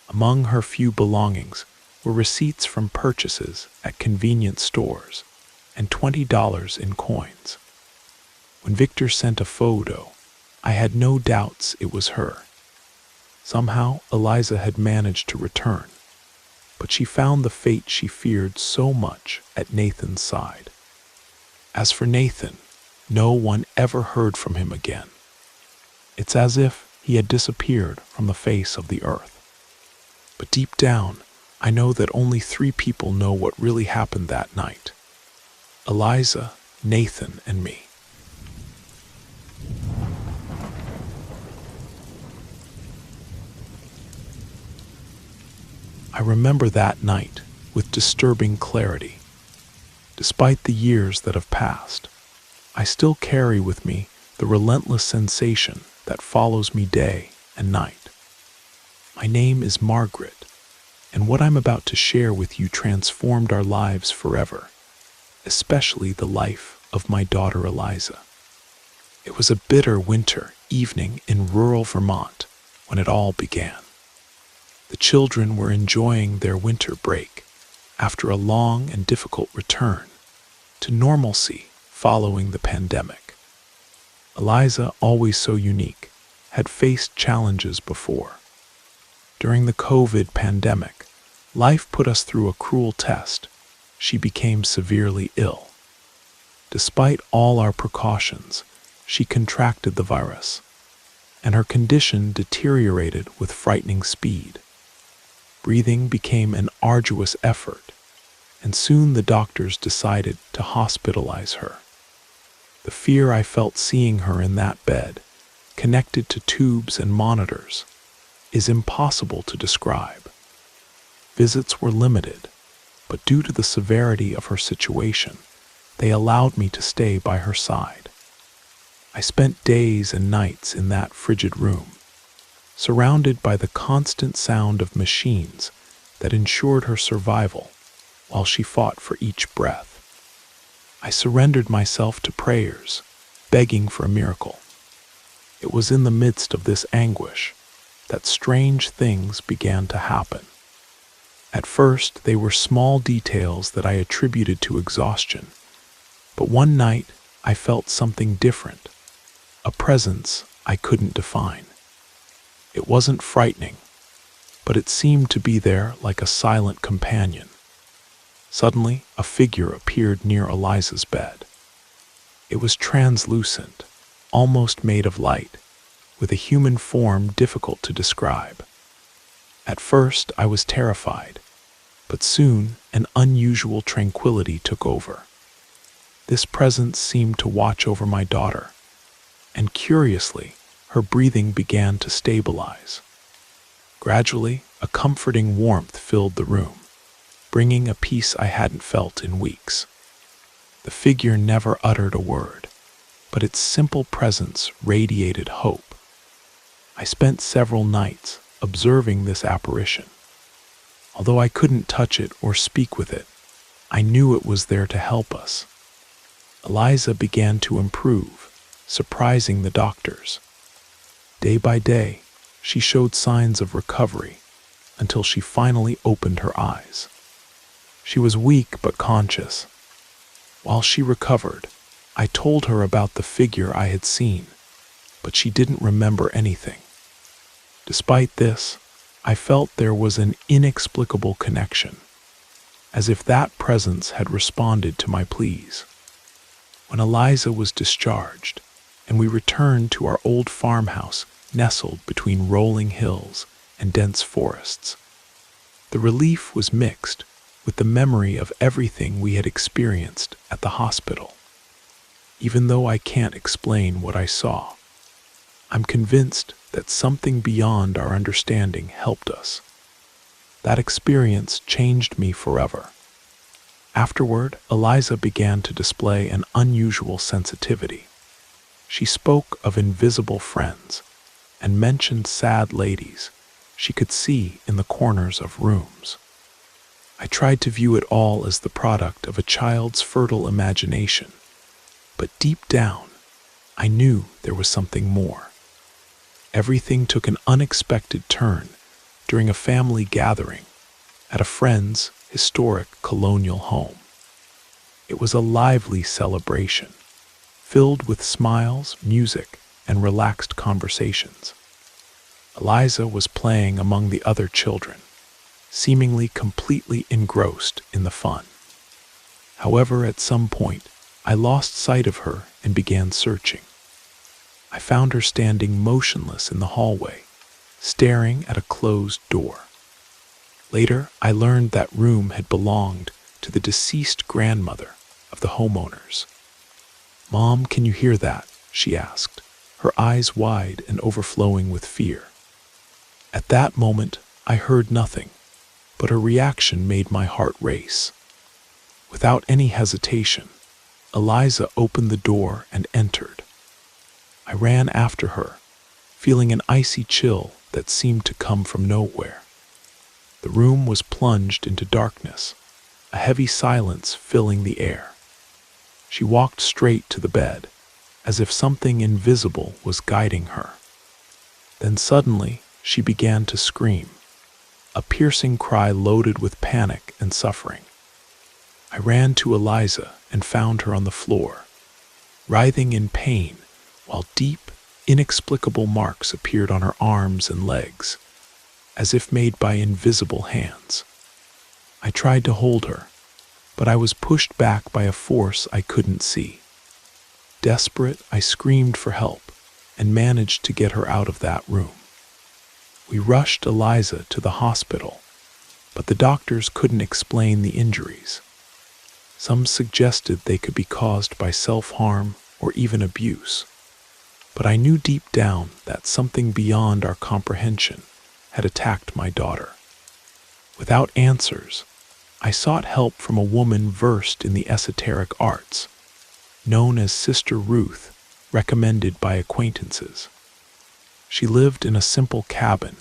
Among her few belongings were receipts from purchases at convenience stores and $20 in coins. When Victor sent a photo, I had no doubts it was her. Somehow, Eliza had managed to return, but she found the fate she feared so much at Nathan's side. As for Nathan, no one ever heard from him again. It's as if he had disappeared from the face of the earth. But deep down, I know that only 3 people know what really happened that night: Eliza, Nathan, and me. I remember that night with disturbing clarity. Despite the years that have passed, I still carry with me the relentless sensation that follows me day and night. My name is Margaret, and what I'm about to share with you transformed our lives forever, especially the life of my daughter Eliza. It was a bitter winter evening in rural Vermont when it all began. The children were enjoying their winter break after a long and difficult return to normalcy following the pandemic. Eliza, always so unique, had faced challenges before. During the COVID pandemic, life put us through a cruel test. She became severely ill. Despite all our precautions, she contracted the virus, and her condition deteriorated with frightening speed. Breathing became an arduous effort, and soon the doctors decided to hospitalize her. The fear I felt seeing her in that bed, connected to tubes and monitors, is impossible to describe. Visits were limited, but due to the severity of her situation, they allowed me to stay by her side. I spent days and nights in that frigid room, surrounded by the constant sound of machines that ensured her survival while she fought for each breath. I surrendered myself to prayers, begging for a miracle. It was in the midst of this anguish that strange things began to happen. At first, they were small details that I attributed to exhaustion, but one night I felt something different, a presence I couldn't define. It wasn't frightening, but it seemed to be there like a silent companion. Suddenly, a figure appeared near Eliza's bed. It was translucent, almost made of light, with a human form difficult to describe. At first, I was terrified, but soon an unusual tranquility took over. This presence seemed to watch over my daughter, and curiously, her breathing began to stabilize. Gradually, a comforting warmth filled the room, bringing a peace I hadn't felt in weeks. The figure never uttered a word, but its simple presence radiated hope. I spent several nights observing this apparition. Although I couldn't touch it or speak with it, I knew it was there to help us. Eliza began to improve, surprising the doctors. Day by day, she showed signs of recovery until she finally opened her eyes. She was weak but conscious. While she recovered, I told her about the figure I had seen, but she didn't remember anything. Despite this, I felt there was an inexplicable connection, as if that presence had responded to my pleas. When Eliza was discharged, and we returned to our old farmhouse nestled between rolling hills and dense forests, the relief was mixed with the memory of everything we had experienced at the hospital. Even though I can't explain what I saw, I'm convinced that something beyond our understanding helped us. That experience changed me forever. Afterward, Eliza began to display an unusual sensitivity. She spoke of invisible friends and mentioned sad ladies she could see in the corners of rooms. I tried to view it all as the product of a child's fertile imagination, but deep down, I knew there was something more. Everything took an unexpected turn during a family gathering at a friend's historic colonial home. It was a lively celebration, filled with smiles, music, and relaxed conversations. Eliza was playing among the other children, seemingly completely engrossed in the fun. However, at some point, I lost sight of her and began searching. I found her standing motionless in the hallway, staring at a closed door. Later, I learned that room had belonged to the deceased grandmother of the homeowners. "Mom, can you hear that?" she asked, her eyes wide and overflowing with fear. At that moment, I heard nothing, but her reaction made my heart race. Without any hesitation, Eliza opened the door and entered. I ran after her, feeling an icy chill that seemed to come from nowhere. The room was plunged into darkness, a heavy silence filling the air. She walked straight to the bed, as if something invisible was guiding her. Then suddenly, she began to scream, a piercing cry loaded with panic and suffering. I ran to Eliza and found her on the floor, writhing in pain, while deep, inexplicable marks appeared on her arms and legs, as if made by invisible hands. I tried to hold her, but I was pushed back by a force I couldn't see. Desperate, I screamed for help and managed to get her out of that room. We rushed Eliza to the hospital, but the doctors couldn't explain the injuries. Some suggested they could be caused by self-harm or even abuse, but I knew deep down that something beyond our comprehension had attacked my daughter. Without answers, I sought help from a woman versed in the esoteric arts, known as Sister Ruth, recommended by acquaintances. She lived in a simple cabin,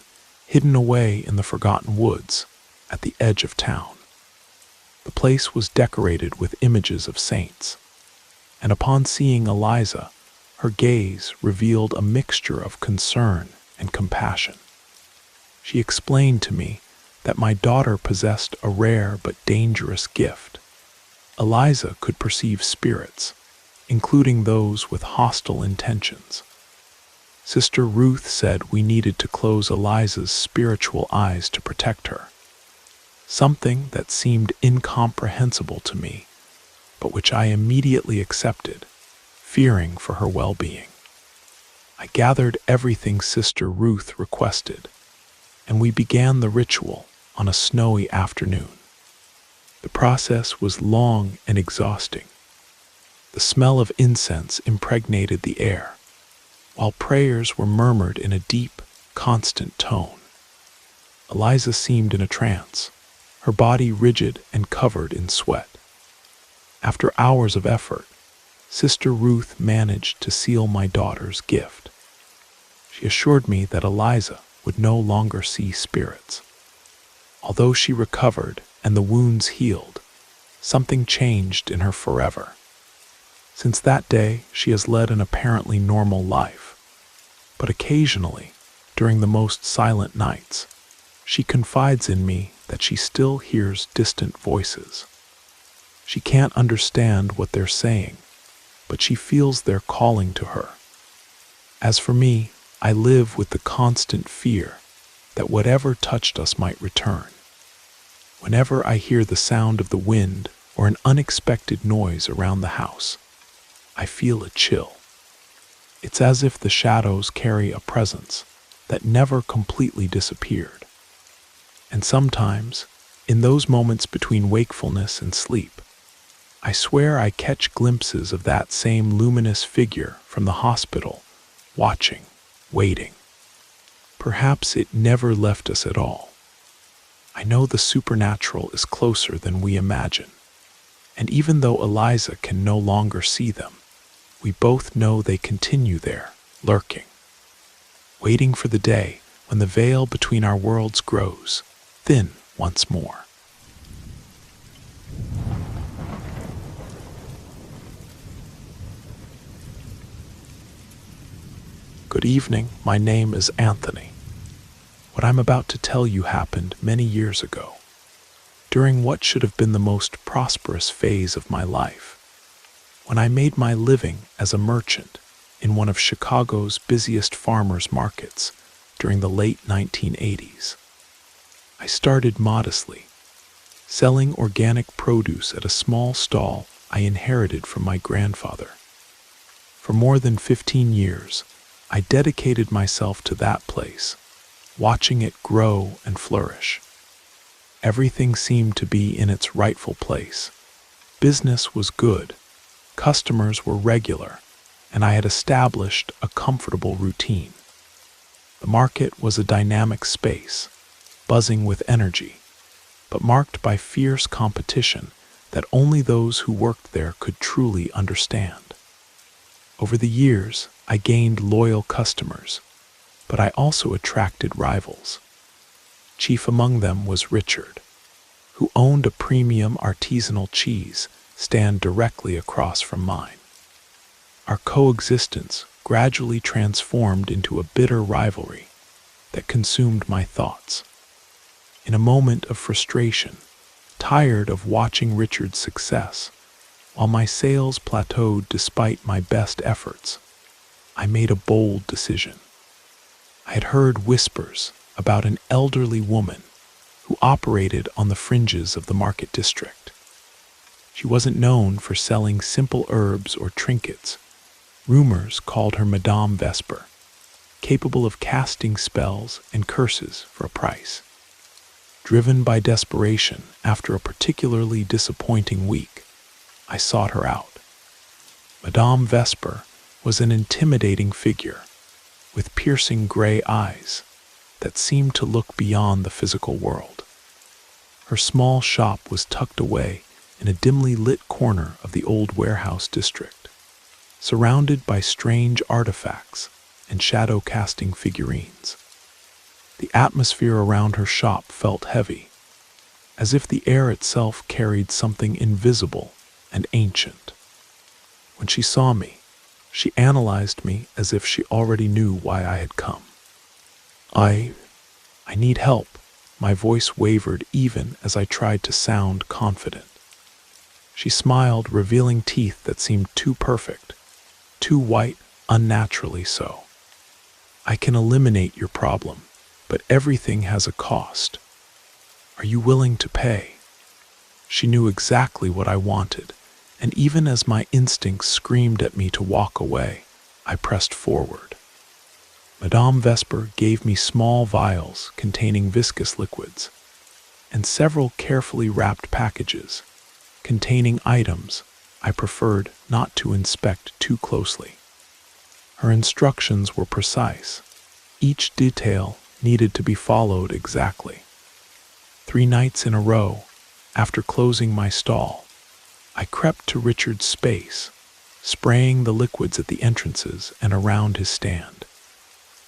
hidden away in the forgotten woods at the edge of town. The place was decorated with images of saints, and upon seeing Eliza, her gaze revealed a mixture of concern and compassion. She explained to me that my daughter possessed a rare but dangerous gift. Eliza could perceive spirits, including those with hostile intentions. Sister Ruth said we needed to close Eliza's spiritual eyes to protect her, something that seemed incomprehensible to me, but which I immediately accepted, fearing for her well-being. I gathered everything Sister Ruth requested, and we began the ritual on a snowy afternoon. The process was long and exhausting. The smell of incense impregnated the air, while prayers were murmured in a deep, constant tone. Eliza seemed in a trance, her body rigid and covered in sweat. After hours of effort, Sister Ruth managed to seal my daughter's gift. She assured me that Eliza would no longer see spirits. Although she recovered and the wounds healed, something changed in her forever. Since that day, she has led an apparently normal life. But occasionally, during the most silent nights, she confides in me that she still hears distant voices. She can't understand what they're saying, but she feels they're calling to her. As for me, I live with the constant fear that whatever touched us might return. Whenever I hear the sound of the wind or an unexpected noise around the house, I feel a chill. It's as if the shadows carry a presence that never completely disappeared. And sometimes, in those moments between wakefulness and sleep, I swear I catch glimpses of that same luminous figure from the hospital, watching, waiting. Perhaps it never left us at all. I know the supernatural is closer than we imagine, and even though Eliza can no longer see them, we both know they continue there, lurking, waiting for the day when the veil between our worlds grows thin once more. Good evening, my name is Anthony. What I'm about to tell you happened many years ago, during what should have been the most prosperous phase of my life. when I made my living as a merchant in one of Chicago's busiest farmers markets during the late 1980s. I started modestly, selling organic produce at a small stall I inherited from my grandfather. For more than 15 years, I dedicated myself to that place, watching it grow and flourish. Everything seemed to be in its rightful place. Business was good, customers were regular, and I had established a comfortable routine. The market was a dynamic space, buzzing with energy, but marked by fierce competition that only those who worked there could truly understand. Over the years, I gained loyal customers, but I also attracted rivals. Chief among them was Richard, who owned a premium artisanal cheese stand directly across from mine. Our coexistence gradually transformed into a bitter rivalry that consumed my thoughts. In a moment of frustration, tired of watching Richard's success, while my sales plateaued despite my best efforts, I made a bold decision. I had heard whispers about an elderly woman who operated on the fringes of the market district. She wasn't known for selling simple herbs or trinkets. Rumors called her Madame Vesper, capable of casting spells and curses for a price. Driven by desperation after a particularly disappointing week, I sought her out. Madame Vesper was an intimidating figure, with piercing gray eyes that seemed to look beyond the physical world. Her small shop was tucked away in a dimly lit corner of the old warehouse district, surrounded by strange artifacts and shadow-casting figurines. The atmosphere around her shop felt heavy, as if the air itself carried something invisible and ancient. When she saw me, she analyzed me as if she already knew why I had come. I need help. My voice wavered even as I tried to sound confident. She smiled, revealing teeth that seemed too perfect, too white, unnaturally so. I can eliminate your problem, but everything has a cost. Are you willing to pay? She knew exactly what I wanted, and even as my instincts screamed at me to walk away, I pressed forward. Madame Vesper gave me small vials containing viscous liquids, and several carefully wrapped packages containing items I preferred not to inspect too closely. Her instructions were precise. Each detail needed to be followed exactly. 3 nights in a row, after closing my stall, I crept to Richard's space, spraying the liquids at the entrances and around his stand,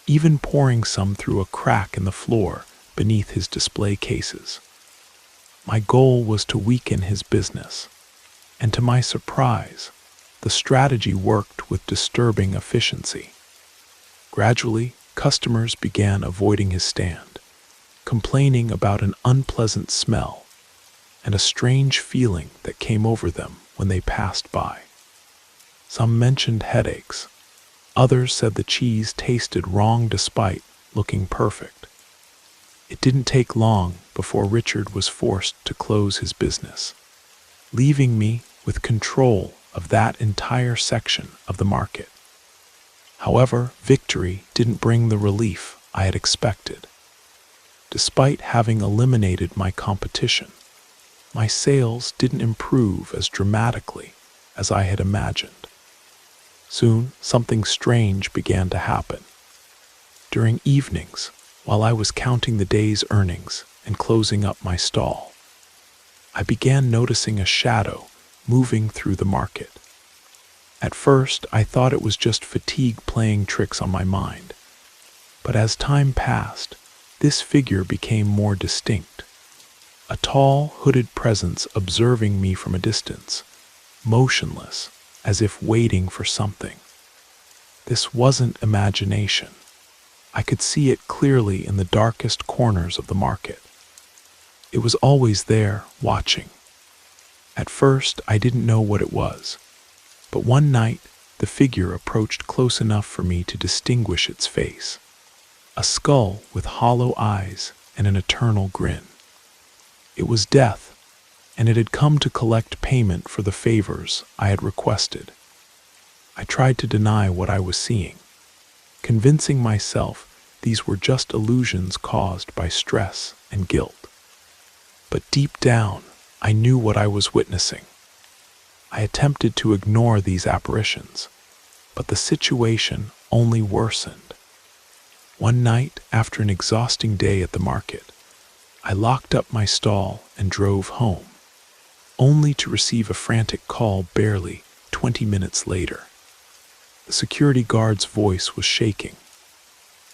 even pouring some through a crack in the floor beneath his display cases. My goal was to weaken his business, and to my surprise, the strategy worked with disturbing efficiency. Gradually, customers began avoiding his stand, complaining about an unpleasant smell and a strange feeling that came over them when they passed by. Some mentioned headaches. Others said the cheese tasted wrong despite looking perfect. It didn't take long before Richard was forced to close his business, leaving me with control of that entire section of the market. However, victory didn't bring the relief I had expected. Despite having eliminated my competition, my sales didn't improve as dramatically as I had imagined. Soon, something strange began to happen. During evenings, while I was counting the day's earnings and closing up my stall, I began noticing a shadow moving through the market. At first, I thought it was just fatigue playing tricks on my mind. But as time passed, this figure became more distinct. A tall, hooded presence observing me from a distance, motionless, as if waiting for something. This wasn't imagination. I could see it clearly in the darkest corners of the market. It was always there, watching. At first, I didn't know what it was, But one night, the figure approached close enough for me to distinguish its face. A skull with hollow eyes and an eternal grin. It was Death, and it had come to collect payment for the favors I had requested. I tried to deny what I was seeing, convincing myself these were just illusions caused by stress and guilt. But deep down, I knew what I was witnessing. I attempted to ignore these apparitions, but the situation only worsened. One night, after an exhausting day at the market, I locked up my stall and drove home, only to receive a frantic call barely 20 minutes later. The security guard's voice was shaking.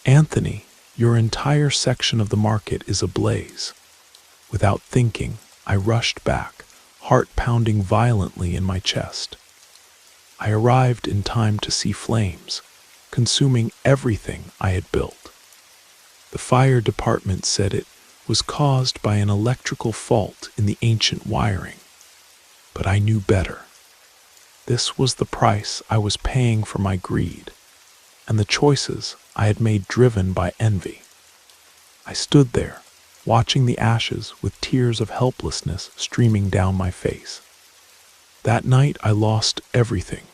"Anthony, your entire section of the market is ablaze." Without thinking, I rushed back, heart pounding violently in my chest. I arrived in time to see flames, consuming everything I had built. The fire department said it was caused by an electrical fault in the ancient wiring. But I knew better. This was the price I was paying for my greed, and the choices I had made driven by envy. I stood there, watching the ashes with tears of helplessness streaming down my face. That night I lost everything.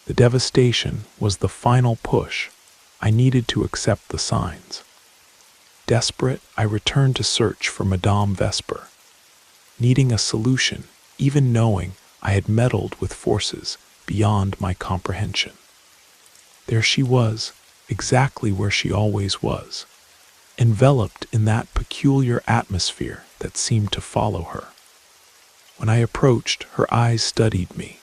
The devastation was the final push. I needed to accept the signs. Desperate, I returned to search for Madame Vesper, needing a solution, even knowing I had meddled with forces beyond my comprehension. There she was, exactly where she always was, enveloped in that peculiar atmosphere that seemed to follow her. When I approached, her eyes studied me,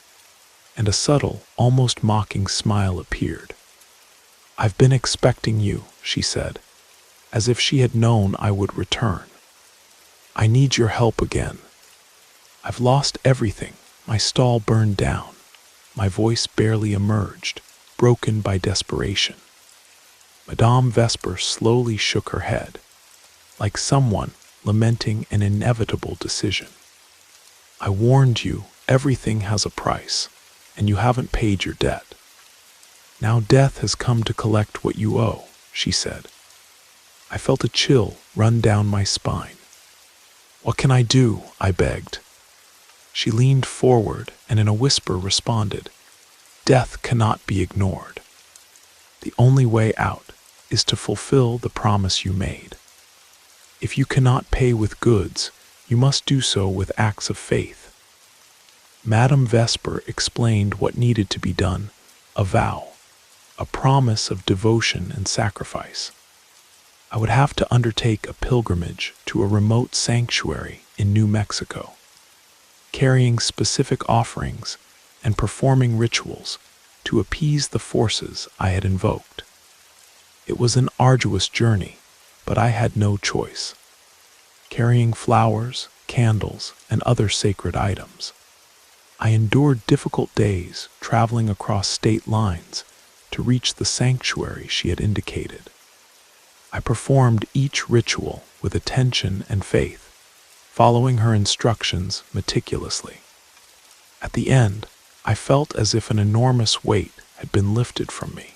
and a subtle, almost mocking smile appeared. "I've been expecting you," she said, as if she had known I would return. "I need your help again. I've lost everything. My stall burned down." My voice barely emerged, broken by desperation. Madame Vesper slowly shook her head, like someone lamenting an inevitable decision. "I warned you, everything has a price, and you haven't paid your debt. Now death has come to collect what you owe," she said. I felt a chill run down my spine. "What can I do?" I begged. She leaned forward and in a whisper responded, "Death cannot be ignored. The only way out is to fulfill the promise you made. If you cannot pay with goods, you must do so with acts of faith." Madame Vesper explained what needed to be done: a vow, a promise of devotion and sacrifice. I would have to undertake a pilgrimage to a remote sanctuary in New Mexico, carrying specific offerings and performing rituals to appease the forces I had invoked. It was an arduous journey, but I had no choice. Carrying flowers, candles, and other sacred items, I endured difficult days traveling across state lines to reach the sanctuary she had indicated. I performed each ritual with attention and faith, following her instructions meticulously. At the end, I felt as if an enormous weight had been lifted from me.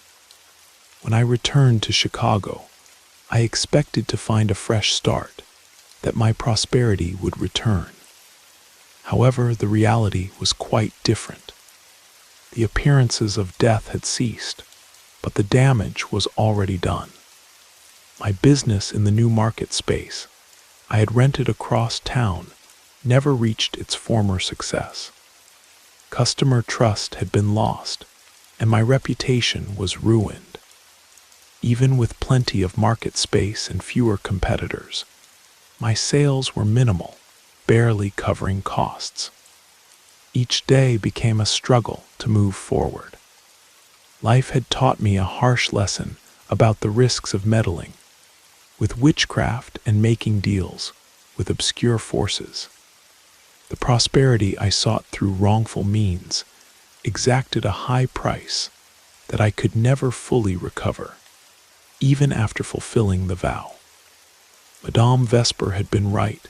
When I returned to Chicago, I expected to find a fresh start, that my prosperity would return. However, the reality was quite different. The appearances of death had ceased, but the damage was already done. My business in the new market space I had rented across town never reached its former success. Customer trust had been lost, and my reputation was ruined. Even with plenty of market space and fewer competitors, my sales were minimal, barely covering costs. Each day became a struggle to move forward. Life had taught me a harsh lesson about the risks of meddling with witchcraft and making deals with obscure forces. The prosperity I sought through wrongful means exacted a high price that I could never fully recover, even after fulfilling the vow. Madame Vesper had been right.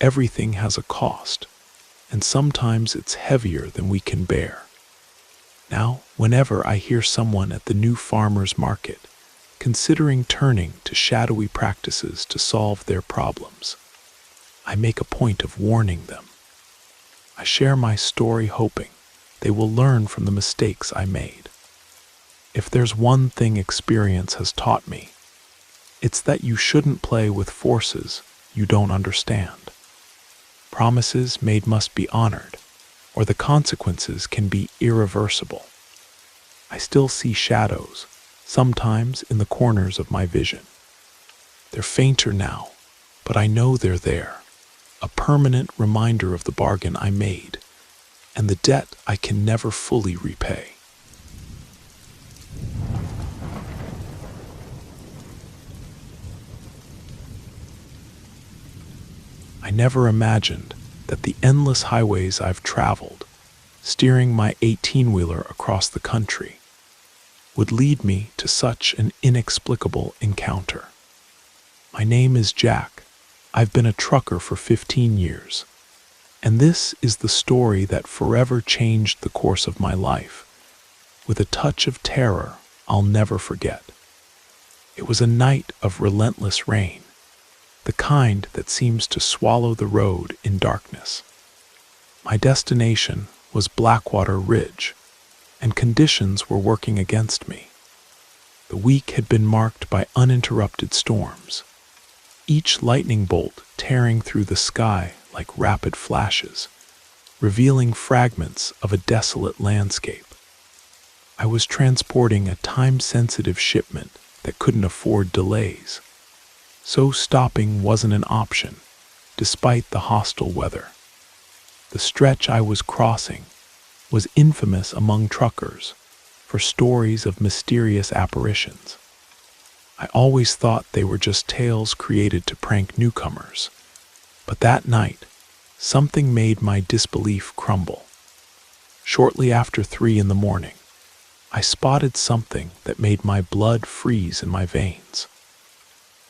Everything has a cost, and sometimes it's heavier than we can bear. Now, whenever I hear someone at the new farmer's market considering turning to shadowy practices to solve their problems, I make a point of warning them. I share my story hoping they will learn from the mistakes I made. If there's one thing experience has taught me, it's that you shouldn't play with forces you don't understand. Promises made must be honored, or the consequences can be irreversible. I still see shadows, sometimes in the corners of my vision. They're fainter now, but I know they're there, a permanent reminder of the bargain I made and the debt I can never fully repay. I never imagined that the endless highways I've traveled, steering my 18-wheeler across the country, would lead me to such an inexplicable encounter. My name is Jack. I've been a trucker for 15 years, and this is the story that forever changed the course of my life, with a touch of terror I'll never forget. It was a night of relentless rain, the kind that seems to swallow the road in darkness. My destination was Blackwater Ridge, and conditions were working against me. The week had been marked by uninterrupted storms, each lightning bolt tearing through the sky like rapid flashes, revealing fragments of a desolate landscape. I was transporting a time-sensitive shipment that couldn't afford delays, so stopping wasn't an option, despite the hostile weather. The stretch I was crossing was infamous among truckers for stories of mysterious apparitions. I always thought they were just tales created to prank newcomers, but that night, something made my disbelief crumble. Shortly after 3 in the morning, I spotted something that made my blood freeze in my veins.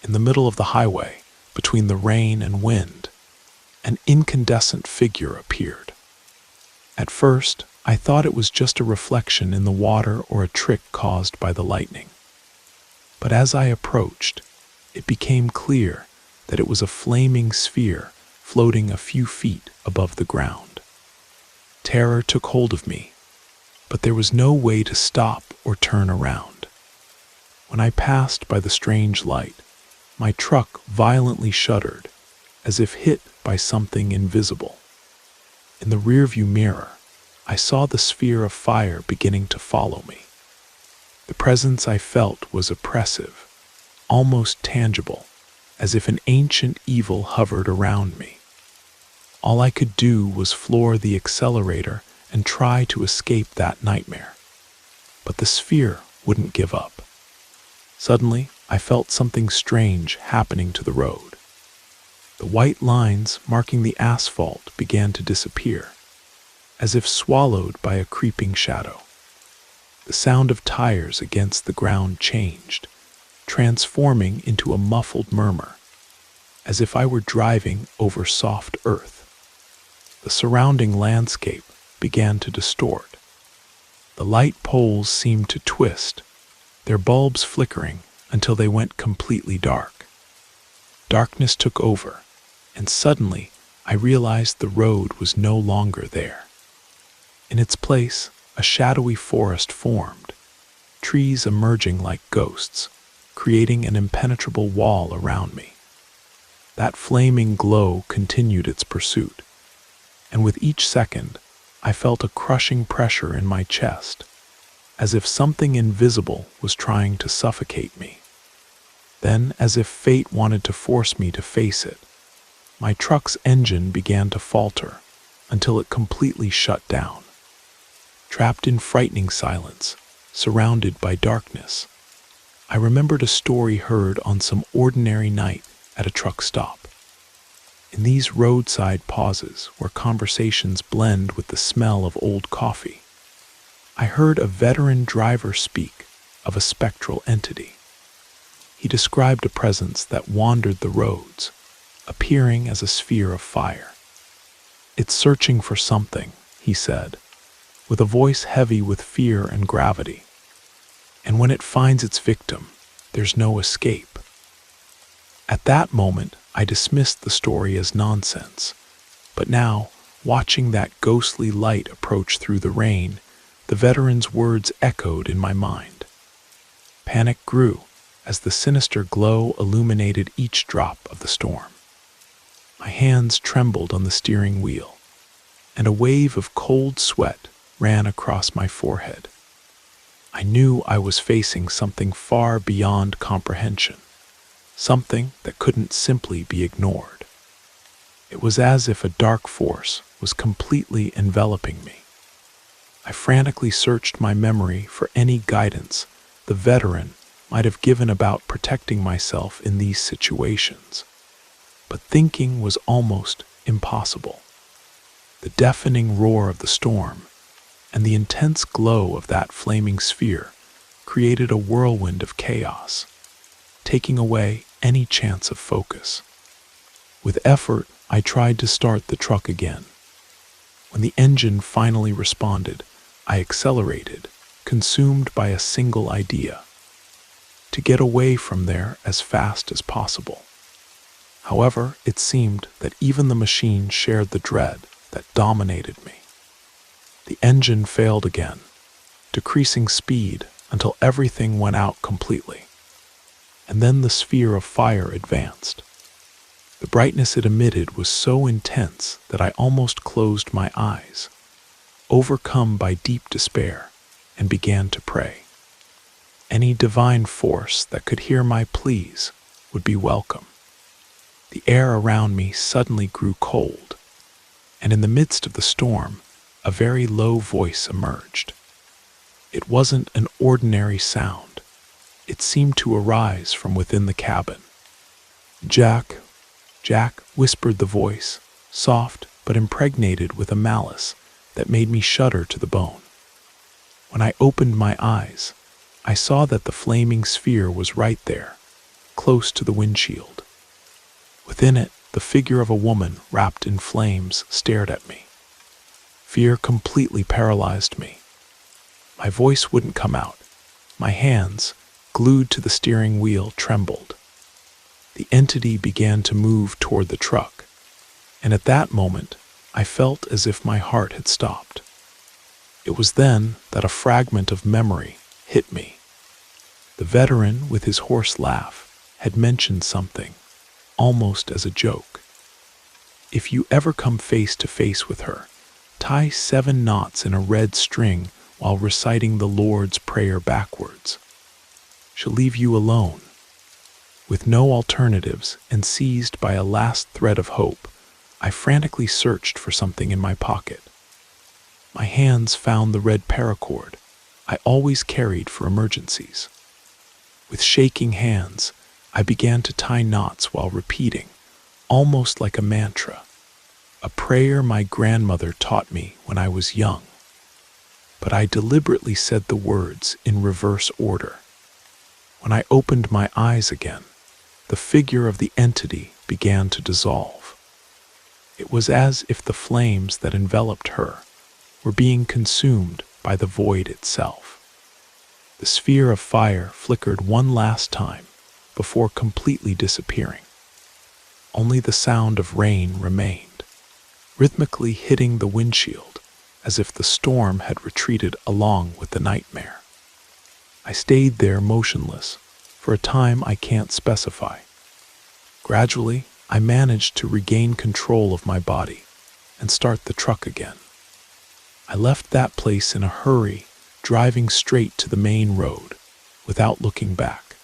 In the middle of the highway, between the rain and wind, an incandescent figure appeared. At first, I thought it was just a reflection in the water or a trick caused by the lightning. But as I approached, it became clear that it was a flaming sphere floating a few feet above the ground. Terror took hold of me, but there was no way to stop or turn around. When I passed by the strange light, my truck violently shuddered, as if hit by something invisible. In the rearview mirror, I saw the sphere of fire beginning to follow me. The presence I felt was oppressive, almost tangible, as if an ancient evil hovered around me. All I could do was floor the accelerator and try to escape that nightmare. But the sphere wouldn't give up. Suddenly, I felt something strange happening to the road. The white lines marking the asphalt began to disappear, as if swallowed by a creeping shadow. The sound of tires against the ground changed, transforming into a muffled murmur, as if I were driving over soft earth. The surrounding landscape began to distort. The light poles seemed to twist, their bulbs flickering until they went completely dark. Darkness took over, and suddenly I realized the road was no longer there. In its place, a shadowy forest formed, trees emerging like ghosts, creating an impenetrable wall around me. That flaming glow continued its pursuit, and with each second, I felt a crushing pressure in my chest, as if something invisible was trying to suffocate me. Then, as if fate wanted to force me to face it, my truck's engine began to falter until it completely shut down. Trapped in frightening silence, surrounded by darkness, I remembered a story heard on some ordinary night at a truck stop. In these roadside pauses where conversations blend with the smell of old coffee, I heard a veteran driver speak of a spectral entity. He described a presence that wandered the roads, appearing as a sphere of fire. "It's searching for something," he said, with a voice heavy with fear and gravity. And when it finds its victim, there's no escape. At that moment, I dismissed the story as nonsense. But now, watching that ghostly light approach through the rain, the veteran's words echoed in my mind. Panic grew as the sinister glow illuminated each drop of the storm. My hands trembled on the steering wheel, and a wave of cold sweat ran across my forehead. I knew I was facing something far beyond comprehension, something that couldn't simply be ignored. It was as if a dark force was completely enveloping me. I frantically searched my memory for any guidance the veteran might have given about protecting myself in these situations. But thinking was almost impossible. The deafening roar of the storm and the intense glow of that flaming sphere created a whirlwind of chaos, taking away any chance of focus. With effort, I tried to start the truck again. When the engine finally responded, I accelerated, consumed by a single idea: to get away from there as fast as possible. However, it seemed that even the machine shared the dread that dominated me. The engine failed again, decreasing speed until everything went out completely. And then the sphere of fire advanced. The brightness it emitted was so intense that I almost closed my eyes, overcome by deep despair, and began to pray. Any divine force that could hear my pleas would be welcome. The air around me suddenly grew cold, and in the midst of the storm, a very low voice emerged. It wasn't an ordinary sound. It seemed to arise from within the cabin. "Jack, Jack," whispered the voice, soft but impregnated with a malice that made me shudder to the bone. When I opened my eyes, I saw that the flaming sphere was right there, close to the windshield. Within it, the figure of a woman wrapped in flames stared at me. Fear completely paralyzed me. My voice wouldn't come out. My hands, glued to the steering wheel, trembled. The entity began to move toward the truck, and at that moment, I felt as if my heart had stopped. It was then that a fragment of memory hit me. The veteran, with his hoarse laugh, had mentioned something, almost as a joke. If you ever come face to face with her, tie 7 knots in a red string while reciting the Lord's Prayer backwards. She'll leave you alone. With no alternatives and seized by a last thread of hope, I frantically searched for something in my pocket. My hands found the red paracord I always carried for emergencies. With shaking hands, I began to tie knots while repeating, almost like a mantra, a prayer my grandmother taught me when I was young. But I deliberately said the words in reverse order. When I opened my eyes again, the figure of the entity began to dissolve. It was as if the flames that enveloped her were being consumed by the void itself. The sphere of fire flickered one last time before completely disappearing. Only the sound of rain remained, rhythmically hitting the windshield as if the storm had retreated along with the nightmare. I stayed there motionless for a time I can't specify. Gradually, I managed to regain control of my body and start the truck again. I left that place in a hurry, driving straight to the main road without looking back.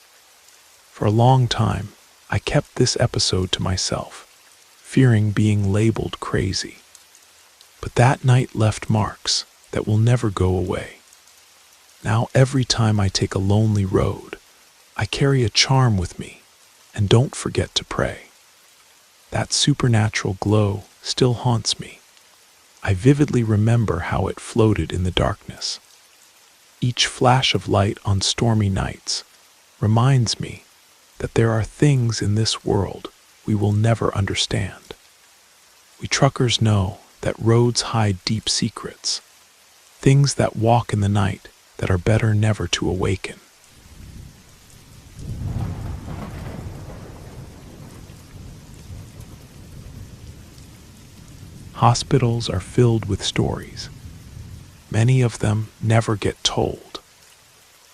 For a long time, I kept this episode to myself, fearing being labeled crazy. But that night left marks that will never go away. Now every time I take a lonely road, I carry a charm with me, and don't forget to pray. That supernatural glow still haunts me. I vividly remember how it floated in the darkness. Each flash of light on stormy nights reminds me that there are things in this world we will never understand. We truckers know that roads hide deep secrets, things that walk in the night that are better never to awaken. Hospitals are filled with stories. Many of them never get told.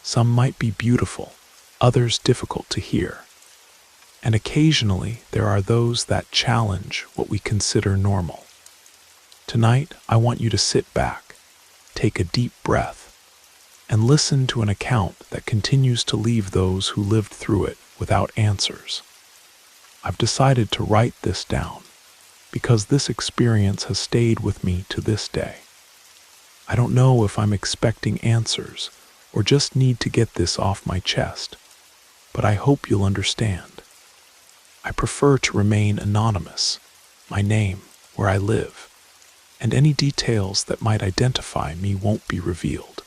Some might be beautiful, others difficult to hear. And occasionally there are those that challenge what we consider normal. Tonight, I want you to sit back, take a deep breath, and listen to an account that continues to leave those who lived through it without answers. I've decided to write this down because this experience has stayed with me to this day. I don't know if I'm expecting answers or just need to get this off my chest, but I hope you'll understand. I prefer to remain anonymous, my name, where I live, and any details that might identify me won't be revealed.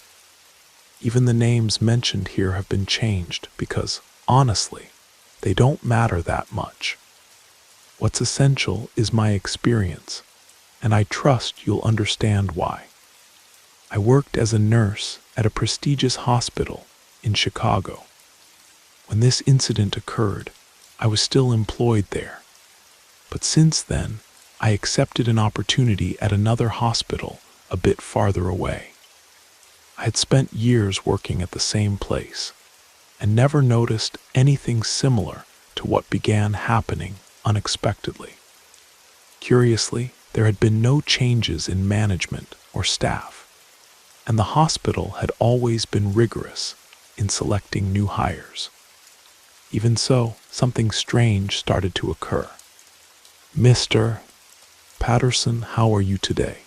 Even the names mentioned here have been changed because, honestly, they don't matter that much. What's essential is my experience, and I trust you'll understand why. I worked as a nurse at a prestigious hospital in Chicago. When this incident occurred, I was still employed there. But since then, I accepted an opportunity at another hospital a bit farther away. I had spent years working at the same place and never noticed anything similar to what began happening unexpectedly. Curiously, there had been no changes in management or staff, and the hospital had always been rigorous in selecting new hires. Even so, something strange started to occur. "Mr. Patterson, how are you today?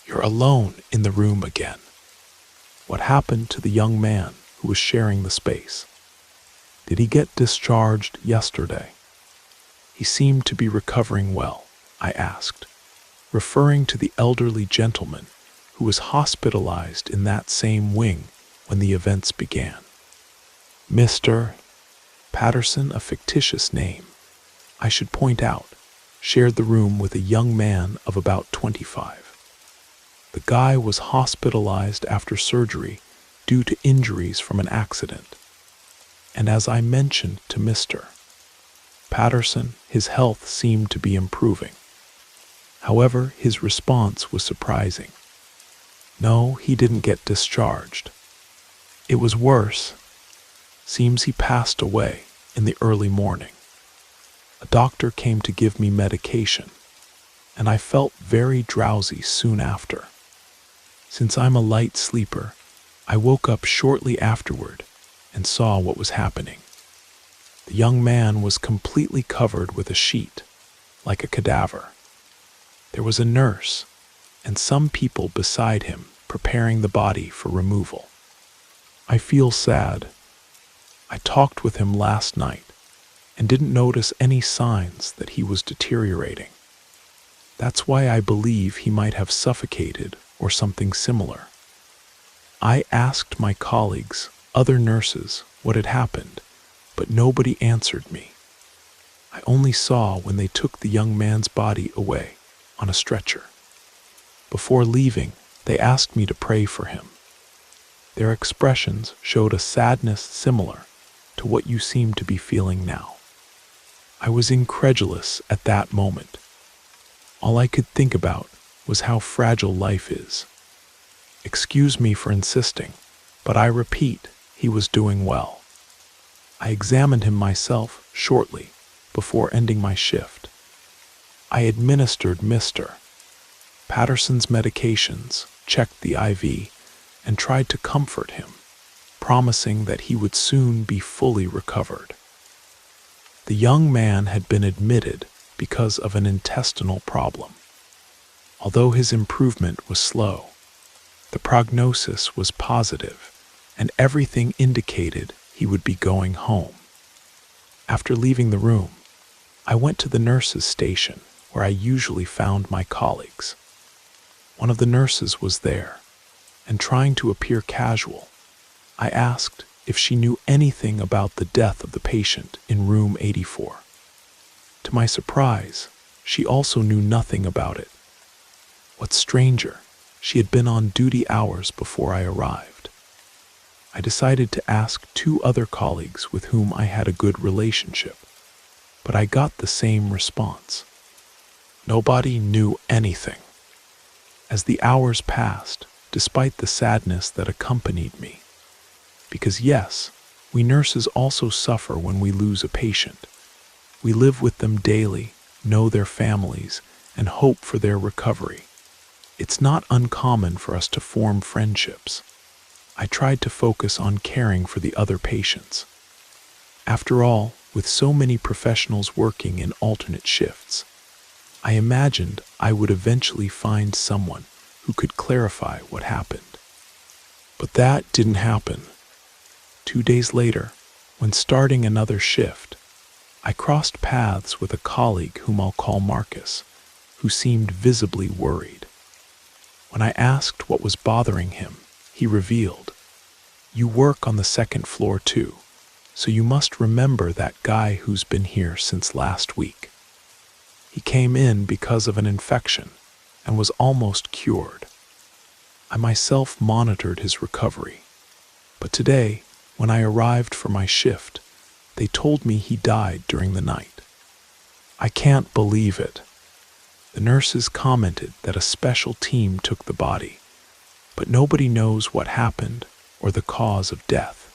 You're alone in the room again. What happened to the young man who was sharing the space? Did he get discharged yesterday?" "He seemed to be recovering well," I asked, referring to the elderly gentleman who was hospitalized in that same wing when the events began. Mr. Patterson, a fictitious name, I should point out, shared the room with a young man of about 25. The guy was hospitalized after surgery due to injuries from an accident. And as I mentioned to Mr. Patterson, his health seemed to be improving. However, his response was surprising. No, he didn't get discharged. It was worse. Seems he passed away in the early morning. A doctor came to give me medication, and I felt very drowsy soon after. Since I'm a light sleeper, I woke up shortly afterward and saw what was happening. The young man was completely covered with a sheet, like a cadaver. There was a nurse and some people beside him preparing the body for removal. I feel sad. I talked with him last night and didn't notice any signs that he was deteriorating. That's why I believe he might have suffocated or something similar. I asked my colleagues, other nurses, what had happened, but nobody answered me. I only saw when they took the young man's body away on a stretcher. Before leaving, they asked me to pray for him. Their expressions showed a sadness similar to what you seem to be feeling now. I was incredulous at that moment. All I could think about was how fragile life is. Excuse me for insisting, but I repeat, he was doing well. I examined him myself shortly before ending my shift. I administered Mr. Patterson's medications, checked the IV, and tried to comfort him, promising that he would soon be fully recovered. The young man had been admitted because of an intestinal problem. Although his improvement was slow, the prognosis was positive, and everything indicated he would be going home. After leaving the room, I went to the nurses' station where I usually found my colleagues. One of the nurses was there, and trying to appear casual, I asked if she knew anything about the death of the patient in room 84. To my surprise, she also knew nothing about it. What's stranger, She had been on duty hours before I arrived. I decided to ask 2 other colleagues with whom I had a good relationship, but I got the same response. Nobody knew anything. As the hours passed, despite the sadness that accompanied me, because yes, we nurses also suffer when we lose a patient. We live with them daily, know their families, and hope for their recovery. It's not uncommon for us to form friendships. I tried to focus on caring for the other patients. After all, with so many professionals working in alternate shifts, I imagined I would eventually find someone who could clarify what happened. But that didn't happen. 2 days later, when starting another shift, I crossed paths with a colleague whom I'll call Marcus, who seemed visibly worried. When I asked what was bothering him, he revealed, "You work on the 2nd floor too, so you must remember that guy who's been here since last week. He came in because of an infection and was almost cured. I myself monitored his recovery, but today, when I arrived for my shift, they told me he died during the night. I can't believe it." The nurses commented that a special team took the body, but nobody knows what happened or the cause of death.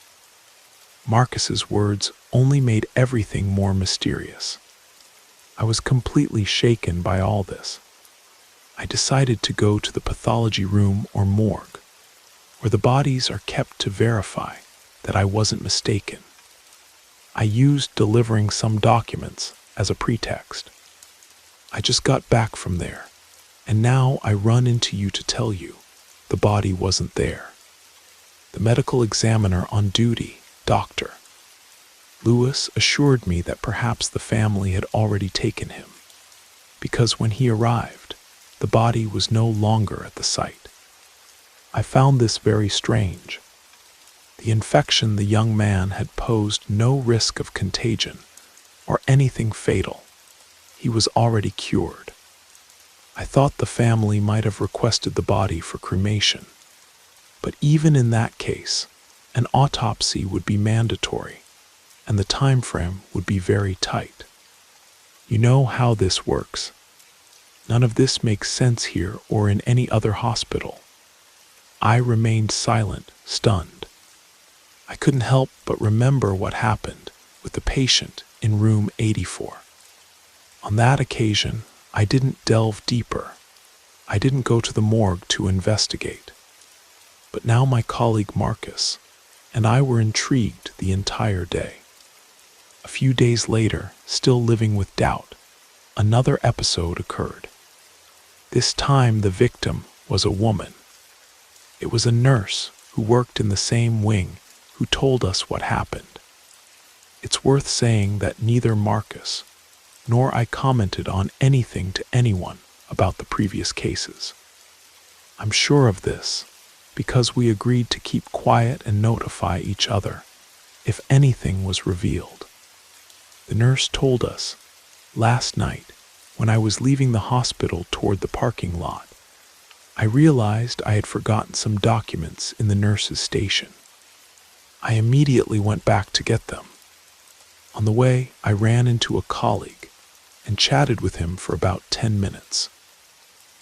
Marcus's words only made everything more mysterious. I was completely shaken by all this. I decided to go to the pathology room or morgue, where the bodies are kept to verify that I wasn't mistaken. I used delivering some documents as a pretext. I just got back from there, and now I run into you to tell you the body wasn't there. The medical examiner on duty, Dr. Lewis, assured me that perhaps the family had already taken him, because when he arrived, the body was no longer at the site. I found this very strange. The infection the young man had posed no risk of contagion or anything fatal. He was already cured. I thought the family might have requested the body for cremation, but even in that case, an autopsy would be mandatory, and the time frame would be very tight. You know how this works. None of this makes sense here or in any other hospital. I remained silent, stunned. I couldn't help but remember what happened with the patient in room 84. On that occasion, I didn't delve deeper. I didn't go to the morgue to investigate. But now my colleague Marcus and I were intrigued the entire day. A few days later, still living with doubt, another episode occurred. This time the victim was a woman. It was a nurse who worked in the same wing who told us what happened. It's worth saying that neither Marcus nor I commented on anything to anyone about the previous cases. I'm sure of this because we agreed to keep quiet and notify each other if anything was revealed. The nurse told us, last night, when I was leaving the hospital toward the parking lot, I realized I had forgotten some documents in the nurse's station. I immediately went back to get them. On the way, I ran into a colleague and chatted with him for about 10 minutes.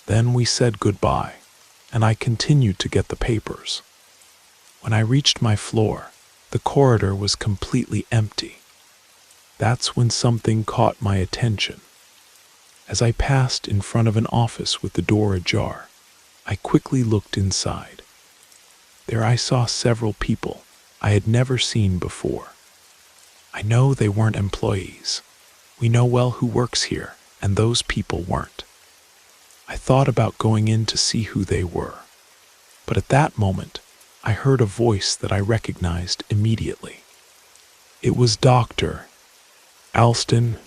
Then we said goodbye, and I continued to get the papers. When I reached my floor, the corridor was completely empty. That's when something caught my attention. As I passed in front of an office with the door ajar, I quickly looked inside. There I saw several people I had never seen before. I know they weren't employees. We know well who works here, and those people weren't. I thought about going in to see who they were, but at that moment, I heard a voice that I recognized immediately. It was Dr. Alston.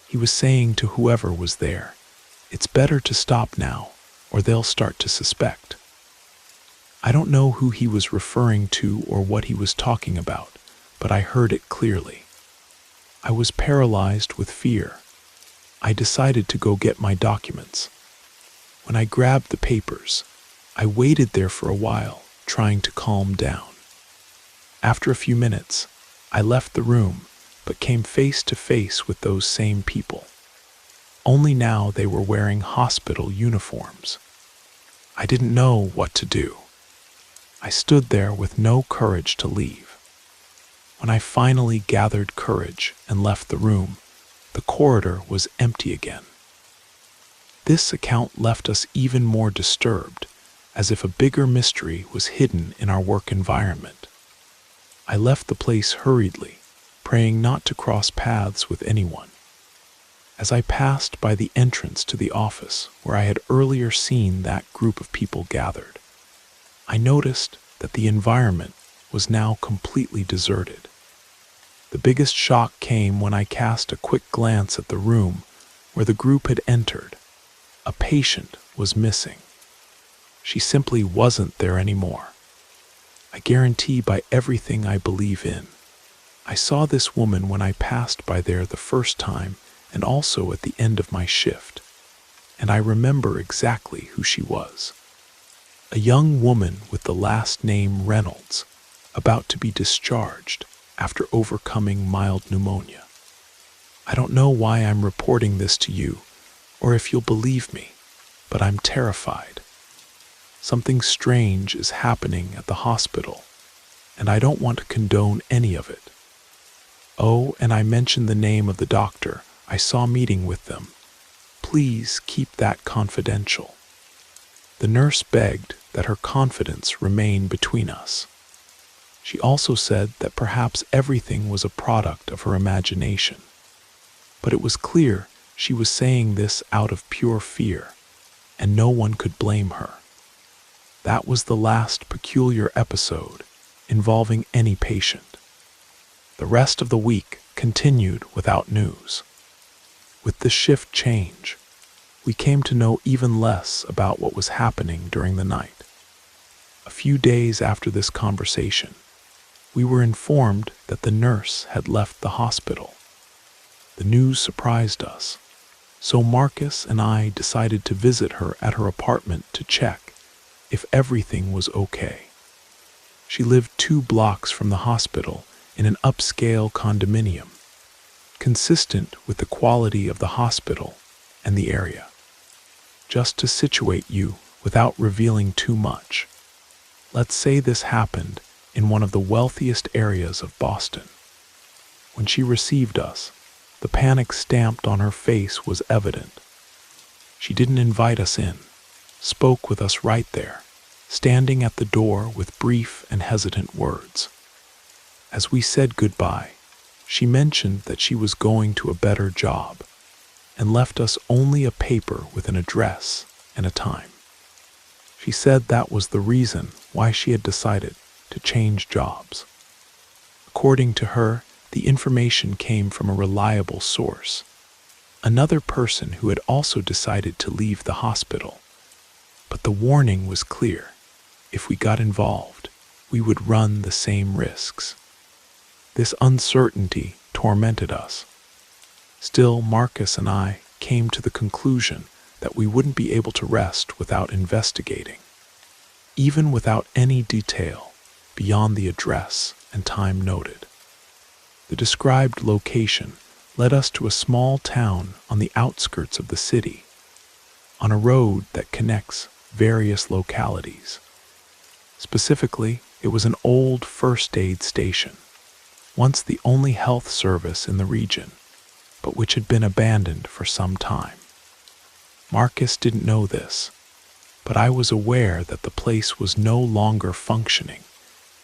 He was saying to whoever was there, "It's better to stop now, or they'll start to suspect." I don't know who he was referring to or what he was talking about, but I heard it clearly. I was paralyzed with fear. I decided to go get my documents. When I grabbed the papers, I waited there for a while, trying to calm down. After a few minutes, I left the room, but came face to face with those same people. Only now they were wearing hospital uniforms. I didn't know what to do. I stood there with no courage to leave. When I finally gathered courage and left the room, the corridor was empty again. This account left us even more disturbed, as if a bigger mystery was hidden in our work environment. I left the place hurriedly, praying not to cross paths with anyone. As I passed by the entrance to the office where I had earlier seen that group of people gathered, I noticed that the environment was now completely deserted. The biggest shock came when I cast a quick glance at the room where the group had entered. A patient was missing. She simply wasn't there anymore. I guarantee by everything I believe in, I saw this woman when I passed by there the first time and also at the end of my shift, and I remember exactly who she was. A young woman with the last name Reynolds, about to be discharged after overcoming mild pneumonia. I don't know why I'm reporting this to you, or if you'll believe me, but I'm terrified. Something strange is happening at the hospital, and I don't want to condone any of it. Oh, and I mentioned the name of the doctor I saw meeting with them. Please keep that confidential. The nurse begged that her confidence remain between us. She also said that perhaps everything was a product of her imagination. But it was clear she was saying this out of pure fear, and no one could blame her. That was the last peculiar episode involving any patient. The rest of the week continued without news. With the shift change, we came to know even less about what was happening during the night. A few days after this conversation, we were informed that the nurse had left the hospital. The news surprised us, so Marcus and I decided to visit her at her apartment to check if everything was okay. She lived 2 blocks from the hospital in an upscale condominium, consistent with the quality of the hospital and the area. Just to situate you without revealing too much, let's say this happened in one of the wealthiest areas of Boston. When she received us, the panic stamped on her face was evident. She didn't invite us in, spoke with us right there, standing at the door with brief and hesitant words. As we said goodbye, she mentioned that she was going to a better job and left us only a paper with an address and a time. She said that was the reason why she had decided to change jobs. According to her, the information came from a reliable source, another person who had also decided to leave the hospital. But the warning was clear. If we got involved, we would run the same risks. This uncertainty tormented us. Still, Marcus and I came to the conclusion that we wouldn't be able to rest without investigating, even without any detail beyond the address and time noted. The described location led us to a small town on the outskirts of the city, on a road that connects various localities. Specifically, it was an old first aid station, once the only health service in the region, but which had been abandoned for some time. Marcus didn't know this, but I was aware that the place was no longer functioning,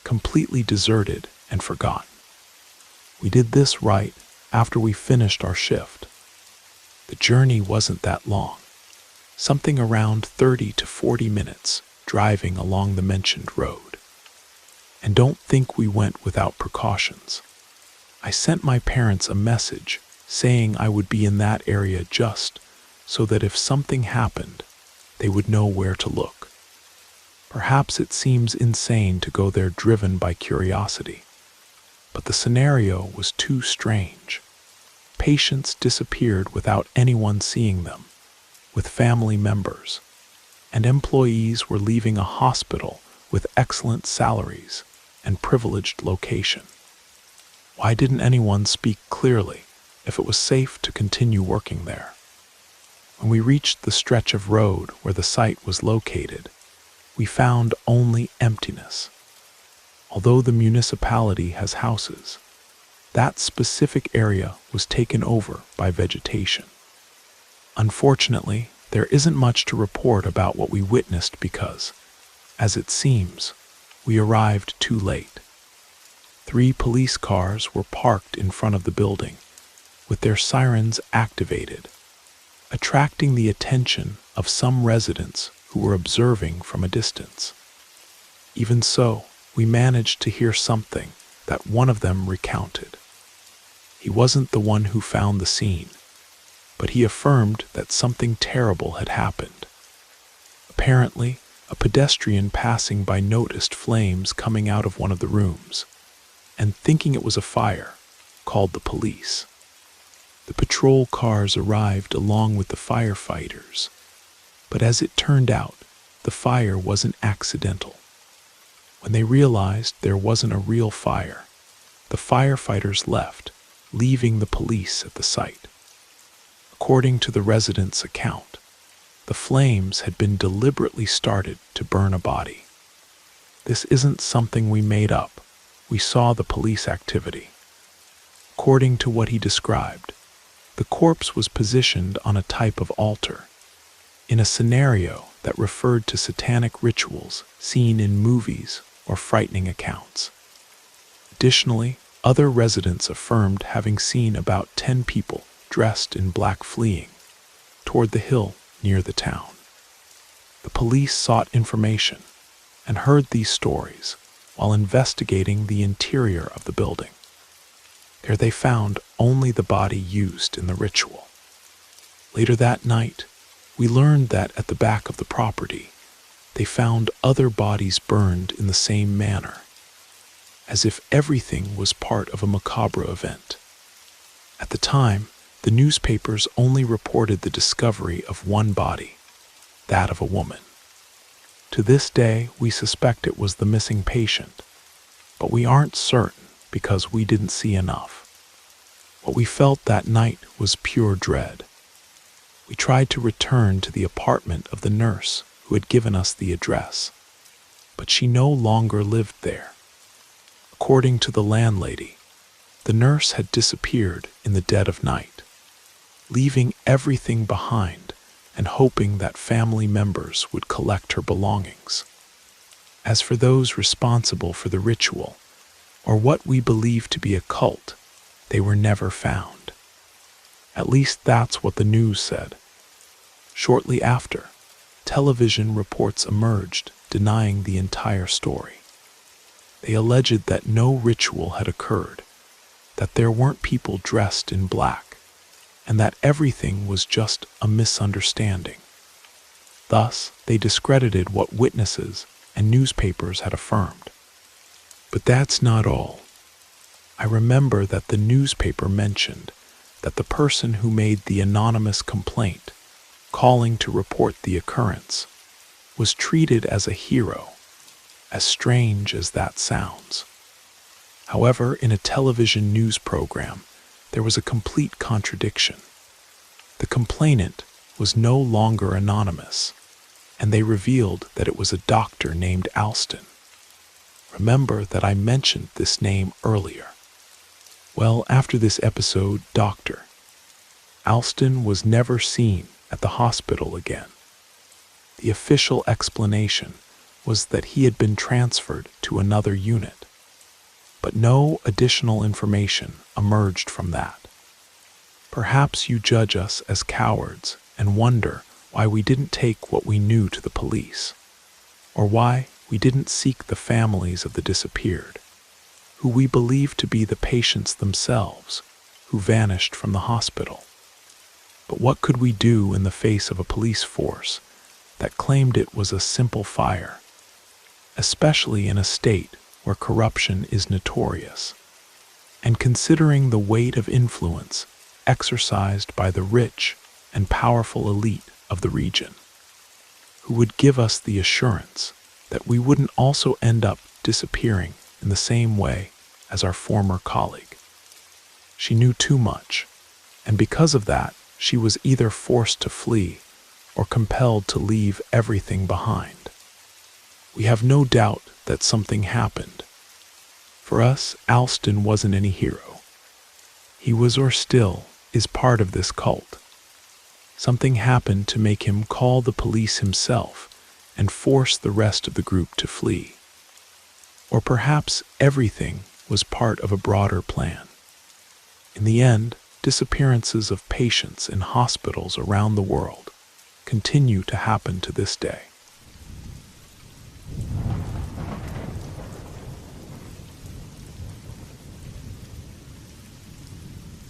completely deserted and forgotten. We did this right after we finished our shift. The journey wasn't that long, something around 30 to 40 minutes driving along the mentioned road. And don't think we went without precautions. I sent my parents a message saying I would be in that area just so that if something happened, they would know where to look. Perhaps it seems insane to go there driven by curiosity, but the scenario was too strange. Patients disappeared without anyone seeing them, with family members, and employees were leaving a hospital with excellent salaries and privileged location. Why didn't anyone speak clearly if it was safe to continue working there? When we reached the stretch of road where the site was located, we found only emptiness. Although the municipality has houses, that specific area was taken over by vegetation. Unfortunately, there isn't much to report about what we witnessed because, as it seems, we arrived too late. 3 police cars were parked in front of the building, with their sirens activated, attracting the attention of some residents who were observing from a distance. Even so, we managed to hear something that one of them recounted. He wasn't the one who found the scene, but he affirmed that something terrible had happened. Apparently, a pedestrian passing by noticed flames coming out of one of the rooms, and thinking it was a fire, called the police. The patrol cars arrived along with the firefighters, but as it turned out, the fire wasn't accidental. When they realized there wasn't a real fire, the firefighters left, leaving the police at the site. According to the residents' account, the flames had been deliberately started to burn a body. This isn't something we made up. We saw the police activity. According to what he described, the corpse was positioned on a type of altar, in a scenario that referred to satanic rituals seen in movies or frightening accounts. Additionally, other residents affirmed having seen about 10 people dressed in black fleeing toward the hill near the town. The police sought information and heard these stories while investigating the interior of the building. There they found only the body used in the ritual. Later that night, we learned that at the back of the property, they found other bodies burned in the same manner, as if everything was part of a macabre event. At the time, the newspapers only reported the discovery of one body, that of a woman. To this day, we suspect it was the missing patient, but we aren't certain because we didn't see enough. What we felt that night was pure dread. We tried to return to the apartment of the nurse who had given us the address, but she no longer lived there. According to the landlady, the nurse had disappeared in the dead of night, leaving everything behind and hoping that family members would collect her belongings. As for those responsible for the ritual, or what we believe to be a cult, they were never found. At least that's what the news said. Shortly after, television reports emerged denying the entire story. They alleged that no ritual had occurred, that there weren't people dressed in black, and that everything was just a misunderstanding. Thus, they discredited what witnesses and newspapers had affirmed. But that's not all. I remember that the newspaper mentioned that the person who made the anonymous complaint, calling to report the occurrence, was treated as a hero, as strange as that sounds. However, in a television news program, there was a complete contradiction. The complainant was no longer anonymous, and they revealed that it was a doctor named Alston. Remember that I mentioned this name earlier. Well, after this episode, Dr. Alston was never seen at the hospital again. The official explanation was that he had been transferred to another unit, but no additional information emerged from that. Perhaps you judge us as cowards and wonder why we didn't take what we knew to the police, or why we didn't seek the families of the disappeared, who we believe to be the patients themselves who vanished from the hospital. But what could we do in the face of a police force that claimed it was a simple fire, especially in a state where corruption is notorious, and considering the weight of influence exercised by the rich and powerful elite of the region? who would give us the assurance that we wouldn't also end up disappearing in the same way as our former colleague. She knew too much, and because of that, she was either forced to flee or compelled to leave everything behind. We have no doubt that something happened. For us, Alston wasn't any hero. He was, or still is, part of this cult. Something happened to make him call the police himself and force the rest of the group to flee. Or perhaps everything was part of a broader plan. In the end, disappearances of patients in hospitals around the world continue to happen to this day.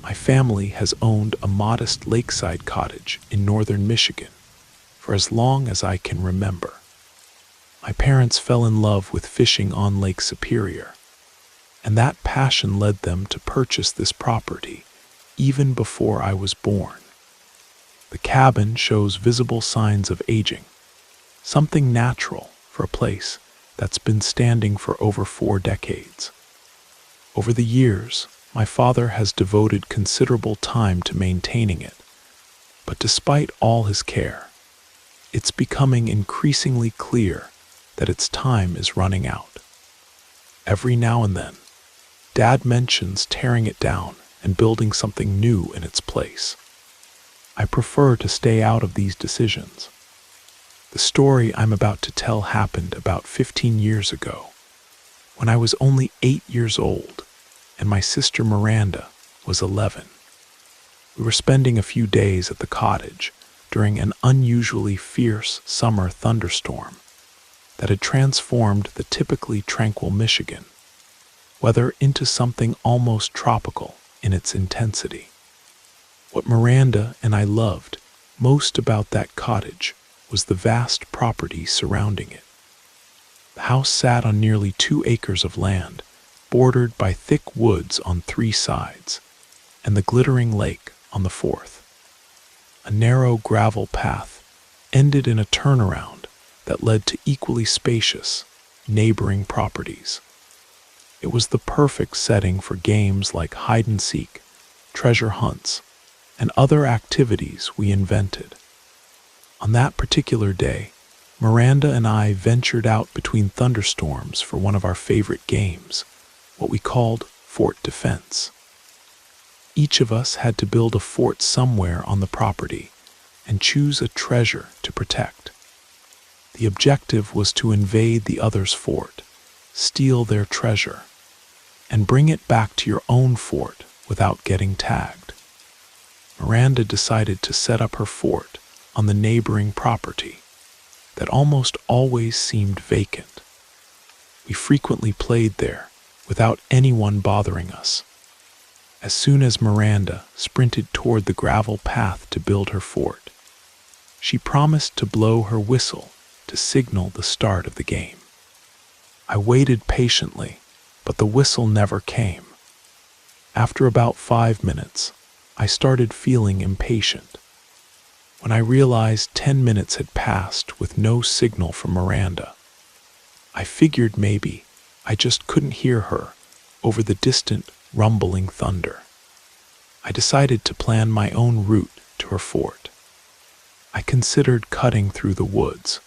My family has owned a modest lakeside cottage in northern Michigan for as long as I can remember. My parents fell in love with fishing on Lake Superior, and that passion led them to purchase this property even before I was born. The cabin shows visible signs of aging, something natural for a place that's been standing for over 4 decades. Over the years, my father has devoted considerable time to maintaining it, but despite all his care, it's becoming increasingly clear that its time is running out. Every now and then, Dad mentions tearing it down and building something new in its place. I prefer to stay out of these decisions. The story I'm about to tell happened about 15 years ago, when I was only 8 years old and my sister Miranda was 11. We were spending a few days at the cottage during an unusually fierce summer thunderstorm that had transformed the typically tranquil Michigan weather into something almost tropical in its intensity. What Miranda and I loved most about that cottage was the vast property surrounding it. The house sat on nearly 2 acres of land, bordered by thick woods on 3 sides, and the glittering lake on the 4th. A narrow gravel path ended in a turnaround that led to equally spacious, neighboring properties. It was the perfect setting for games like hide-and-seek, treasure hunts, and other activities we invented. On that particular day, Miranda and I ventured out between thunderstorms for one of our favorite games, what we called fort defense. Each of us had to build a fort somewhere on the property and choose a treasure to protect. The objective was to invade the other's fort, steal their treasure, and bring it back to your own fort without getting tagged. Miranda decided to set up her fort on the neighboring property that almost always seemed vacant. We frequently played there without anyone bothering us. As soon as Miranda sprinted toward the gravel path to build her fort, she promised to blow her whistle to signal the start of the game. I waited patiently, but the whistle never came. After about 5 minutes, I started feeling impatient. When I realized 10 minutes had passed with no signal from Miranda, I figured maybe I just couldn't hear her over the distant, rumbling thunder. I decided to plan my own route to her fort. I considered cutting through the woods,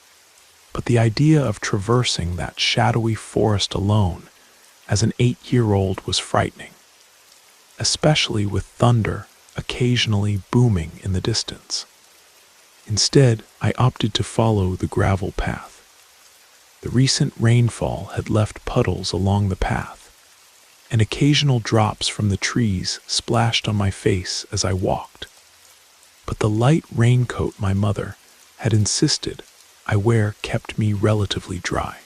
but the idea of traversing that shadowy forest alone as an 8-year-old was frightening, especially with thunder occasionally booming in the distance. Instead, I opted to follow the gravel path. The recent rainfall had left puddles along the path, and occasional drops from the trees splashed on my face as I walked. But the light raincoat my mother had insisted I wear kept me relatively dry.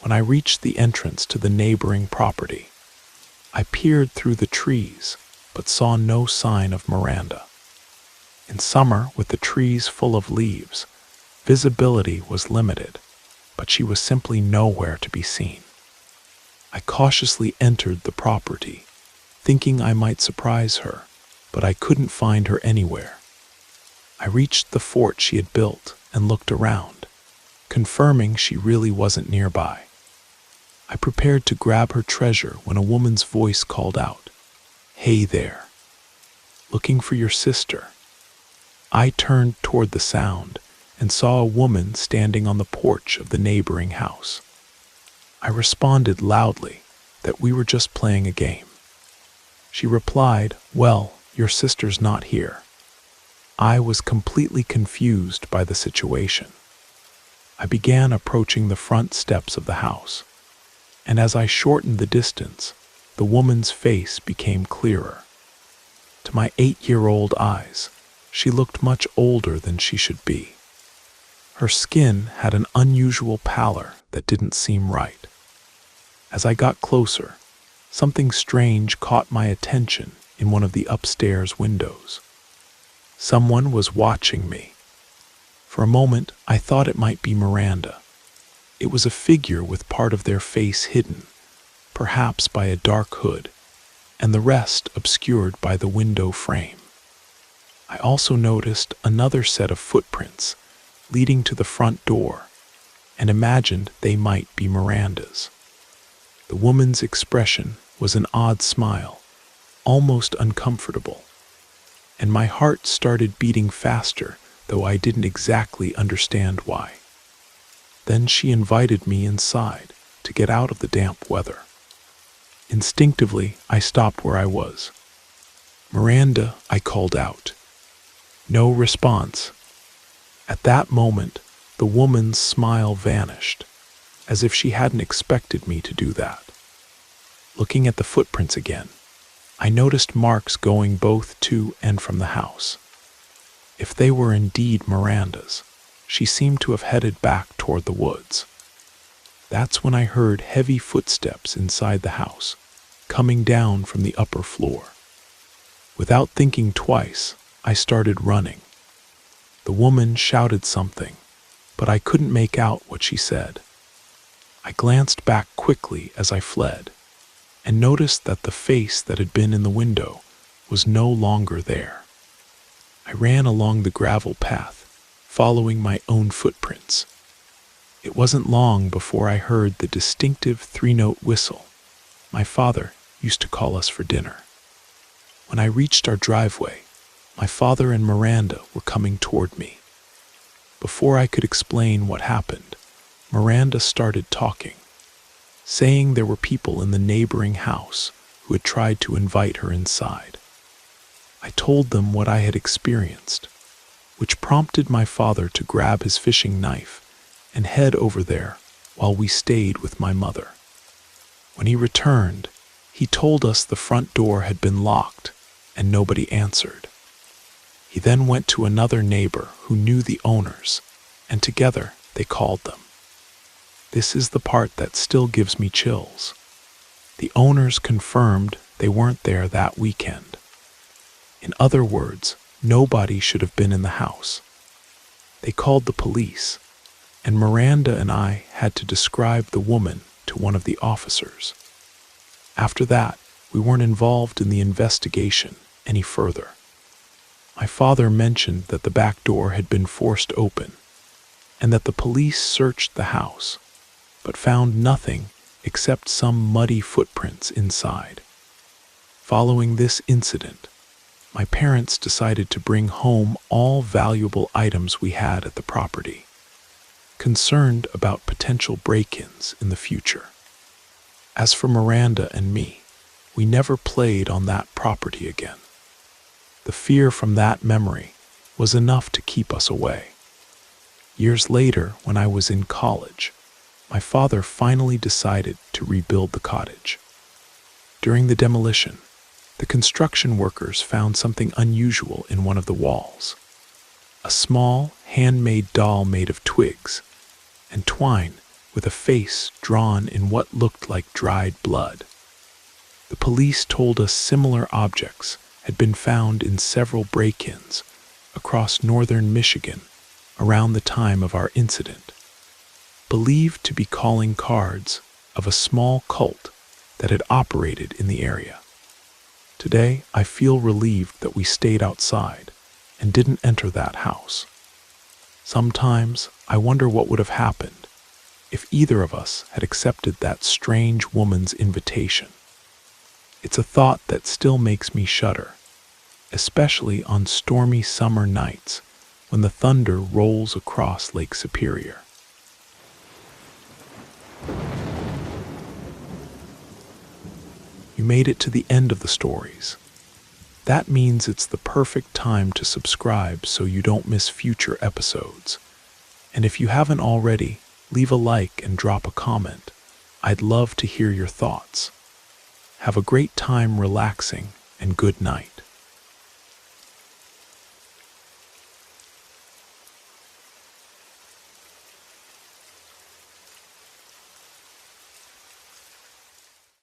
When I reached the entrance to the neighboring property, I peered through the trees but saw no sign of Miranda. In summer, with the trees full of leaves, visibility was limited, but she was simply nowhere to be seen. I cautiously entered the property, thinking I might surprise her, but I couldn't find her anywhere. I reached the fort she had built and looked around, confirming she really wasn't nearby. I prepared to grab her treasure when a woman's voice called out, "Hey there, looking for your sister?" I turned toward the sound and saw a woman standing on the porch of the neighboring house. I responded loudly that we were just playing a game. She replied, "Well, your sister's not here." I was completely confused by the situation. I began approaching the front steps of the house, and as I shortened the distance, the woman's face became clearer. To my 8-year-old eyes, she looked much older than she should be. Her skin had an unusual pallor that didn't seem right. As I got closer, something strange caught my attention in one of the upstairs windows. Someone was watching me. For a moment, I thought it might be Miranda. It was a figure with part of their face hidden, perhaps by a dark hood, and the rest obscured by the window frame. I also noticed another set of footprints leading to the front door, and imagined they might be Miranda's. The woman's expression was an odd smile, almost uncomfortable, and my heart started beating faster, though I didn't exactly understand why. Then she invited me inside to get out of the damp weather. Instinctively, I stopped where I was. "Miranda," I called out. No response. At that moment, the woman's smile vanished, as if she hadn't expected me to do that. Looking at the footprints again, I noticed marks going both to and from the house. If they were indeed Miranda's, she seemed to have headed back toward the woods. That's when I heard heavy footsteps inside the house, coming down from the upper floor. Without thinking twice, I started running. The woman shouted something, but I couldn't make out what she said. I glanced back quickly as I fled, and noticed that the face that had been in the window was no longer there. I ran along the gravel path, following my own footprints. It wasn't long before I heard the distinctive 3-note whistle my father used to call us for dinner. When I reached our driveway, my father and Miranda were coming toward me. Before I could explain what happened, Miranda started talking, saying there were people in the neighboring house who had tried to invite her inside. I told them what I had experienced, which prompted my father to grab his fishing knife and head over there while we stayed with my mother. When he returned, he told us the front door had been locked and nobody answered. He then went to another neighbor who knew the owners, and together they called them. This is the part that still gives me chills. The owners confirmed they weren't there that weekend. In other words, nobody should have been in the house. They called the police, and Miranda and I had to describe the woman to one of the officers. After that, we weren't involved in the investigation any further. My father mentioned that the back door had been forced open, and that the police searched the house, but found nothing except some muddy footprints inside. Following this incident, my parents decided to bring home all valuable items we had at the property, concerned about potential break-ins in the future. As for Miranda and me, we never played on that property again. The fear from that memory was enough to keep us away. Years later, when I was in college, my father finally decided to rebuild the cottage. During the demolition, the construction workers found something unusual in one of the walls. A small, handmade doll made of twigs and twine with a face drawn in what looked like dried blood. The police told us similar objects had been found in several break-ins across northern Michigan around the time of our incident, believed to be calling cards of a small cult that had operated in the area. Today, I feel relieved that we stayed outside and didn't enter that house. Sometimes I wonder what would have happened if either of us had accepted that strange woman's invitation. It's a thought that still makes me shudder, especially on stormy summer nights when the thunder rolls across Lake Superior. You made it to the end of the stories. That means it's the perfect time to subscribe so you don't miss future episodes. And if you haven't already, leave a like and drop a comment. I'd love to hear your thoughts. Have a great time relaxing, and good night.